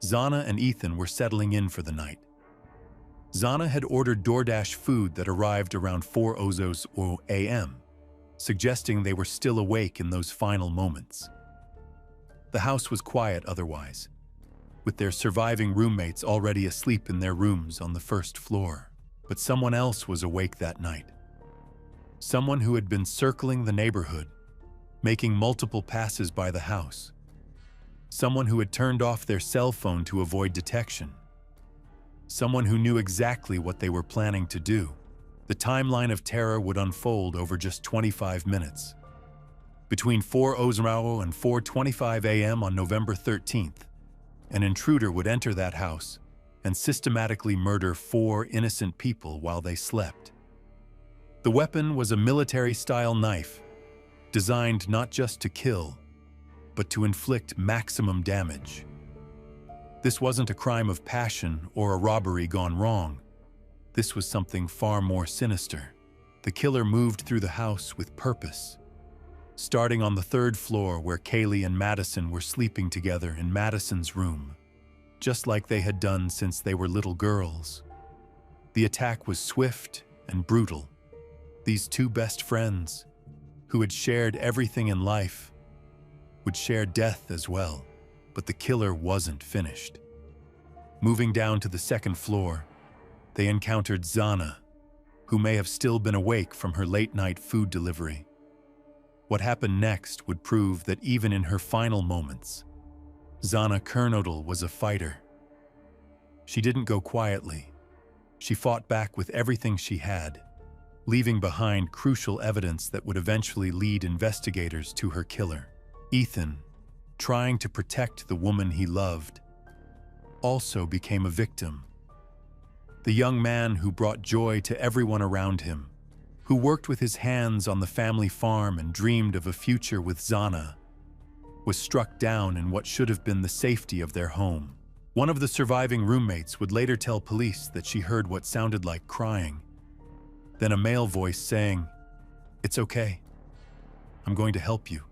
Zana and Ethan were settling in for the night. Zana had ordered DoorDash food that arrived around 4:00 a.m., suggesting they were still awake in those final moments. The house was quiet otherwise, with their surviving roommates already asleep in their rooms on the first floor. But someone else was awake that night. Someone who had been circling the neighborhood, making multiple passes by the house. Someone who had turned off their cell phone to avoid detection. Someone who knew exactly what they were planning to do. The timeline of terror would unfold over just 25 minutes. Between 4:00 and 4:25 a.m. on November 13th, an intruder would enter that house and systematically murder 4 innocent people while they slept. The weapon was a military-style knife, designed not just to kill, but to inflict maximum damage. This wasn't a crime of passion or a robbery gone wrong. This was something far more sinister. The killer moved through the house with purpose, starting on the 3rd floor where Kaylee and Madison were sleeping together in Madison's room, just like they had done since they were little girls. The attack was swift and brutal. These 2 best friends, who had shared everything in life, would share death as well. But the killer wasn't finished. Moving down to the 2nd floor, they encountered Zana, who may have still been awake from her late-night food delivery. What happened next would prove that even in her final moments, Zana Kernodle was a fighter. She didn't go quietly. She fought back with everything she had, leaving behind crucial evidence that would eventually lead investigators to her killer. Ethan, trying to protect the woman he loved, also became a victim. The young man who brought joy to everyone around him, who worked with his hands on the family farm and dreamed of a future with Zana, was struck down in what should have been the safety of their home. One of the surviving roommates would later tell police that she heard what sounded like crying, then a male voice saying, "It's okay. I'm going to help you."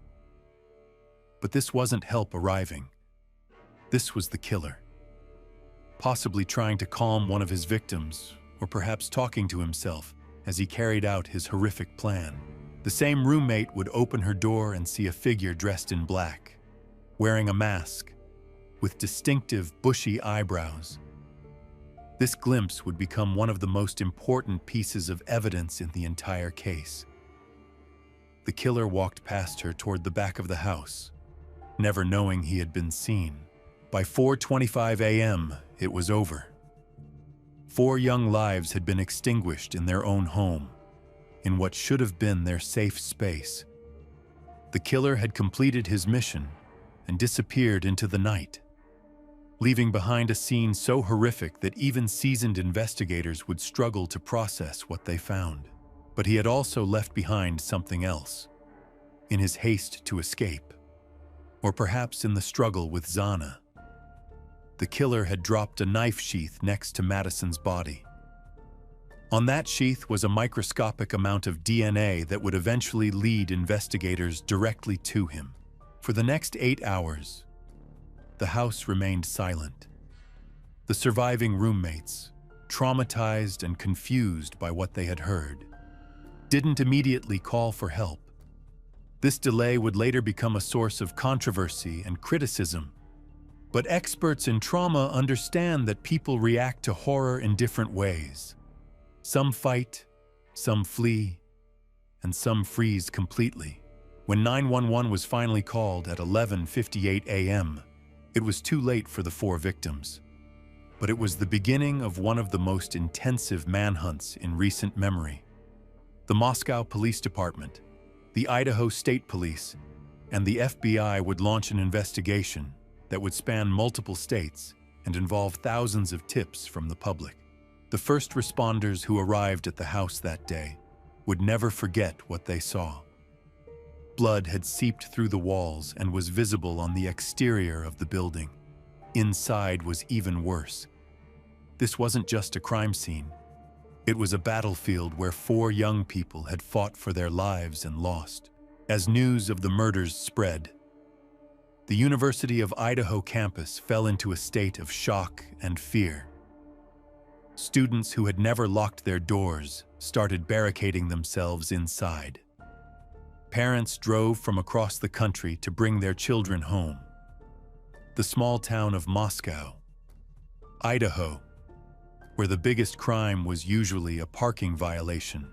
But this wasn't help arriving. This was the killer, possibly trying to calm one of his victims, or perhaps talking to himself as he carried out his horrific plan. The same roommate would open her door and see a figure dressed in black, wearing a mask, with distinctive bushy eyebrows. This glimpse would become one of the most important pieces of evidence in the entire case. The killer walked past her toward the back of the house, never knowing he had been seen. By 4:25 a.m., it was over. 4 young lives had been extinguished in their own home, in what should have been their safe space. The killer had completed his mission and disappeared into the night, leaving behind a scene so horrific that even seasoned investigators would struggle to process what they found. But he had also left behind something else, in his haste to escape, or perhaps in the struggle with Zana. The killer had dropped a knife sheath next to Madison's body. On that sheath was a microscopic amount of DNA that would eventually lead investigators directly to him. For the next 8 hours, the house remained silent. The surviving roommates, traumatized and confused by what they had heard, didn't immediately call for help. This delay would later become a source of controversy and criticism. But experts in trauma understand that people react to horror in different ways. Some fight, some flee, and some freeze completely. When 911 was finally called at 11:58 a.m., it was too late for the 4 victims. But it was the beginning of one of the most intensive manhunts in recent memory. The Moscow Police Department, the Idaho State Police, and the FBI would launch an investigation that would span multiple states and involve thousands of tips from the public. The first responders who arrived at the house that day would never forget what they saw. Blood had seeped through the walls and was visible on the exterior of the building. Inside was even worse. This wasn't just a crime scene. It was a battlefield where 4 young people had fought for their lives and lost. As news of the murders spread, the University of Idaho campus fell into a state of shock and fear. Students who had never locked their doors started barricading themselves inside. Parents drove from across the country to bring their children home. The small town of Moscow, Idaho, where the biggest crime was usually a parking violation,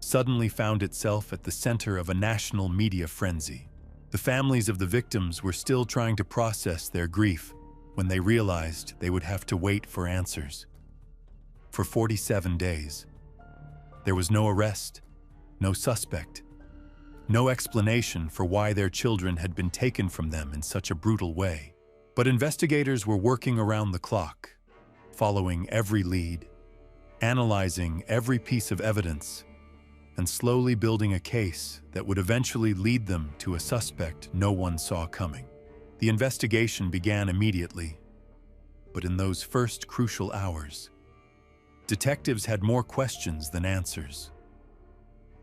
suddenly found itself at the center of a national media frenzy. The families of the victims were still trying to process their grief when they realized they would have to wait for answers. For 47 days, there was no arrest, no suspect, no explanation for why their children had been taken from them in such a brutal way. But investigators were working around the clock, following every lead, analyzing every piece of evidence, and slowly building a case that would eventually lead them to a suspect no one saw coming. The investigation began immediately, but in those first crucial hours, detectives had more questions than answers.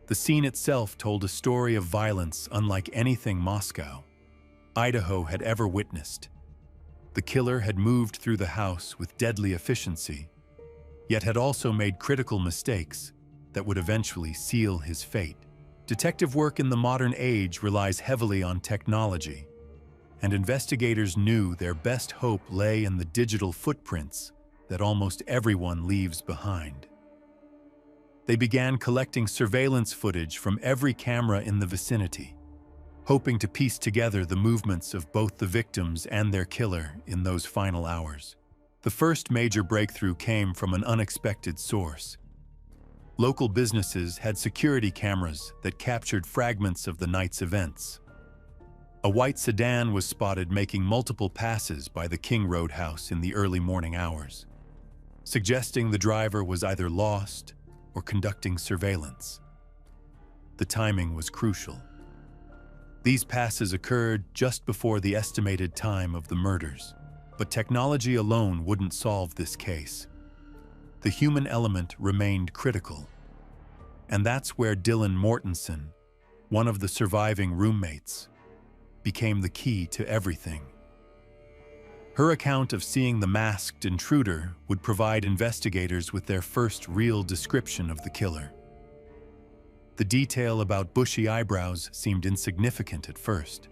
The scene itself told a story of violence unlike anything Moscow, Idaho had ever witnessed. The killer had moved through the house with deadly efficiency, yet had also made critical mistakes that would eventually seal his fate. Detective work in the modern age relies heavily on technology, and investigators knew their best hope lay in the digital footprints that almost everyone leaves behind. They began collecting surveillance footage from every camera in the vicinity, hoping to piece together the movements of both the victims and their killer in those final hours. The first major breakthrough came from an unexpected source. Local businesses had security cameras that captured fragments of the night's events. A white sedan was spotted making multiple passes by the King Road house in the early morning hours, suggesting the driver was either lost or conducting surveillance. The timing was crucial. These passes occurred just before the estimated time of the murders, but technology alone wouldn't solve this case. The human element remained critical. And that's where Dylan Mortensen, one of the surviving roommates, became the key to everything. Her account of seeing the masked intruder would provide investigators with their first real description of the killer. The detail about bushy eyebrows seemed insignificant at first,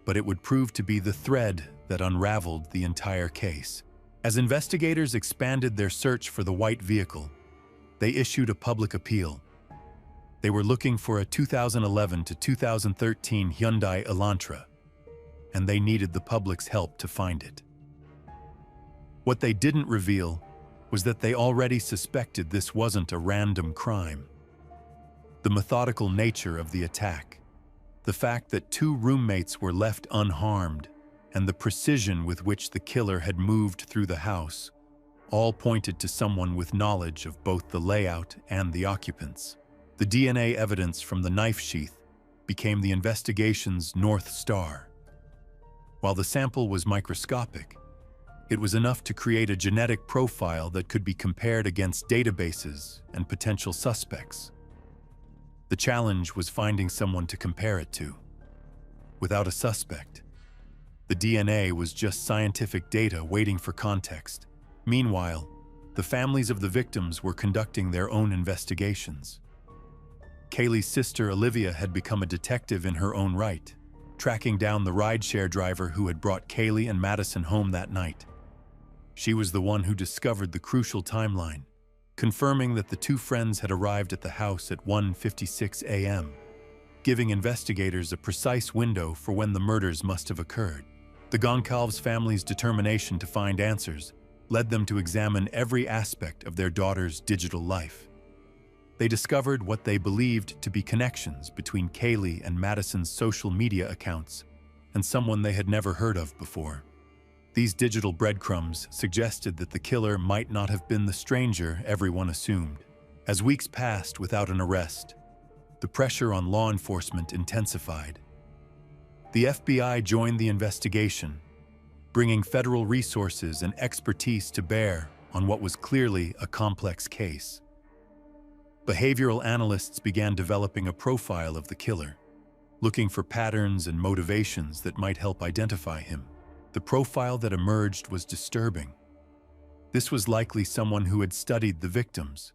but it would prove to be the thread that unraveled the entire case. As investigators expanded their search for the white vehicle, they issued a public appeal. They were looking for a 2011 to 2013 Hyundai Elantra, and they needed the public's help to find it. What they didn't reveal was that they already suspected this wasn't a random crime. The methodical nature of the attack, the fact that two roommates were left unharmed, and the precision with which the killer had moved through the house, all pointed to someone with knowledge of both the layout and the occupants. The DNA evidence from the knife sheath became the investigation's North Star. While the sample was microscopic, it was enough to create a genetic profile that could be compared against databases and potential suspects. The challenge was finding someone to compare it to. Without a suspect, the DNA was just scientific data waiting for context. Meanwhile, the families of the victims were conducting their own investigations. Kaylee's sister Olivia had become a detective in her own right, tracking down the rideshare driver who had brought Kaylee and Madison home that night. She was the one who discovered the crucial timeline, confirming that the two friends had arrived at the house at 1:56 a.m., giving investigators a precise window for when the murders must have occurred. The Goncalves family's determination to find answers led them to examine every aspect of their daughter's digital life. They discovered what they believed to be connections between Kaylee and Madison's social media accounts and someone they had never heard of before. These digital breadcrumbs suggested that the killer might not have been the stranger everyone assumed. As weeks passed without an arrest, the pressure on law enforcement intensified. The FBI joined the investigation, bringing federal resources and expertise to bear on what was clearly a complex case. Behavioral analysts began developing a profile of the killer, looking for patterns and motivations that might help identify him. The profile that emerged was disturbing. This was likely someone who had studied the victims,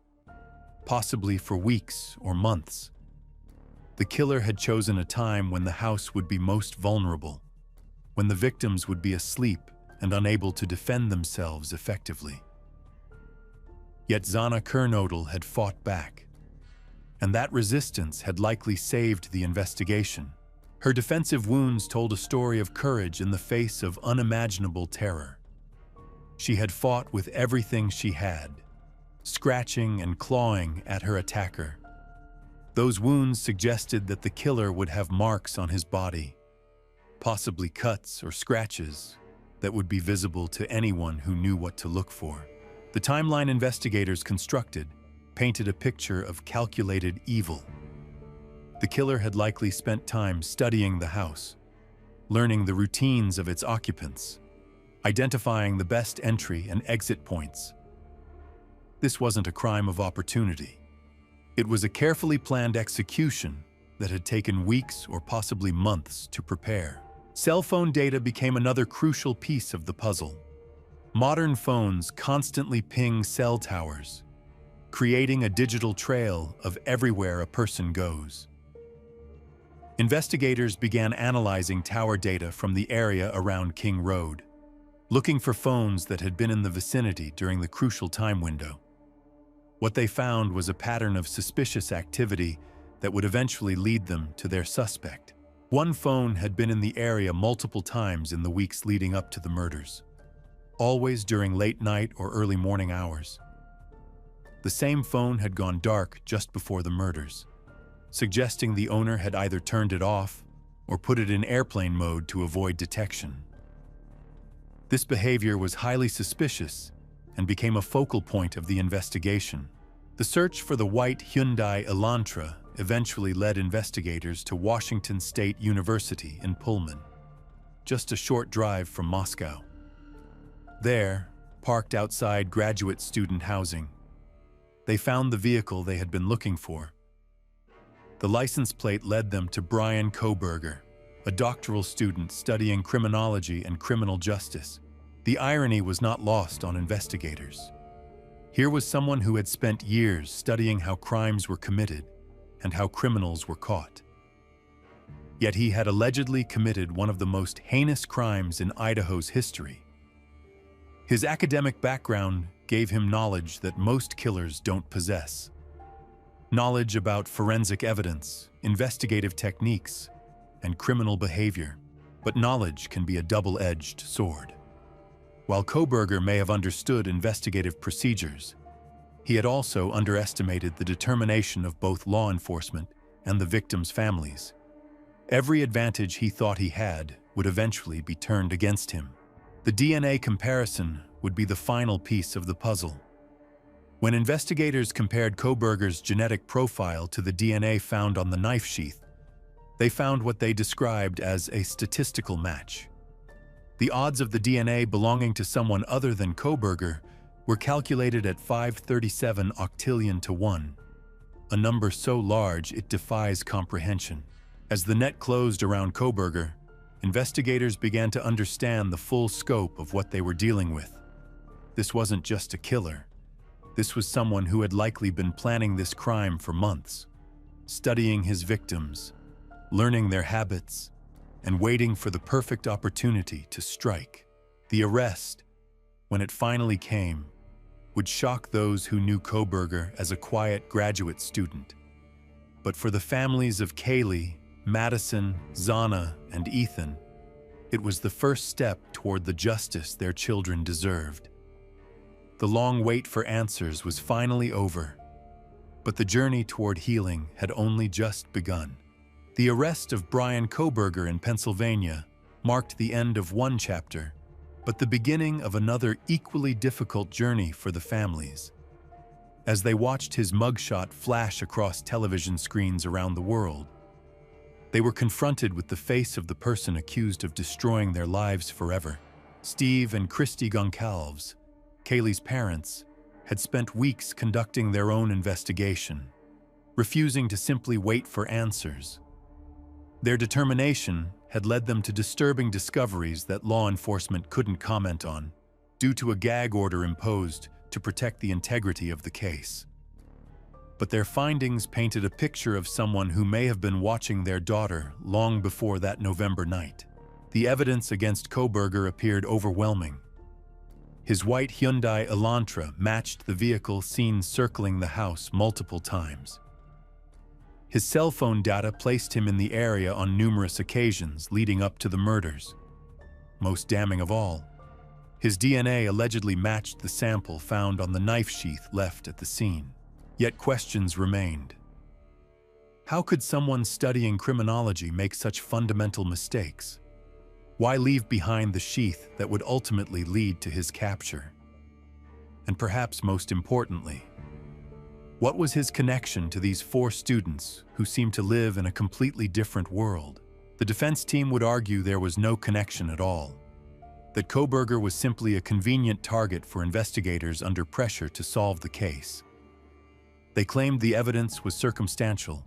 possibly for weeks or months. The killer had chosen a time when the house would be most vulnerable, when the victims would be asleep and unable to defend themselves effectively. Yet Zana Kernodle had fought back, and that resistance had likely saved the investigation. Her defensive wounds told a story of courage in the face of unimaginable terror. She had fought with everything she had, scratching and clawing at her attacker. Those wounds suggested that the killer would have marks on his body, possibly cuts or scratches that would be visible to anyone who knew what to look for. The timeline investigators constructed painted a picture of calculated evil. The killer had likely spent time studying the house, learning the routines of its occupants, identifying the best entry and exit points. This wasn't a crime of opportunity. It was a carefully planned execution that had taken weeks or possibly months to prepare. Cell phone data became another crucial piece of the puzzle. Modern phones constantly ping cell towers, creating a digital trail of everywhere a person goes. Investigators began analyzing tower data from the area around King Road, looking for phones that had been in the vicinity during the crucial time window. What they found was a pattern of suspicious activity that would eventually lead them to their suspect. One phone had been in the area multiple times in the weeks leading up to the murders, always during late night or early morning hours. The same phone had gone dark just before the murders, suggesting the owner had either turned it off or put it in airplane mode to avoid detection. This behavior was highly suspicious and became a focal point of the investigation. The search for the white Hyundai Elantra eventually led investigators to Washington State University in Pullman, just a short drive from Moscow. There, parked outside graduate student housing, they found the vehicle they had been looking for. The license plate led them to Brian Kohberger, a doctoral student studying criminology and criminal justice. The irony was not lost on investigators. Here was someone who had spent years studying how crimes were committed and how criminals were caught. Yet he had allegedly committed one of the most heinous crimes in Idaho's history. His academic background gave him knowledge that most killers don't possess. Knowledge about forensic evidence, investigative techniques, and criminal behavior. But knowledge can be a double-edged sword. While Kohberger may have understood investigative procedures, he had also underestimated the determination of both law enforcement and the victims' families. Every advantage he thought he had would eventually be turned against him. The DNA comparison would be the final piece of the puzzle. When investigators compared Kohberger's genetic profile to the DNA found on the knife sheath, they found what they described as a statistical match. The odds of the DNA belonging to someone other than Kohberger were calculated at 537 octillion to 1, a number so large it defies comprehension. As the net closed around Kohberger, investigators began to understand the full scope of what they were dealing with. This wasn't just a killer. This was someone who had likely been planning this crime for months, studying his victims, learning their habits, and waiting for the perfect opportunity to strike. The arrest, when it finally came, would shock those who knew Kohberger as a quiet graduate student. But for the families of Kaylee, Madison, Zana, and Ethan, it was the first step toward the justice their children deserved. The long wait for answers was finally over, but the journey toward healing had only just begun. The arrest of Brian Kohberger in Pennsylvania marked the end of one chapter, but the beginning of another equally difficult journey for the families. As they watched his mugshot flash across television screens around the world, they were confronted with the face of the person accused of destroying their lives forever. Steve and Christy Goncalves, Kaylee's parents, had spent weeks conducting their own investigation, refusing to simply wait for answers. Their determination had led them to disturbing discoveries that law enforcement couldn't comment on, due to a gag order imposed to protect the integrity of the case. But their findings painted a picture of someone who may have been watching their daughter long before that November night. The evidence against Kohberger appeared overwhelming. His white Hyundai Elantra matched the vehicle seen circling the house multiple times. His cell phone data placed him in the area on numerous occasions leading up to the murders. Most damning of all, his DNA allegedly matched the sample found on the knife sheath left at the scene. Yet questions remained. How could someone studying criminology make such fundamental mistakes? Why leave behind the sheath that would ultimately lead to his capture? And perhaps most importantly, what was his connection to these 4 students who seemed to live in a completely different world? The defense team would argue there was no connection at all, that Kohberger was simply a convenient target for investigators under pressure to solve the case. They claimed the evidence was circumstantial,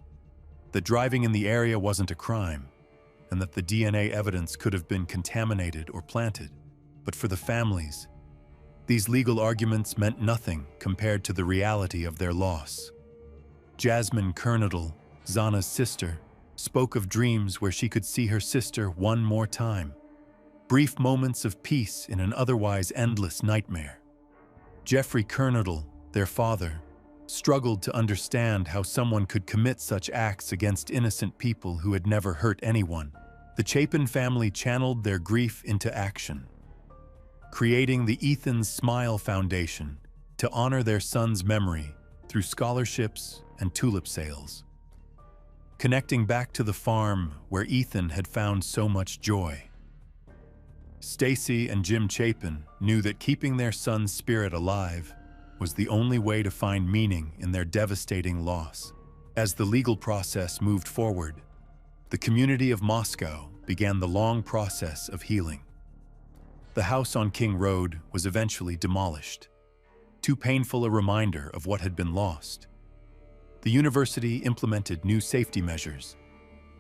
that driving in the area wasn't a crime, and that the DNA evidence could have been contaminated or planted. But for the families, these legal arguments meant nothing compared to the reality of their loss. Jasmine Kernodle, Zana's sister, spoke of dreams where she could see her sister one more time. Brief moments of peace in an otherwise endless nightmare. Jeffrey Kernodle, their father, struggled to understand how someone could commit such acts against innocent people who had never hurt anyone. The Chapin family channeled their grief into action, creating the Ethan's Smile Foundation to honor their son's memory through scholarships and tulip sales, connecting back to the farm where Ethan had found so much joy. Stacy and Jim Chapin knew that keeping their son's spirit alive was the only way to find meaning in their devastating loss. As the legal process moved forward, the community of Moscow began the long process of healing. The house on King Road was eventually demolished, too painful a reminder of what had been lost. The university implemented new safety measures,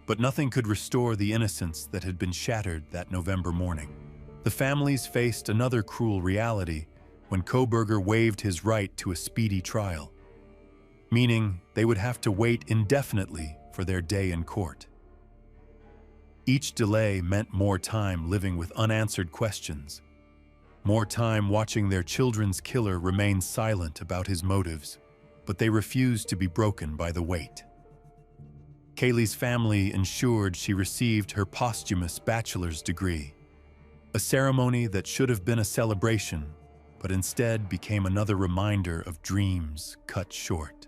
but nothing could restore the innocence that had been shattered that November morning. The families faced another cruel reality when Koberger waived his right to a speedy trial, meaning they would have to wait indefinitely for their day in court. Each delay meant more time living with unanswered questions, more time watching their children's killer remain silent about his motives, but they refused to be broken by the wait. Kaylee's family ensured she received her posthumous bachelor's degree, a ceremony that should have been a celebration, but instead became another reminder of dreams cut short.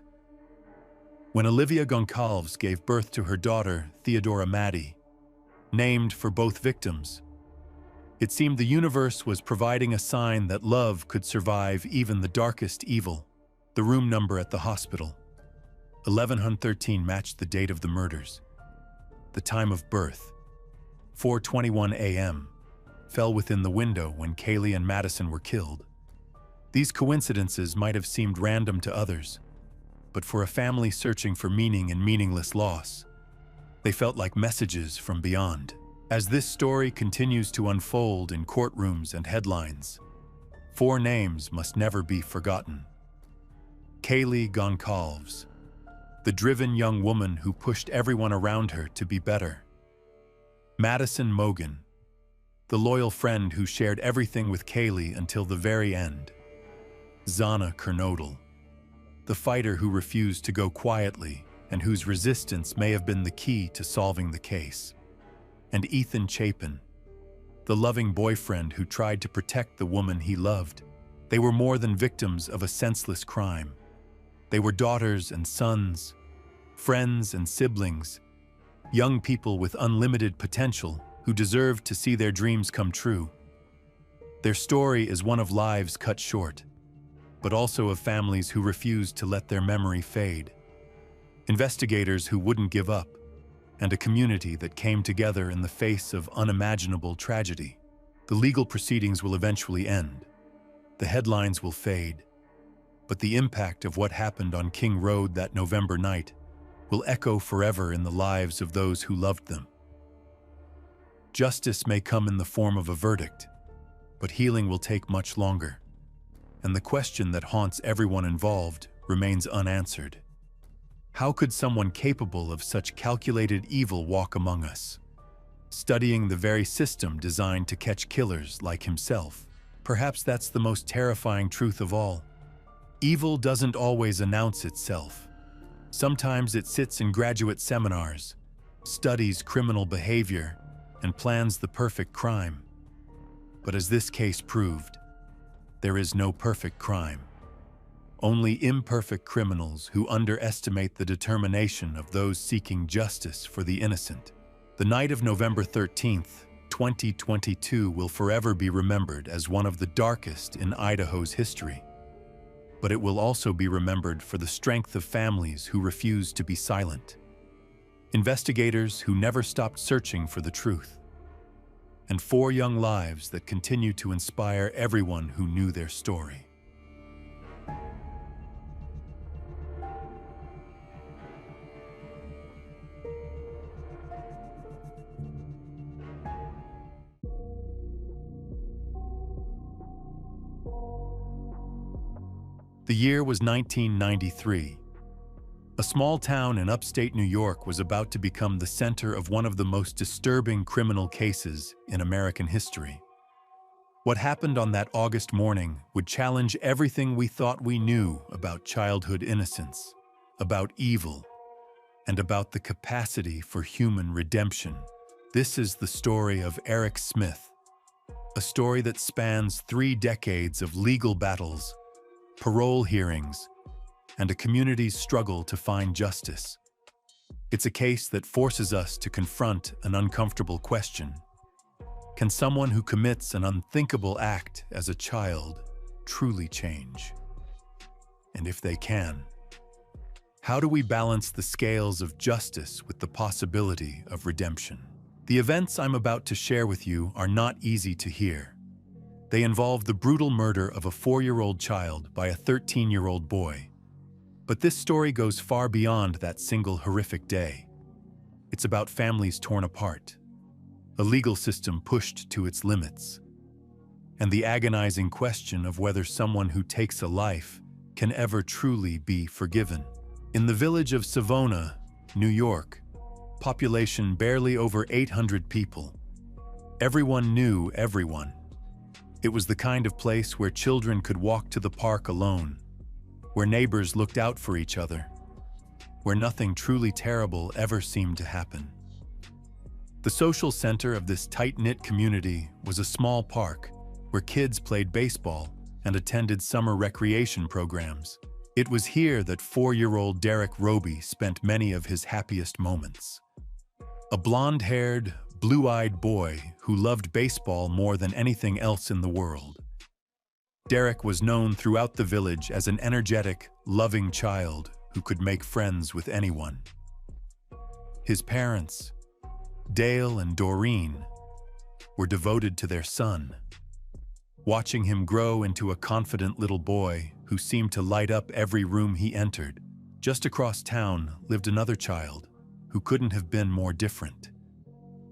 When Olivia Goncalves gave birth to her daughter, Theodora Maddie, named for both victims, it seemed the universe was providing a sign that love could survive even the darkest evil. The room number at the hospital, 1113, matched the date of the murders. The time of birth, 4:21 a.m., fell within the window when Kaylee and Madison were killed. These coincidences might have seemed random to others, but for a family searching for meaning in meaningless loss, they felt like messages from beyond. As this story continues to unfold in courtrooms and headlines, 4 names must never be forgotten. Kaylee Goncalves, the driven young woman who pushed everyone around her to be better. Madison Mogan, the loyal friend who shared everything with Kaylee until the very end. Zana Kernodle, the fighter who refused to go quietly and whose resistance may have been the key to solving the case. And Ethan Chapin, the loving boyfriend who tried to protect the woman he loved. They were more than victims of a senseless crime. They were daughters and sons, friends and siblings, young people with unlimited potential who deserved to see their dreams come true. Their story is one of lives cut short, but also of families who refused to let their memory fade, investigators who wouldn't give up, and a community that came together in the face of unimaginable tragedy. The legal proceedings will eventually end. The headlines will fade, but the impact of what happened on King Road that November night will echo forever in the lives of those who loved them. Justice may come in the form of a verdict, but healing will take much longer, and the question that haunts everyone involved remains unanswered. How could someone capable of such calculated evil walk among us, studying the very system designed to catch killers like himself? Perhaps that's the most terrifying truth of all. Evil doesn't always announce itself. Sometimes it sits in graduate seminars, studies criminal behavior, and plans the perfect crime. But as this case proved, there is no perfect crime. Only imperfect criminals who underestimate the determination of those seeking justice for the innocent. The night of November 13th, 2022 will forever be remembered as one of the darkest in Idaho's history. But it will also be remembered for the strength of families who refused to be silent, investigators who never stopped searching for the truth, and 4 young lives that continue to inspire everyone who knew their story. The year was 1993. A small town in upstate New York was about to become the center of one of the most disturbing criminal cases in American history. What happened on that August morning would challenge everything we thought we knew about childhood innocence, about evil, and about the capacity for human redemption. This is the story of Eric Smith, a story that spans 3 decades of legal battles, parole hearings, and a community's struggle to find justice. It's a case that forces us to confront an uncomfortable question. Can someone who commits an unthinkable act as a child truly change? And if they can, how do we balance the scales of justice with the possibility of redemption? The events I'm about to share with you are not easy to hear. They involve the brutal murder of a 4-year-old child by a 13-year-old boy. But this story goes far beyond that single horrific day. It's about families torn apart, a legal system pushed to its limits, and the agonizing question of whether someone who takes a life can ever truly be forgiven. In the village of Savona, New York, population barely over 800 people, everyone knew everyone. It was the kind of place where children could walk to the park alone, where neighbors looked out for each other, where nothing truly terrible ever seemed to happen. The social center of this tight-knit community was a small park where kids played baseball and attended summer recreation programs. It was here that 4-year-old Derek Roby spent many of his happiest moments. A blonde-haired, blue-eyed boy who loved baseball more than anything else in the world. Derek was known throughout the village as an energetic, loving child who could make friends with anyone. His parents, Dale and Doreen, were devoted to their son. Watching him grow into a confident little boy who seemed to light up every room he entered, just across town lived another child who couldn't have been more different.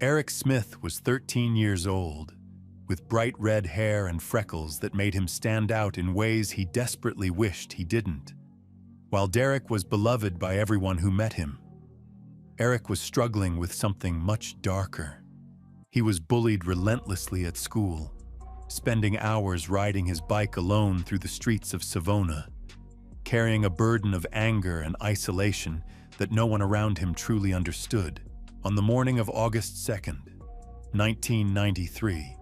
Eric Smith was 13 years old, with bright red hair and freckles that made him stand out in ways he desperately wished he didn't. While Derek was beloved by everyone who met him, Eric was struggling with something much darker. He was bullied relentlessly at school, spending hours riding his bike alone through the streets of Savona, carrying a burden of anger and isolation that no one around him truly understood. On the morning of August 2nd, 1993,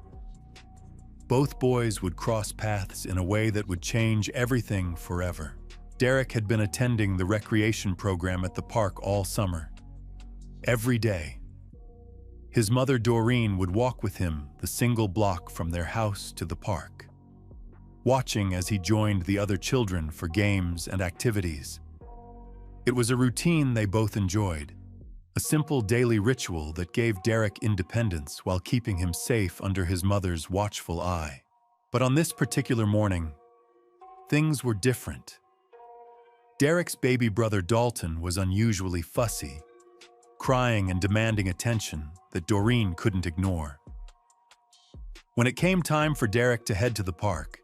both boys would cross paths in a way that would change everything forever. Derek had been attending the recreation program at the park all summer. Every day, his mother Doreen would walk with him the single block from their house to the park, watching as he joined the other children for games and activities. It was a routine they both enjoyed, a simple daily ritual that gave Derek independence while keeping him safe under his mother's watchful eye. But on this particular morning, things were different. Derek's baby brother Dalton was unusually fussy, crying and demanding attention that Doreen couldn't ignore. When it came time for Derek to head to the park,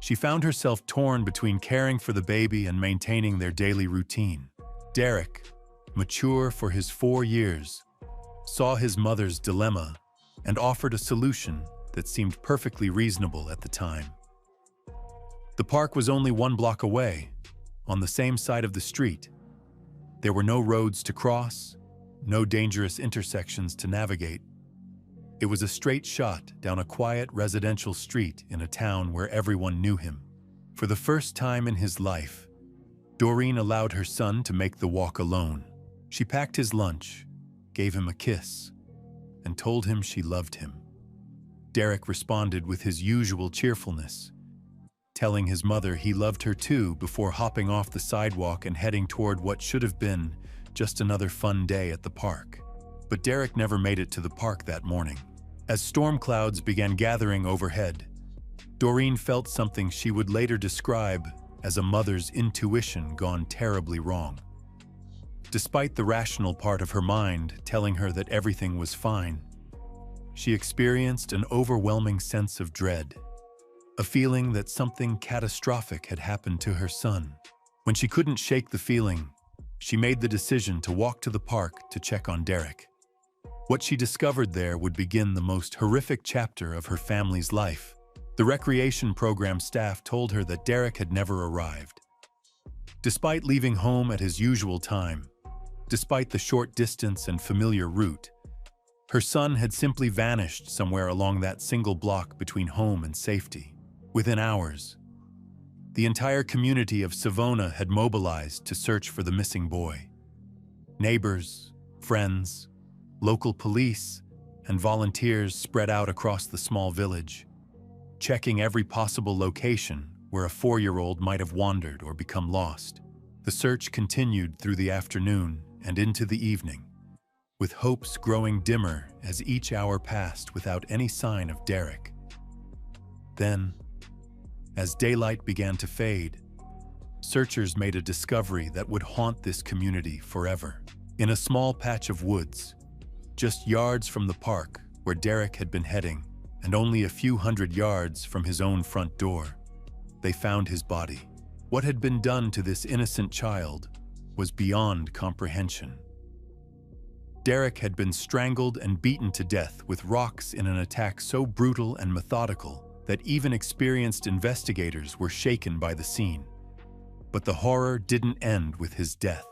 she found herself torn between caring for the baby and maintaining their daily routine. Derek, mature for his 4 years, saw his mother's dilemma and offered a solution that seemed perfectly reasonable at the time. The park was only 1 block away, on the same side of the street. There were no roads to cross, no dangerous intersections to navigate. It was a straight shot down a quiet residential street in a town where everyone knew him. For the first time in his life, Doreen allowed her son to make the walk alone. She packed his lunch, gave him a kiss, and told him she loved him. Derek responded with his usual cheerfulness, telling his mother he loved her too before hopping off the sidewalk and heading toward what should have been just another fun day at the park. But Derek never made it to the park that morning. As storm clouds began gathering overhead, Doreen felt something she would later describe as a mother's intuition gone terribly wrong. Despite the rational part of her mind telling her that everything was fine, she experienced an overwhelming sense of dread, a feeling that something catastrophic had happened to her son. When she couldn't shake the feeling, she made the decision to walk to the park to check on Derek. What she discovered there would begin the most horrific chapter of her family's life. The recreation program staff told her that Derek had never arrived. Despite leaving home at his usual time, despite the short distance and familiar route, her son had simply vanished somewhere along that single block between home and safety. Within hours, The entire community of Savona had mobilized to search for the missing boy. Neighbors, friends, local police, and volunteers spread out across the small village, checking every possible location where a 4-year-old might have wandered or become lost. The search continued through the afternoon and into the evening, with hopes growing dimmer as each hour passed without any sign of Derek. Then, as daylight began to fade, searchers made a discovery that would haunt this community forever. In a small patch of woods, just yards from the park where Derek had been heading, and only a few hundred yards from his own front door, they found his body. What had been done to this innocent child was beyond comprehension. Derek had been strangled and beaten to death with rocks in an attack so brutal and methodical that even experienced investigators were shaken by the scene. But the horror didn't end with his death.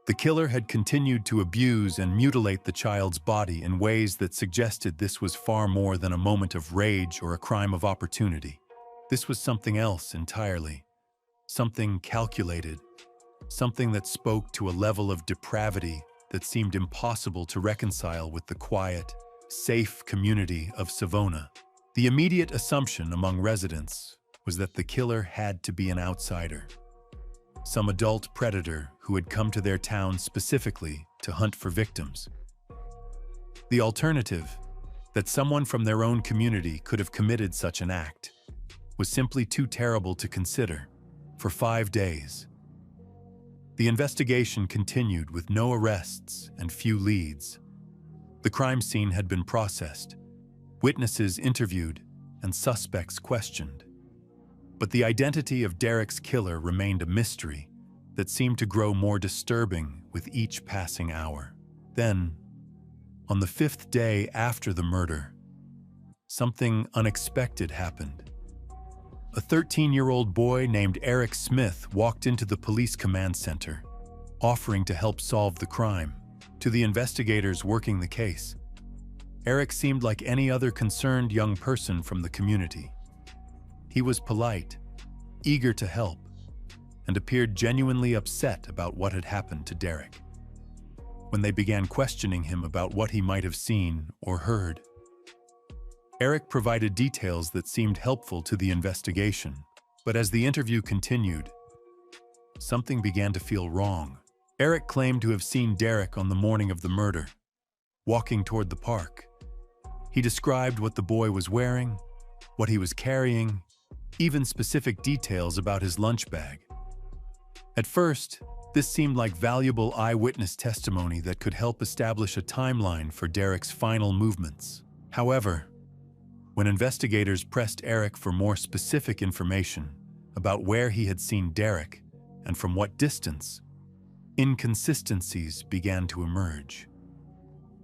The killer had continued to abuse and mutilate the child's body in ways that suggested this was far more than a moment of rage or a crime of opportunity. This was something else entirely, something calculated, something that spoke to a level of depravity that seemed impossible to reconcile with the quiet, safe community of Savona. The immediate assumption among residents was that the killer had to be an outsider, some adult predator who had come to their town specifically to hunt for victims. The alternative, that someone from their own community could have committed such an act, was simply too terrible to consider. For 5 days, the investigation continued with no arrests and few leads. The crime scene had been processed, witnesses interviewed, and suspects questioned. But the identity of Derek's killer remained a mystery that seemed to grow more disturbing with each passing hour. Then, on the 5th day after the murder, something unexpected happened. A 13-year-old boy named Eric Smith walked into the police command center, offering to help solve the crime. To the investigators working the case, Eric seemed like any other concerned young person from the community. He was polite, eager to help, and appeared genuinely upset about what had happened to Derek. When they began questioning him about what he might have seen or heard, Eric provided details that seemed helpful to the investigation. But as the interview continued, something began to feel wrong. Eric claimed to have seen Derek on the morning of the murder, walking toward the park. He described what the boy was wearing, what he was carrying, even specific details about his lunch bag. At first, this seemed like valuable eyewitness testimony that could help establish a timeline for Derek's final movements. However, when investigators pressed Eric for more specific information about where he had seen Derek and from what distance, inconsistencies began to emerge.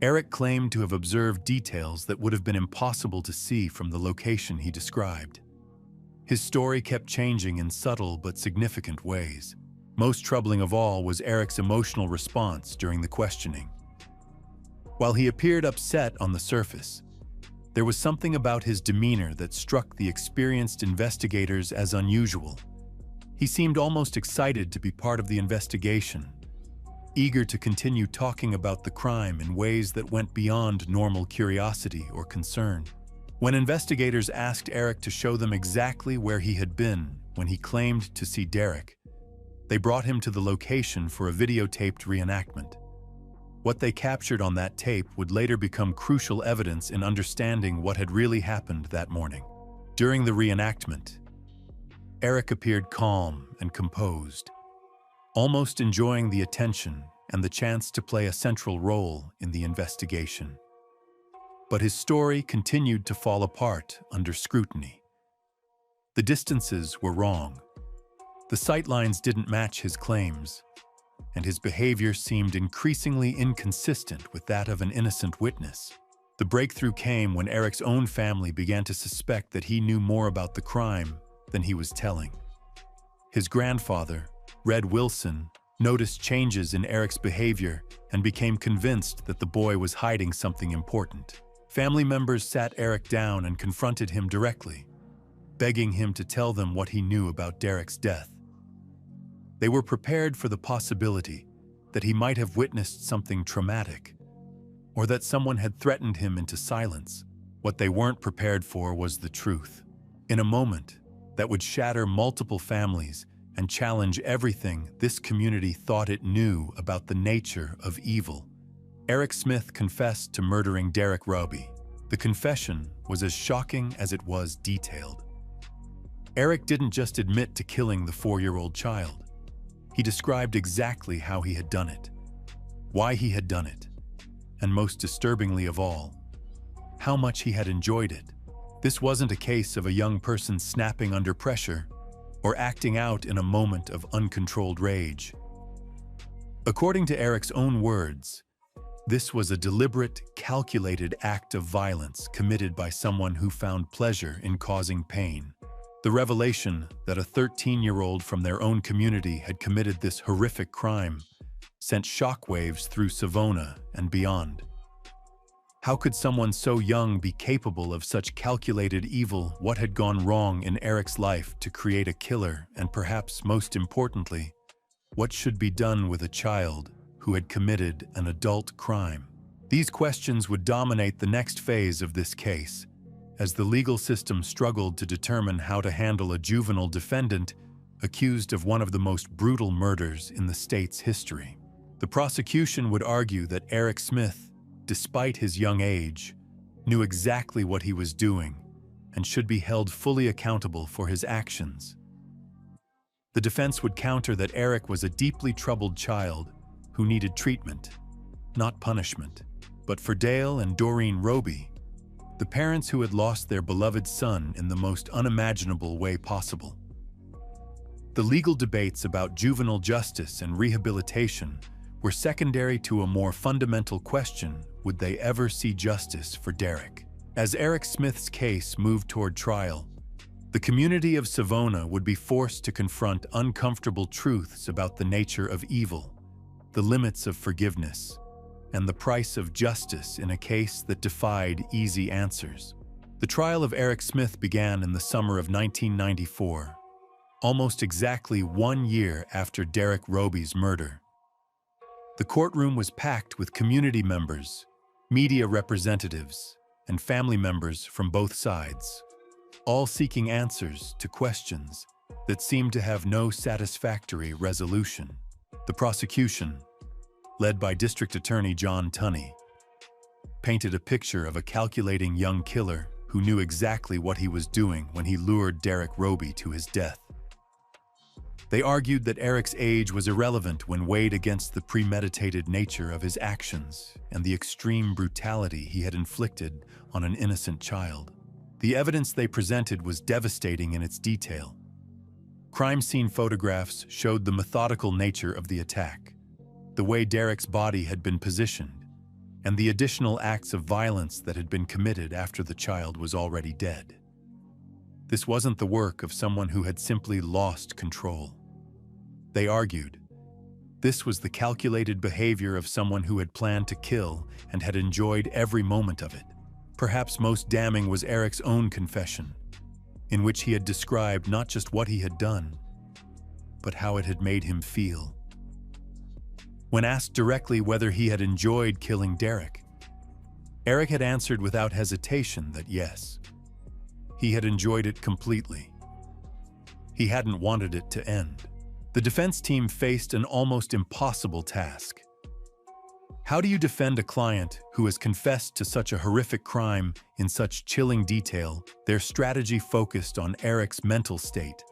Eric claimed to have observed details that would have been impossible to see from the location he described. His story kept changing in subtle but significant ways. Most troubling of all was Eric's emotional response during the questioning. While he appeared upset on the surface, there was something about his demeanor that struck the experienced investigators as unusual. He seemed almost excited to be part of the investigation, eager to continue talking about the crime in ways that went beyond normal curiosity or concern. When investigators asked Eric to show them exactly where he had been when he claimed to see Derek, they brought him to the location for a videotaped reenactment. What they captured on that tape would later become crucial evidence in understanding what had really happened that morning. During the reenactment, Eric appeared calm and composed, almost enjoying the attention and the chance to play a central role in the investigation. But his story continued to fall apart under scrutiny. The distances were wrong. The sightlines didn't match his claims, and his behavior seemed increasingly inconsistent with that of an innocent witness. The breakthrough came when Eric's own family began to suspect that he knew more about the crime than he was telling. His grandfather, Red Wilson, noticed changes in Eric's behavior and became convinced that the boy was hiding something important. Family members sat Eric down and confronted him directly. begging him to tell them what he knew about Derek's death. They were prepared for the possibility that he might have witnessed something traumatic, or that someone had threatened him into silence. What they weren't prepared for was the truth. In a moment that would shatter multiple families and challenge everything this community thought it knew about the nature of evil, Eric Smith confessed to murdering Derek Roby. The confession was as shocking as it was detailed. Eric didn't just admit to killing the 4-year-old child. He described exactly how he had done it, why he had done it, and most disturbingly of all, how much he had enjoyed it. This wasn't a case of a young person snapping under pressure or acting out in a moment of uncontrolled rage. According to Eric's own words, this was a deliberate, calculated act of violence committed by someone who found pleasure in causing pain. The revelation that a 13-year-old from their own community had committed this horrific crime sent shockwaves through Savona and beyond. How could someone so young be capable of such calculated evil? What had gone wrong in Eric's life to create a killer? And perhaps most importantly, what should be done with a child who had committed an adult crime? These questions would dominate the next phase of this case, as the legal system struggled to determine how to handle a juvenile defendant accused of one of the most brutal murders in the state's history. The prosecution would argue that Eric Smith, despite his young age, knew exactly what he was doing and should be held fully accountable for his actions. The defense would counter that Eric was a deeply troubled child who needed treatment, not punishment. But for Dale and Doreen Roby, the parents who had lost their beloved son in the most unimaginable way possible, the legal debates about juvenile justice and rehabilitation were secondary to a more fundamental question: would they ever see justice for Derek? As Eric Smith's case moved toward trial, the community of Savona would be forced to confront uncomfortable truths about the nature of evil, the limits of forgiveness, and the price of justice in a case that defied easy answers. The trial of Eric Smith began in the summer of 1994, almost exactly 1 year after Derek Roby's murder. The courtroom was packed with community members, media representatives, and family members from both sides, all seeking answers to questions that seemed to have no satisfactory resolution. The prosecution, led by District Attorney John Tunney, painted a picture of a calculating young killer who knew exactly what he was doing when he lured Derek Roby to his death. They argued that Eric's age was irrelevant when weighed against the premeditated nature of his actions and the extreme brutality he had inflicted on an innocent child. The evidence they presented was devastating in its detail. Crime scene photographs showed the methodical nature of the attack, the way Derek's body had been positioned, and the additional acts of violence that had been committed after the child was already dead. This wasn't the work of someone who had simply lost control. They argued this was the calculated behavior of someone who had planned to kill and had enjoyed every moment of it. Perhaps most damning was Eric's own confession, in which he had described not just what he had done, but how it had made him feel. When asked directly whether he had enjoyed killing Derek, Eric had answered without hesitation that yes, he had enjoyed it completely. He hadn't wanted it to end. The defense team faced an almost impossible task. How do you defend a client who has confessed to such a horrific crime in such chilling detail? Their strategy focused on Eric's mental state,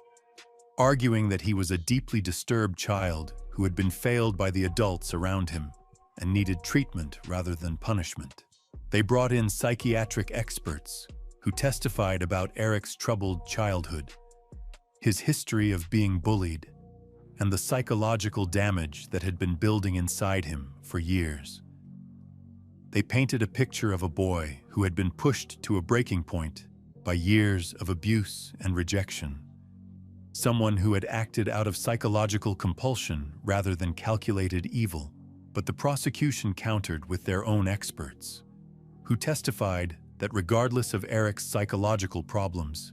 arguing that he was a deeply disturbed child who had been failed by the adults around him and needed treatment rather than punishment. They brought in psychiatric experts who testified about Eric's troubled childhood, his history of being bullied, and the psychological damage that had been building inside him for years. They painted a picture of a boy who had been pushed to a breaking point by years of abuse and rejection, someone who had acted out of psychological compulsion rather than calculated evil. But the prosecution countered with their own experts, who testified that regardless of Eric's psychological problems,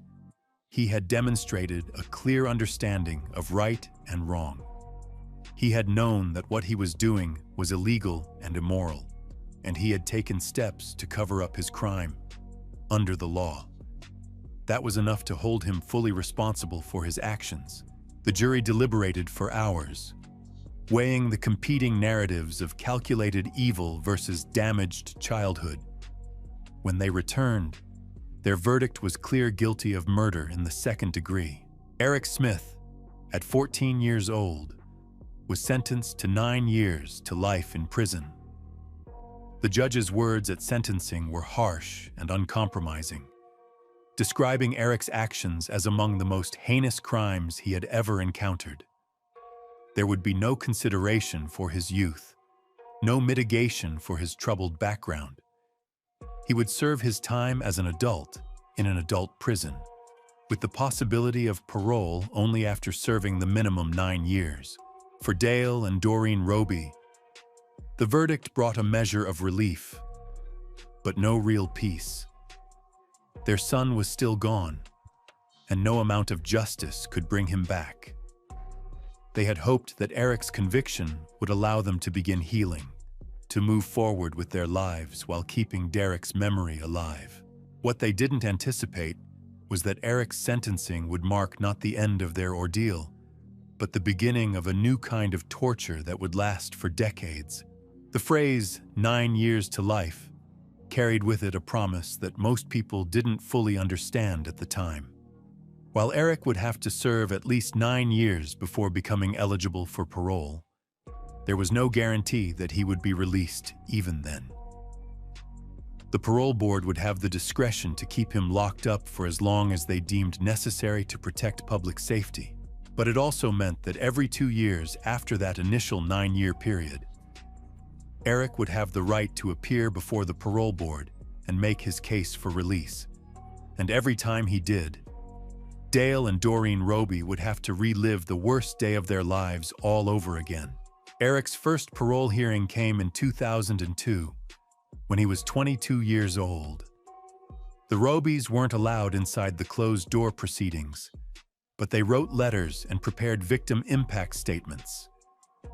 He had demonstrated a clear understanding of right and wrong. He had known that what he was doing was illegal and immoral, and he had taken steps to cover up his crime under the law. That was enough to hold him fully responsible for his actions. The jury deliberated for hours, weighing the competing narratives of calculated evil versus damaged childhood. When they returned, their verdict was clear guilty of murder in the second degree. Eric Smith, at 14 years old, was sentenced to 9 years to life in prison. The judge's words at sentencing were harsh and uncompromising, describing Eric's actions as among the most heinous crimes he had ever encountered. There would be no consideration for his youth, no mitigation for his troubled background. He would serve his time as an adult in an adult prison, with the possibility of parole only after serving the minimum 9 years. For Dale and Doreen Roby, the verdict brought a measure of relief, but no real peace. Their son was still gone, and no amount of justice could bring him back. They had hoped that Eric's conviction would allow them to begin healing, to move forward with their lives while keeping Derek's memory alive. What they didn't anticipate was that Eric's sentencing would mark not the end of their ordeal, but the beginning of a new kind of torture that would last for decades. The phrase, 9 years to life, carried with it a promise that most people didn't fully understand at the time. While Eric would have to serve at least 9 years before becoming eligible for parole, there was no guarantee that he would be released even then. The parole board would have the discretion to keep him locked up for as long as they deemed necessary to protect public safety. But it also meant that every 2 years after that initial 9-year period, Eric would have the right to appear before the parole board and make his case for release. And every time he did, Dale and Doreen Roby would have to relive the worst day of their lives all over again. Eric's first parole hearing came in 2002, when he was 22 years old. The Robys weren't allowed inside the closed-door proceedings, but they wrote letters and prepared victim impact statements,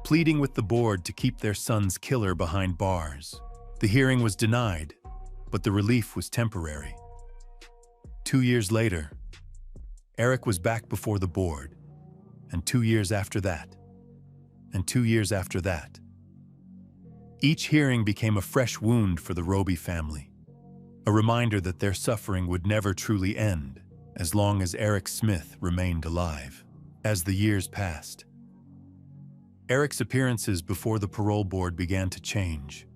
pleading with the board to keep their son's killer behind bars. The hearing was denied, but the relief was temporary. 2 years later, Eric was back before the board, and 2 years after that, and 2 years after that. Each hearing became a fresh wound for the Roby family, a reminder that their suffering would never truly end as long as Eric Smith remained alive. As the years passed, Eric's appearances before the parole board began to change.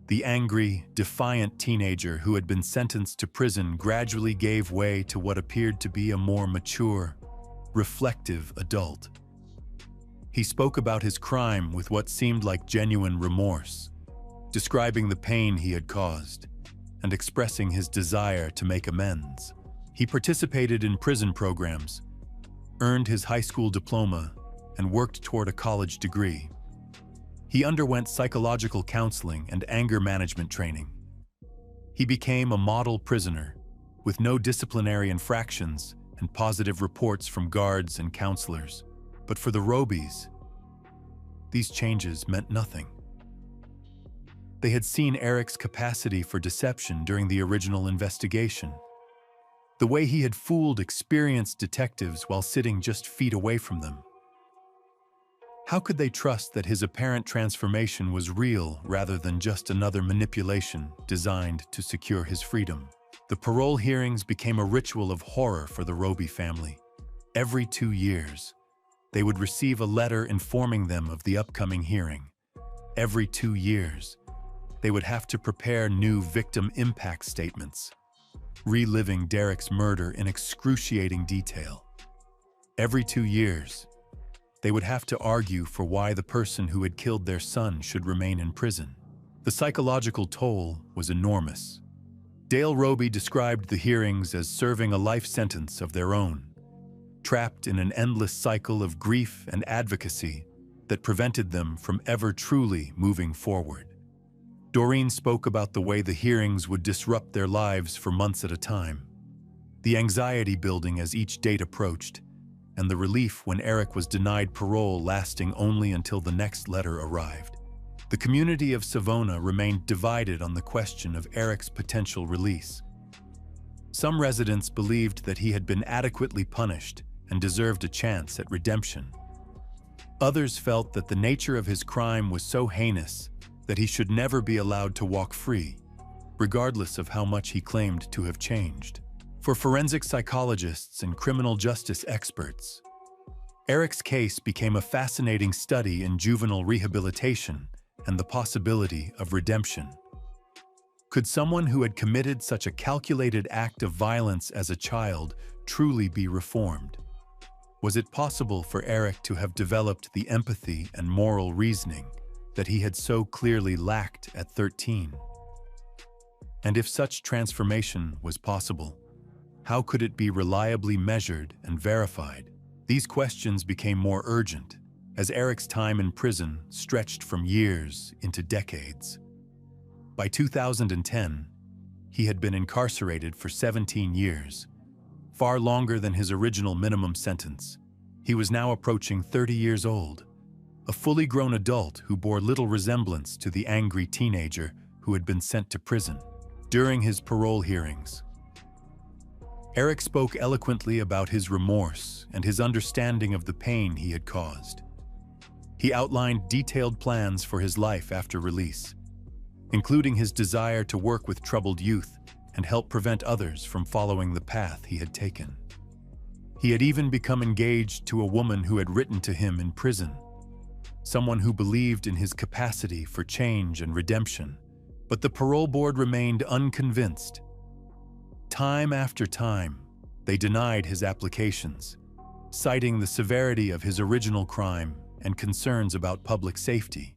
The angry, defiant teenager who had been sentenced to prison gradually gave way to what appeared to be a more mature, reflective adult. He spoke about his crime with what seemed like genuine remorse, describing the pain he had caused and expressing his desire to make amends. He participated in prison programs, earned his high school diploma, and worked toward a college degree. He underwent psychological counseling and anger management training. He became a model prisoner with no disciplinary infractions and positive reports from guards and counselors. But for the Robys, these changes meant nothing. They had seen Eric's capacity for deception during the original investigation, the way he had fooled experienced detectives while sitting just feet away from them. How could they trust that his apparent transformation was real rather than just another manipulation designed to secure his freedom? The parole hearings became a ritual of horror for the Roby family. Every 2 years, they would receive a letter informing them of the upcoming hearing. Every 2 years, they would have to prepare new victim impact statements, reliving Derek's murder in excruciating detail. Every 2 years, they would have to argue for why the person who had killed their son should remain in prison. The psychological toll was enormous. Dale Roby described the hearings as serving a life sentence of their own, trapped in an endless cycle of grief and advocacy that prevented them from ever truly moving forward. Doreen spoke about the way the hearings would disrupt their lives for months at a time. the anxiety building as each date approached, and the relief when Eric was denied parole lasting only until the next letter arrived. The community of Savona remained divided on the question of Eric's potential release. Some residents believed that he had been adequately punished and deserved a chance at redemption. Others felt that the nature of his crime was so heinous that he should never be allowed to walk free, regardless of how much he claimed to have changed. For forensic psychologists and criminal justice experts, Eric's case became a fascinating study in juvenile rehabilitation and the possibility of redemption. Could someone who had committed such a calculated act of violence as a child truly be reformed? Was it possible for Eric to have developed the empathy and moral reasoning that he had so clearly lacked at 13? And if such transformation was possible, how could it be reliably measured and verified? These questions became more urgent as Eric's time in prison stretched from years into decades. By 2010, he had been incarcerated for 17 years, far longer than his original minimum sentence. He was now approaching 30 years old, a fully grown adult who bore little resemblance to the angry teenager who had been sent to prison. During his parole hearings, Eric spoke eloquently about his remorse and his understanding of the pain he had caused. He outlined detailed plans for his life after release, including his desire to work with troubled youth and help prevent others from following the path he had taken. He had even become engaged to a woman who had written to him in prison, someone who believed in his capacity for change and redemption. But the parole board remained unconvinced. Time after time, they denied his applications, citing the severity of his original crime and concerns about public safety.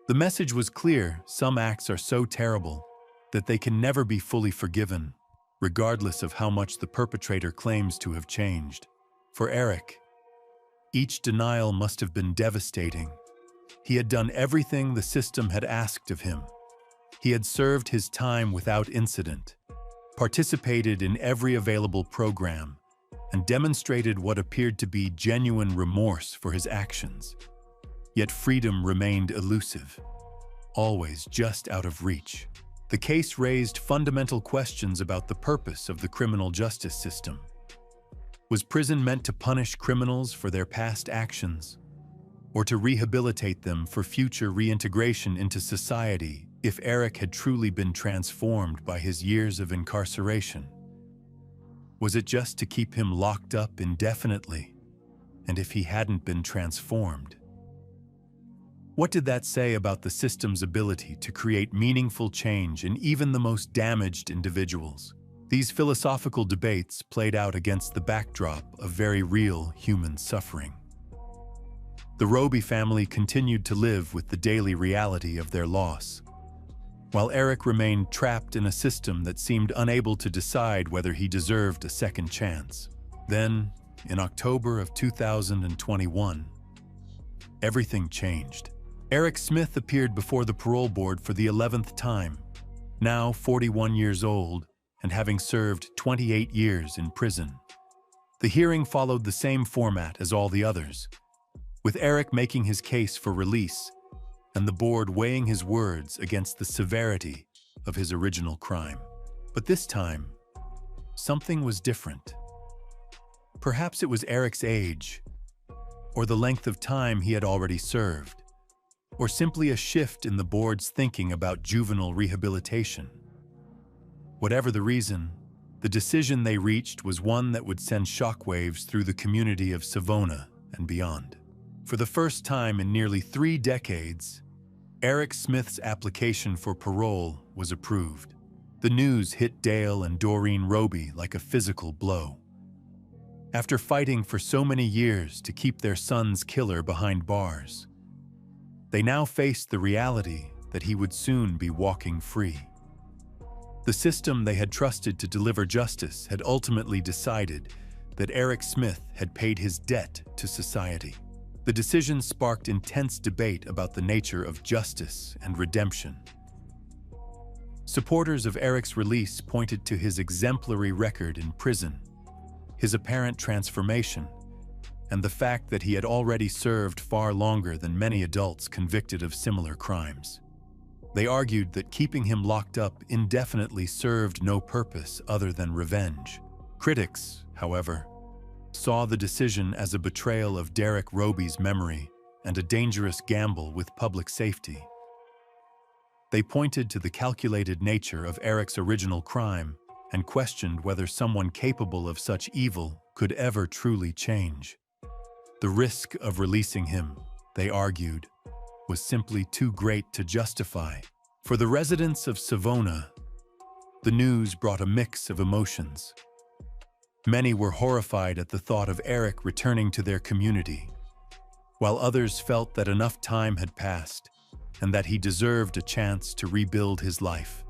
The message was clear: some acts are so terrible that they can never be fully forgiven, regardless of how much the perpetrator claims to have changed. For Eric, each denial must have been devastating. He had done everything the system had asked of him. He had served his time without incident, participated in every available program, and demonstrated what appeared to be genuine remorse for his actions. Yet freedom remained elusive, always just out of reach. The case raised fundamental questions about the purpose of the criminal justice system. Was prison meant to punish criminals for their past actions, or to rehabilitate them for future reintegration into society if Eric had truly been transformed by his years of incarceration? Was it just to keep him locked up indefinitely? And if he hadn't been transformed? What did that say about the system's ability to create meaningful change in even the most damaged individuals? These philosophical debates played out against the backdrop of very real human suffering. The Roby family continued to live with the daily reality of their loss, while Eric remained trapped in a system that seemed unable to decide whether he deserved a second chance. Then, in October of 2021, everything changed. Eric Smith appeared before the parole board for the 11th time, now 41 years old and having served 28 years in prison. The hearing followed the same format as all the others, with Eric making his case for release and the board weighing his words against the severity of his original crime. But this time, something was different. Perhaps it was Eric's age, or the length of time he had already served, or simply a shift in the board's thinking about juvenile rehabilitation. Whatever the reason, the decision they reached was one that would send shockwaves through the community of Savona and beyond. For the first time in nearly 3 decades, Eric Smith's application for parole was approved. The news hit Dale and Doreen Roby like a physical blow. After fighting for so many years to keep their son's killer behind bars, they now faced the reality that he would soon be walking free. The system they had trusted to deliver justice had ultimately decided that Eric Smith had paid his debt to society. The decision sparked intense debate about the nature of justice and redemption. Supporters of Eric's release pointed to his exemplary record in prison, his apparent transformation, and the fact that he had already served far longer than many adults convicted of similar crimes. They argued that keeping him locked up indefinitely served no purpose other than revenge. Critics, however, saw the decision as a betrayal of Derek Roby's memory and a dangerous gamble with public safety. They pointed to the calculated nature of Eric's original crime and questioned whether someone capable of such evil could ever truly change. The risk of releasing him, they argued, was simply too great to justify. For the residents of Savona, the news brought a mix of emotions. Many were horrified at the thought of Eric returning to their community, while others felt that enough time had passed and that he deserved a chance to rebuild his life.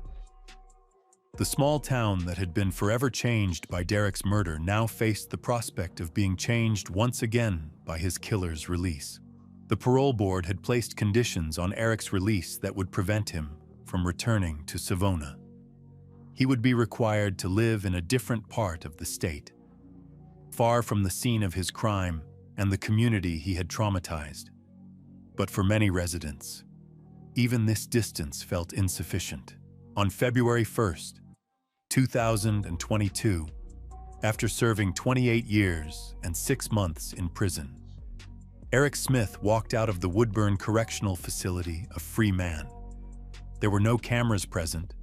The small town that had been forever changed by Derek's murder now faced the prospect of being changed once again by his killer's release. The parole board had placed conditions on Eric's release that would prevent him from returning to Savona. He would be required to live in a different part of the state, far from the scene of his crime and the community he had traumatized. But for many residents, even this distance felt insufficient. On February 1st, 2022, after serving 28 years and 6 months in prison, Eric Smith walked out of the Woodburn Correctional Facility a free man. There were no cameras present,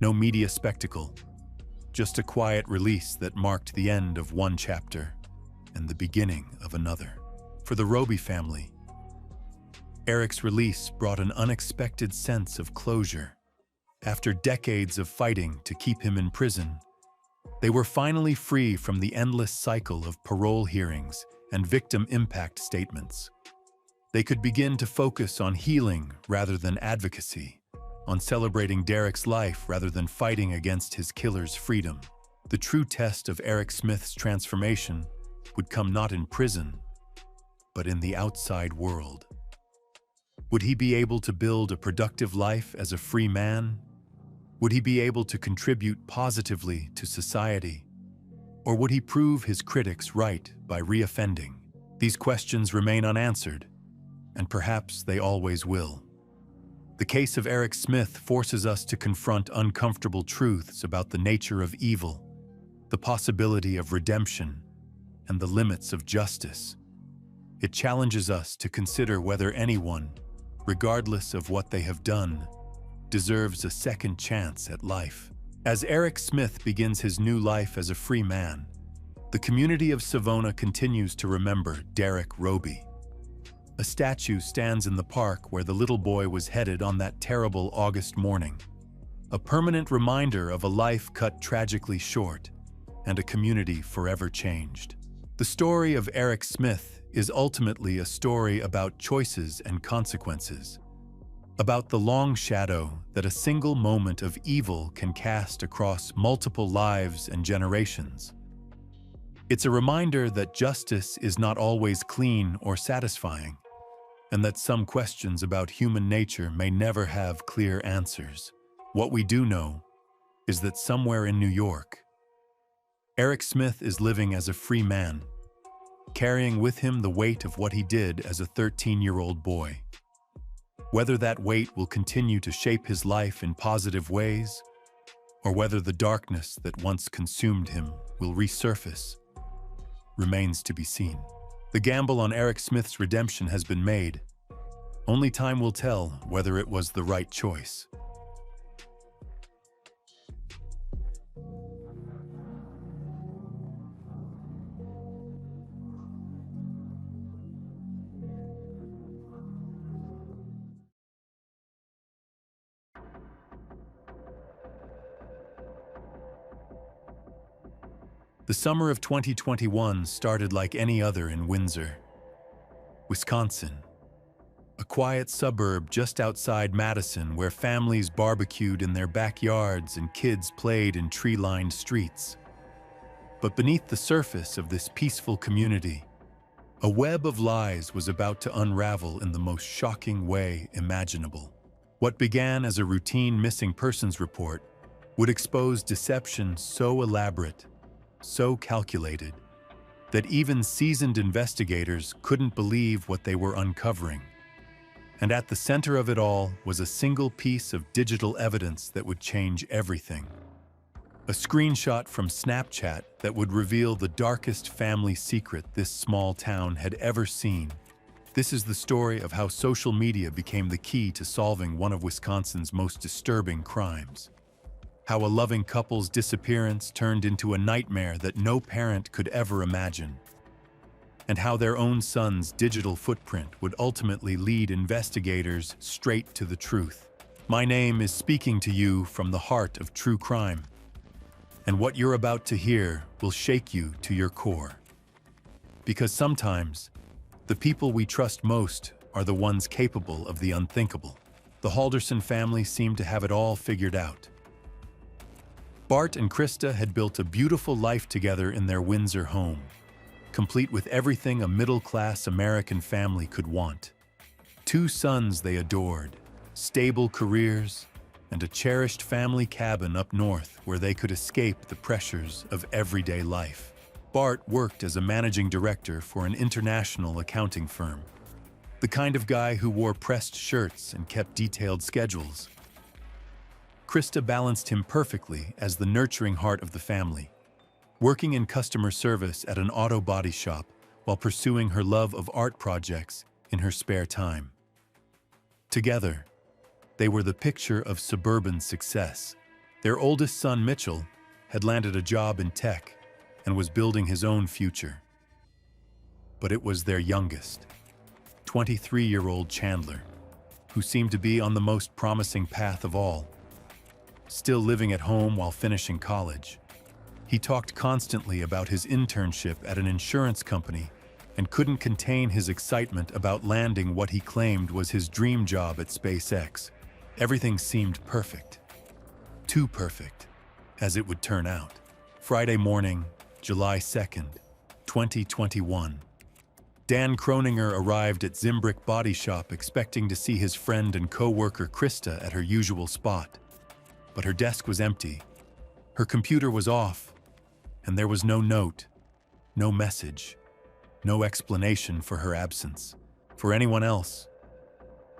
no media spectacle, just a quiet release that marked the end of one chapter and the beginning of another. For the Roby family, Eric's release brought an unexpected sense of closure. After decades of fighting to keep him in prison, they were finally free from the endless cycle of parole hearings and victim impact statements. They could begin to focus on healing rather than advocacy, on celebrating Derek's life rather than fighting against his killer's freedom. The true test of Eric Smith's transformation would come not in prison, but in the outside world. Would he be able to build a productive life as a free man? Would he be able to contribute positively to society? Or would he prove his critics right by reoffending? These questions remain unanswered, and perhaps they always will. The case of Eric Smith forces us to confront uncomfortable truths about the nature of evil, the possibility of redemption, and the limits of justice. It challenges us to consider whether anyone, regardless of what they have done, deserves a second chance at life. As Eric Smith begins his new life as a free man, the community of Savona continues to remember Derek Roby. A statue stands in the park where the little boy was headed on that terrible August morning, a permanent reminder of a life cut tragically short and a community forever changed. The story of Eric Smith is ultimately a story about choices and consequences, about the long shadow that a single moment of evil can cast across multiple lives and generations. It's a reminder that justice is not always clean or satisfying, and that some questions about human nature may never have clear answers. What we do know is that somewhere in New York, Eric Smith is living as a free man, carrying with him the weight of what he did as a 13-year-old boy. Whether that weight will continue to shape his life in positive ways, or whether the darkness that once consumed him will resurface, remains to be seen. The gamble on Eric Smith's redemption has been made. Only time will tell whether it was the right choice. The summer of 2021 started like any other in Windsor, Wisconsin, a quiet suburb just outside Madison where families barbecued in their backyards and kids played in tree-lined streets. But beneath the surface of this peaceful community, a web of lies was about to unravel in the most shocking way imaginable. What began as a routine missing persons report would expose deception so elaborate, so calculated, that even seasoned investigators couldn't believe what they were uncovering. And at the center of it all was a single piece of digital evidence that would change everything. A screenshot from Snapchat that would reveal the darkest family secret this small town had ever seen. This is the story of how social media became the key to solving one of Wisconsin's most disturbing crimes. How a loving couple's disappearance turned into a nightmare that no parent could ever imagine. And how their own son's digital footprint would ultimately lead investigators straight to the truth. My name is speaking to you from the heart of true crime. And what you're about to hear will shake you to your core. Because sometimes, the people we trust most are the ones capable of the unthinkable. The Halderson family seemed to have it all figured out. Bart and Krista had built a beautiful life together in their Windsor home, complete with everything a middle-class American family could want. 2 sons they adored, stable careers, and a cherished family cabin up north where they could escape the pressures of everyday life. Bart worked as a managing director for an international accounting firm, the kind of guy who wore pressed shirts and kept detailed schedules. Krista balanced him perfectly as the nurturing heart of the family, working in customer service at an auto body shop while pursuing her love of art projects in her spare time. Together, they were the picture of suburban success. Their oldest son, Mitchell, had landed a job in tech and was building his own future. But it was their youngest, 23-year-old Chandler, who seemed to be on the most promising path of all. Still living at home while finishing college, he talked constantly about his internship at an insurance company and couldn't contain his excitement about landing what he claimed was his dream job at SpaceX. Everything seemed perfect. Too perfect, as it would turn out. Friday morning, July 2nd, 2021. Dan Croninger arrived at Zimbrick Body Shop expecting to see his friend and co-worker Krista at her usual spot. But her desk was empty, her computer was off, and there was no note, no message, no explanation for her absence. For anyone else,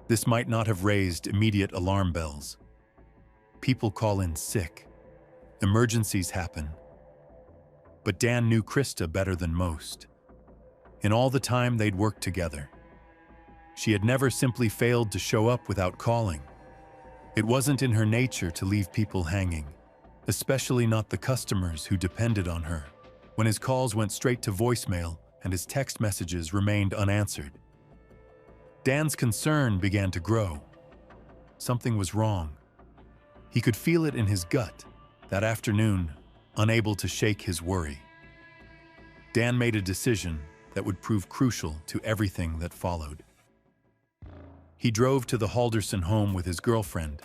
this might not have raised immediate alarm bells. People call in sick, emergencies happen. But Dan knew Krista better than most. In all the time they'd worked together, she had never simply failed to show up without calling. It wasn't in her nature to leave people hanging, especially not the customers who depended on her. When his calls went straight to voicemail and his text messages remained unanswered, Dan's concern began to grow. Something was wrong. He could feel it in his gut. That afternoon, unable to shake his worry, Dan made a decision that would prove crucial to everything that followed. He drove to the Halderson home with his girlfriend,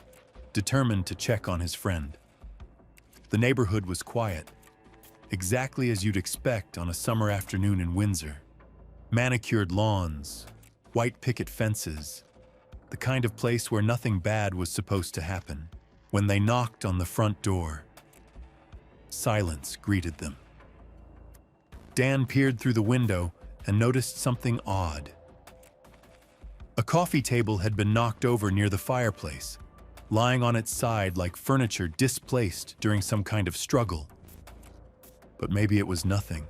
determined to check on his friend. The neighborhood was quiet, exactly as you'd expect on a summer afternoon in Windsor. Manicured lawns, white picket fences, the kind of place where nothing bad was supposed to happen. When they knocked on the front door, silence greeted them. Dan peered through the window and noticed something odd. A coffee table had been knocked over near the fireplace, lying on its side like furniture displaced during some kind of struggle. But maybe it was nothing.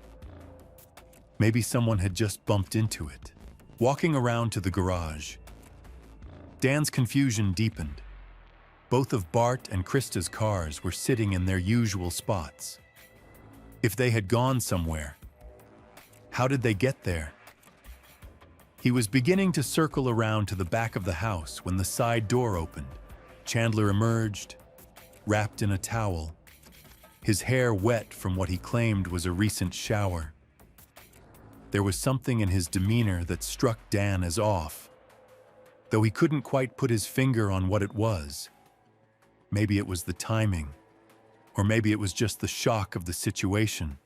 Maybe someone had just bumped into it. Walking around to the garage, Dan's confusion deepened. Both of Bart and Krista's cars were sitting in their usual spots. If they had gone somewhere, how did they get there? He was beginning to circle around to the back of the house when the side door opened. Chandler emerged, wrapped in a towel, his hair wet from what he claimed was a recent shower. There was something in his demeanor that struck Dan as off, though he couldn't quite put his finger on what it was. Maybe it was the timing, or maybe it was just the shock of the situation.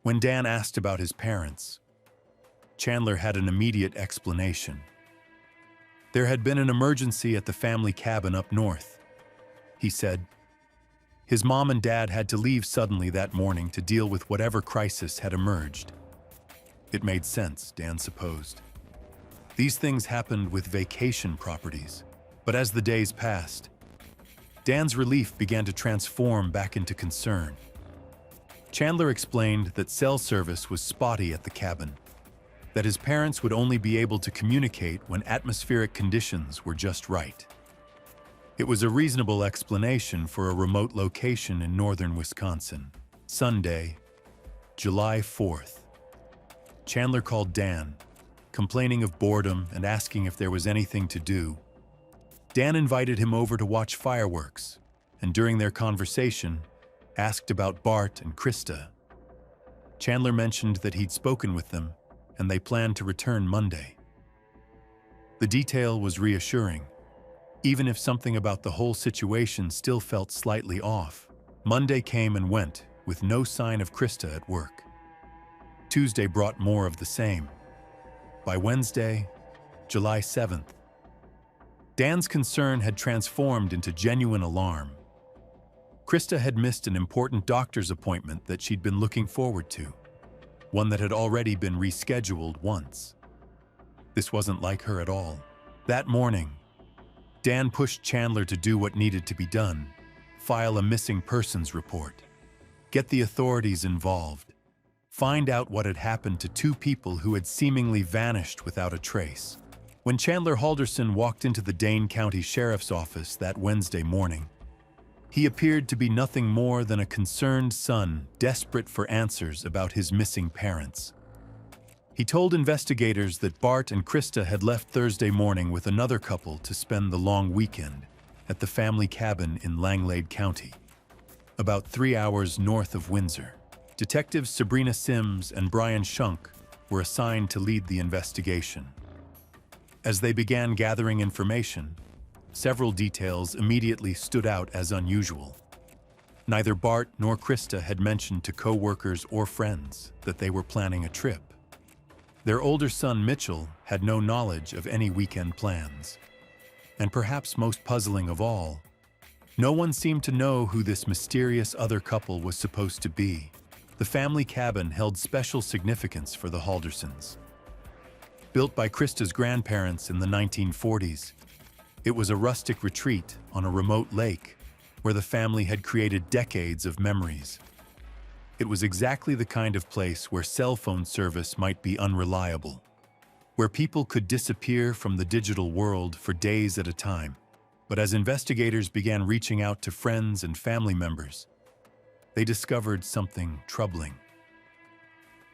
When Dan asked about his parents, Chandler had an immediate explanation. There had been an emergency at the family cabin up north, he said. His mom and dad had to leave suddenly that morning to deal with whatever crisis had emerged. It made sense, Dan supposed. These things happened with vacation properties. But as the days passed, Dan's relief began to transform back into concern. Chandler explained that cell service was spotty at the cabin, that his parents would only be able to communicate when atmospheric conditions were just right. It was a reasonable explanation for a remote location in northern Wisconsin. Sunday, July 4th. Chandler called Dan, complaining of boredom and asking if there was anything to do. Dan invited him over to watch fireworks, and during their conversation, asked about Bart and Krista. Chandler mentioned that he'd spoken with them, and they planned to return Monday. The detail was reassuring, even if something about the whole situation still felt slightly off. Monday came and went, with no sign of Krista at work. Tuesday brought more of the same. By Wednesday, July 7th, Dan's concern had transformed into genuine alarm. Krista had missed an important doctor's appointment that she'd been looking forward to, one that had already been rescheduled once. This wasn't like her at all. That morning, Dan pushed Chandler to do what needed to be done: file a missing persons report, get the authorities involved, find out what had happened to two people who had seemingly vanished without a trace. When Chandler Halderson walked into the Dane County Sheriff's Office that Wednesday morning, he appeared to be nothing more than a concerned son desperate for answers about his missing parents. He told investigators that Bart and Krista had left Thursday morning with another couple to spend the long weekend at the family cabin in Langlade County, about 3 hours north of Windsor. Detectives Sabrina Sims and Brian Shunk were assigned to lead the investigation. As they began gathering information, several details immediately stood out as unusual. Neither Bart nor Krista had mentioned to co-workers or friends that they were planning a trip. Their older son Mitchell had no knowledge of any weekend plans. And perhaps most puzzling of all, no one seemed to know who this mysterious other couple was supposed to be. The family cabin held special significance for the Haldersons. Built by Krista's grandparents in the 1940s, it was a rustic retreat on a remote lake where the family had created decades of memories. It was exactly the kind of place where cell phone service might be unreliable, where people could disappear from the digital world for days at a time. But as investigators began reaching out to friends and family members, they discovered something troubling.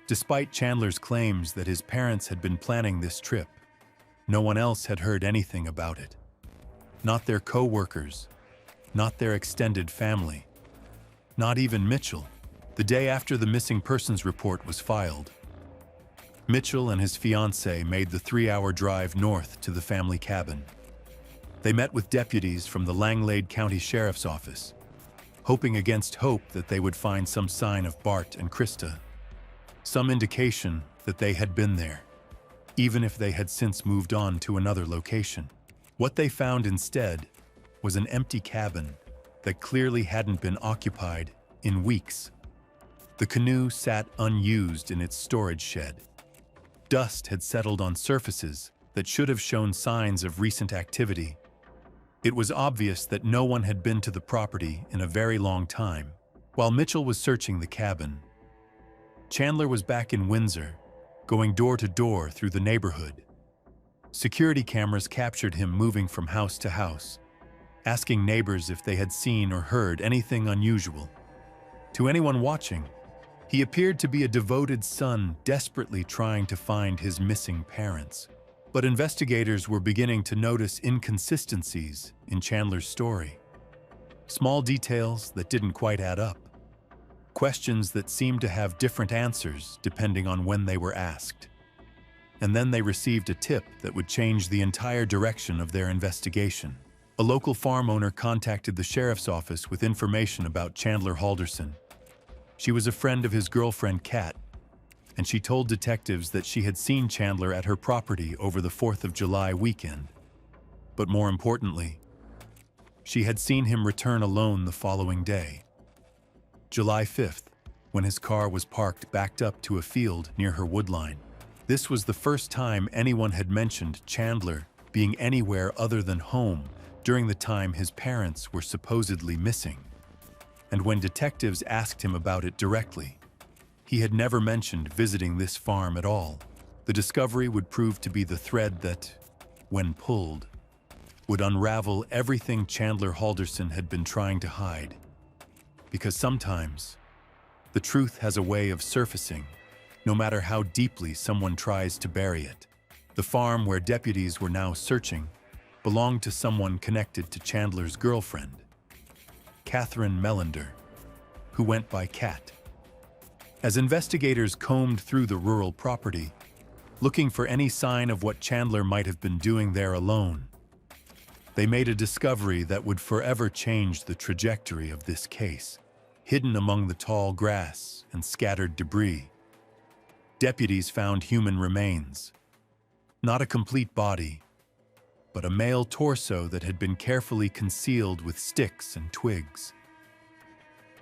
Despite Chandler's claims that his parents had been planning this trip, no one else had heard anything about it. Not their co-workers, not their extended family, not even Mitchell. The day after the missing persons report was filed, Mitchell and his fiancée made the 3-hour drive north to the family cabin. They met with deputies from the Langlade County Sheriff's Office, hoping against hope that they would find some sign of Bart and Krista, some indication that they had been there, even if they had since moved on to another location. What they found instead was an empty cabin that clearly hadn't been occupied in weeks. The canoe sat unused in its storage shed. Dust had settled on surfaces that should have shown signs of recent activity. It was obvious that no one had been to the property in a very long time. While Mitchell was searching the cabin, Chandler was back in Windsor, going door to door through the neighborhood. Security cameras captured him moving from house to house, asking neighbors if they had seen or heard anything unusual. To anyone watching, he appeared to be a devoted son desperately trying to find his missing parents. But investigators were beginning to notice inconsistencies in Chandler's story. Small details that didn't quite add up. Questions that seemed to have different answers depending on when they were asked. And then they received a tip that would change the entire direction of their investigation. A local farm owner contacted the sheriff's office with information about Chandler Halderson. She was a friend of his girlfriend Kat, and she told detectives that she had seen Chandler at her property over the 4th of July weekend. But more importantly, she had seen him return alone the following day, July 5th, when his car was parked backed up to a field near her woodline. This was the first time anyone had mentioned Chandler being anywhere other than home during the time his parents were supposedly missing. And when detectives asked him about it directly, he had never mentioned visiting this farm at all. The discovery would prove to be the thread that, when pulled, would unravel everything Chandler Halderson had been trying to hide. Because sometimes, the truth has a way of surfacing, no matter how deeply someone tries to bury it. The farm where deputies were now searching belonged to someone connected to Chandler's girlfriend, Catherine Melander, who went by Kat. As investigators combed through the rural property, looking for any sign of what Chandler might have been doing there alone, they made a discovery that would forever change the trajectory of this case. Hidden among the tall grass and scattered debris, deputies found human remains. Not a complete body, but a male torso that had been carefully concealed with sticks and twigs.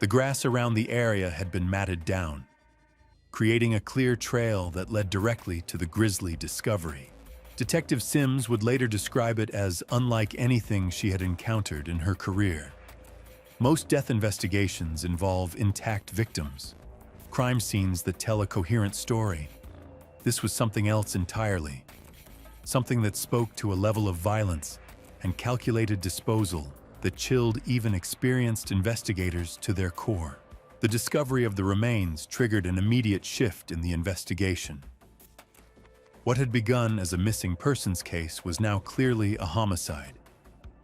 The grass around the area had been matted down, creating a clear trail that led directly to the grisly discovery. Detective Sims would later describe it as unlike anything she had encountered in her career. Most death investigations involve intact victims, crime scenes that tell a coherent story. This was something else entirely, something that spoke to a level of violence and calculated disposal that chilled even experienced investigators to their core. The discovery of the remains triggered an immediate shift in the investigation. What had begun as a missing persons case was now clearly a homicide,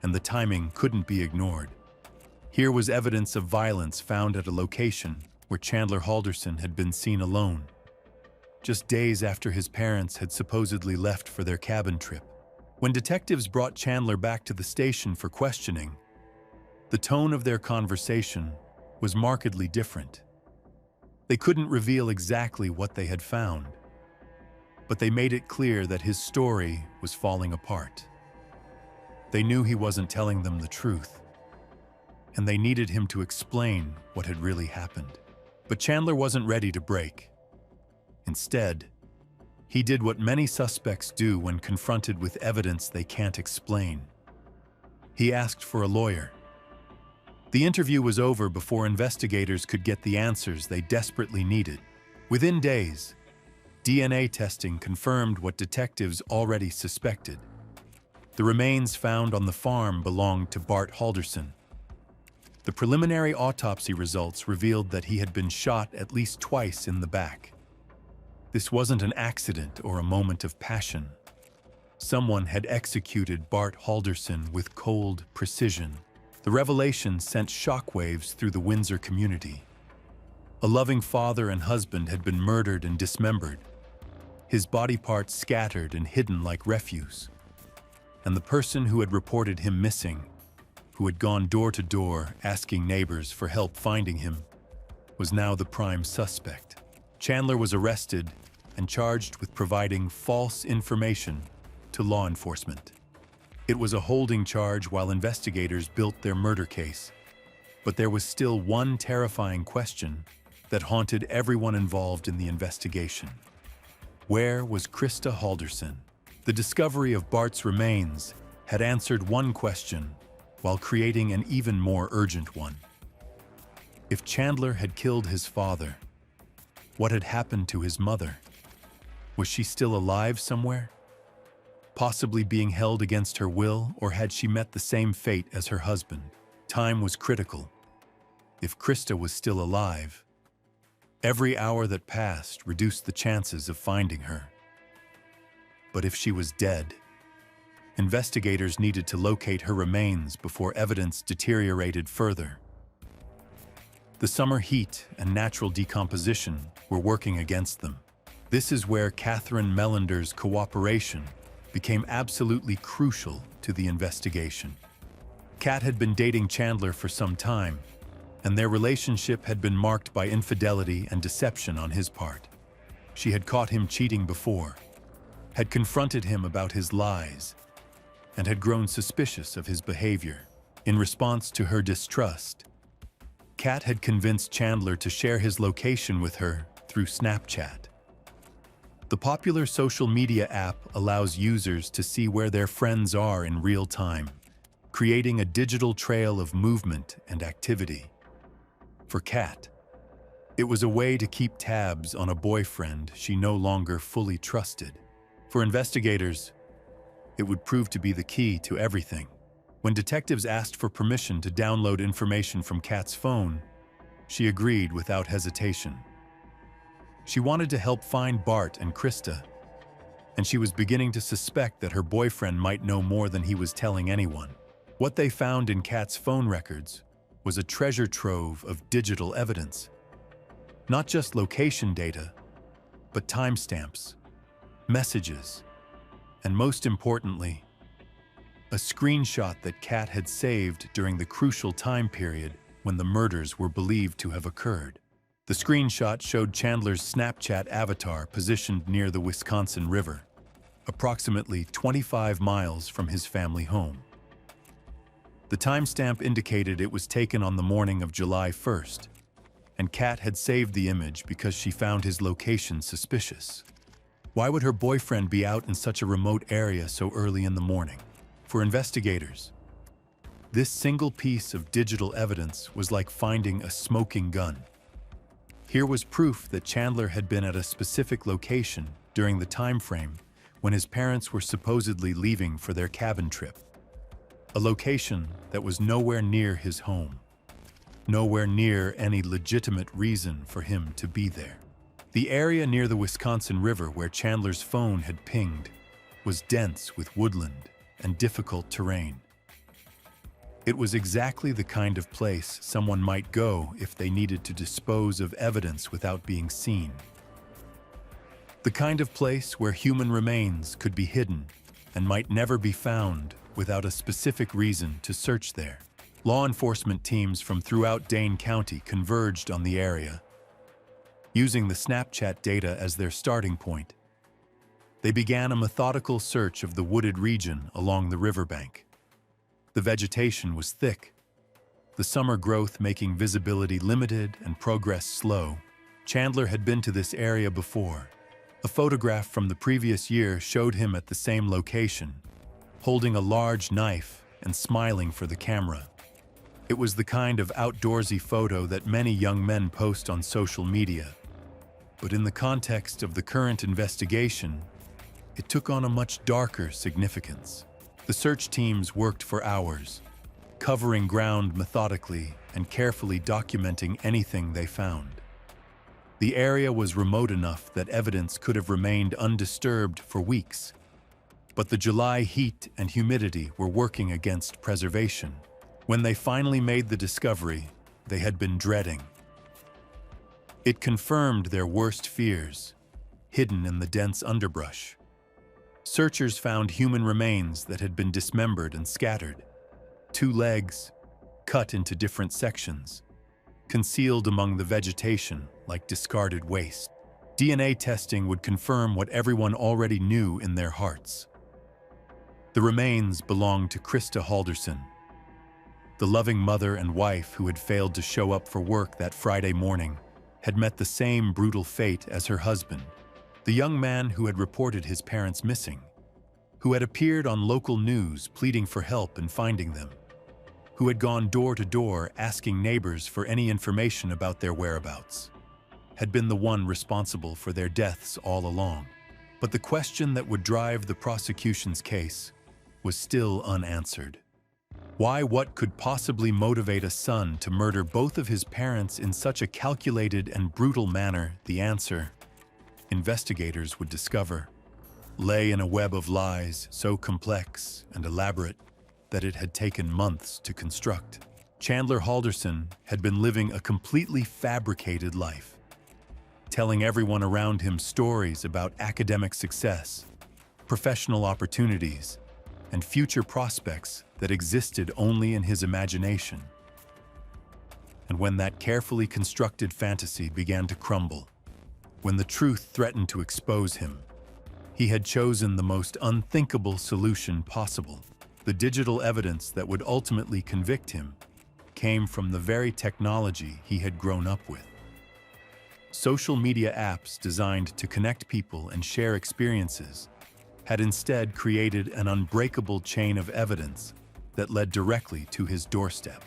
and the timing couldn't be ignored. Here was evidence of violence found at a location where Chandler Halderson had been seen alone, just days after his parents had supposedly left for their cabin trip. When detectives brought Chandler back to the station for questioning, the tone of their conversation was markedly different. They couldn't reveal exactly what they had found, but they made it clear that his story was falling apart. They knew he wasn't telling them the truth, and they needed him to explain what had really happened. But Chandler wasn't ready to break. Instead, he did what many suspects do when confronted with evidence they can't explain. He asked for a lawyer. The interview was over before investigators could get the answers they desperately needed. Within days, DNA testing confirmed what detectives already suspected. The remains found on the farm belonged to Bart Halderson. The preliminary autopsy results revealed that he had been shot at least twice in the back. This wasn't an accident or a moment of passion. Someone had executed Bart Halderson with cold precision. The revelation sent shockwaves through the Windsor community. A loving father and husband had been murdered and dismembered, his body parts scattered and hidden like refuse. And the person who had reported him missing, who had gone door to door asking neighbors for help finding him, was now the prime suspect. Chandler was arrested and charged with providing false information to law enforcement. It was a holding charge while investigators built their murder case, but there was still one terrifying question that haunted everyone involved in the investigation. Where was Krista Halderson? The discovery of Bart's remains had answered one question while creating an even more urgent one. If Chandler had killed his father, what had happened to his mother? Was she still alive somewhere? Possibly being held against her will, or had she met the same fate as her husband? Time was critical. If Krista was still alive, every hour that passed reduced the chances of finding her. But if she was dead, investigators needed to locate her remains before evidence deteriorated further. The summer heat and natural decomposition were working against them. This is where Catherine Melander's cooperation became absolutely crucial to the investigation. Kat had been dating Chandler for some time, and their relationship had been marked by infidelity and deception on his part. She had caught him cheating before, had confronted him about his lies, and had grown suspicious of his behavior. In response to her distrust, Kat had convinced Chandler to share his location with her through Snapchat. The popular social media app allows users to see where their friends are in real time, creating a digital trail of movement and activity. For Kat, it was a way to keep tabs on a boyfriend she no longer fully trusted. For investigators, it would prove to be the key to everything. When detectives asked for permission to download information from Kat's phone, she agreed without hesitation. She wanted to help find Bart and Krista, and she was beginning to suspect that her boyfriend might know more than he was telling anyone. What they found in Kat's phone records was a treasure trove of digital evidence. Not just location data, but timestamps, messages, and most importantly, a screenshot that Kat had saved during the crucial time period when the murders were believed to have occurred. The screenshot showed Chandler's Snapchat avatar positioned near the Wisconsin River, approximately 25 miles from his family home. The timestamp indicated it was taken on the morning of July 1st, and Kat had saved the image because she found his location suspicious. Why would her boyfriend be out in such a remote area so early in the morning? For investigators, this single piece of digital evidence was like finding a smoking gun. Here was proof that Chandler had been at a specific location during the time frame when his parents were supposedly leaving for their cabin trip. A location that was nowhere near his home, nowhere near any legitimate reason for him to be there. The area near the Wisconsin River where Chandler's phone had pinged was dense with woodland and difficult terrain. It was exactly the kind of place someone might go if they needed to dispose of evidence without being seen. The kind of place where human remains could be hidden and might never be found without a specific reason to search there. Law enforcement teams from throughout Dane County converged on the area. Using the Snapchat data as their starting point, they began a methodical search of the wooded region along the riverbank. The vegetation was thick, the summer growth making visibility limited and progress slow. Chandler had been to this area before. A photograph from the previous year showed him at the same location, holding a large knife and smiling for the camera. It was the kind of outdoorsy photo that many young men post on social media. But in the context of the current investigation, it took on a much darker significance. The search teams worked for hours, covering ground methodically and carefully documenting anything they found. The area was remote enough that evidence could have remained undisturbed for weeks, but the July heat and humidity were working against preservation. When they finally made the discovery they had been dreading, it confirmed their worst fears, hidden in the dense underbrush. Searchers found human remains that had been dismembered and scattered, 2 legs cut into different sections, concealed among the vegetation like discarded waste. DNA testing would confirm what everyone already knew in their hearts. The remains belonged to Krista Halderson, the loving mother and wife who had failed to show up for work that Friday morning, had met the same brutal fate as her husband, the young man who had reported his parents missing, who had appeared on local news pleading for help in finding them, who had gone door to door asking neighbors for any information about their whereabouts, had been the one responsible for their deaths all along. But the question that would drive the prosecution's case was still unanswered. Why? What could possibly motivate a son to murder both of his parents in such a calculated and brutal manner? The answer, investigators would discover, lay in a web of lies so complex and elaborate that it had taken months to construct. Chandler Halderson had been living a completely fabricated life, telling everyone around him stories about academic success, professional opportunities, and future prospects that existed only in his imagination. And when that carefully constructed fantasy began to crumble, when the truth threatened to expose him, he had chosen the most unthinkable solution possible. The digital evidence that would ultimately convict him came from the very technology he had grown up with. Social media apps designed to connect people and share experiences had instead created an unbreakable chain of evidence that led directly to his doorstep.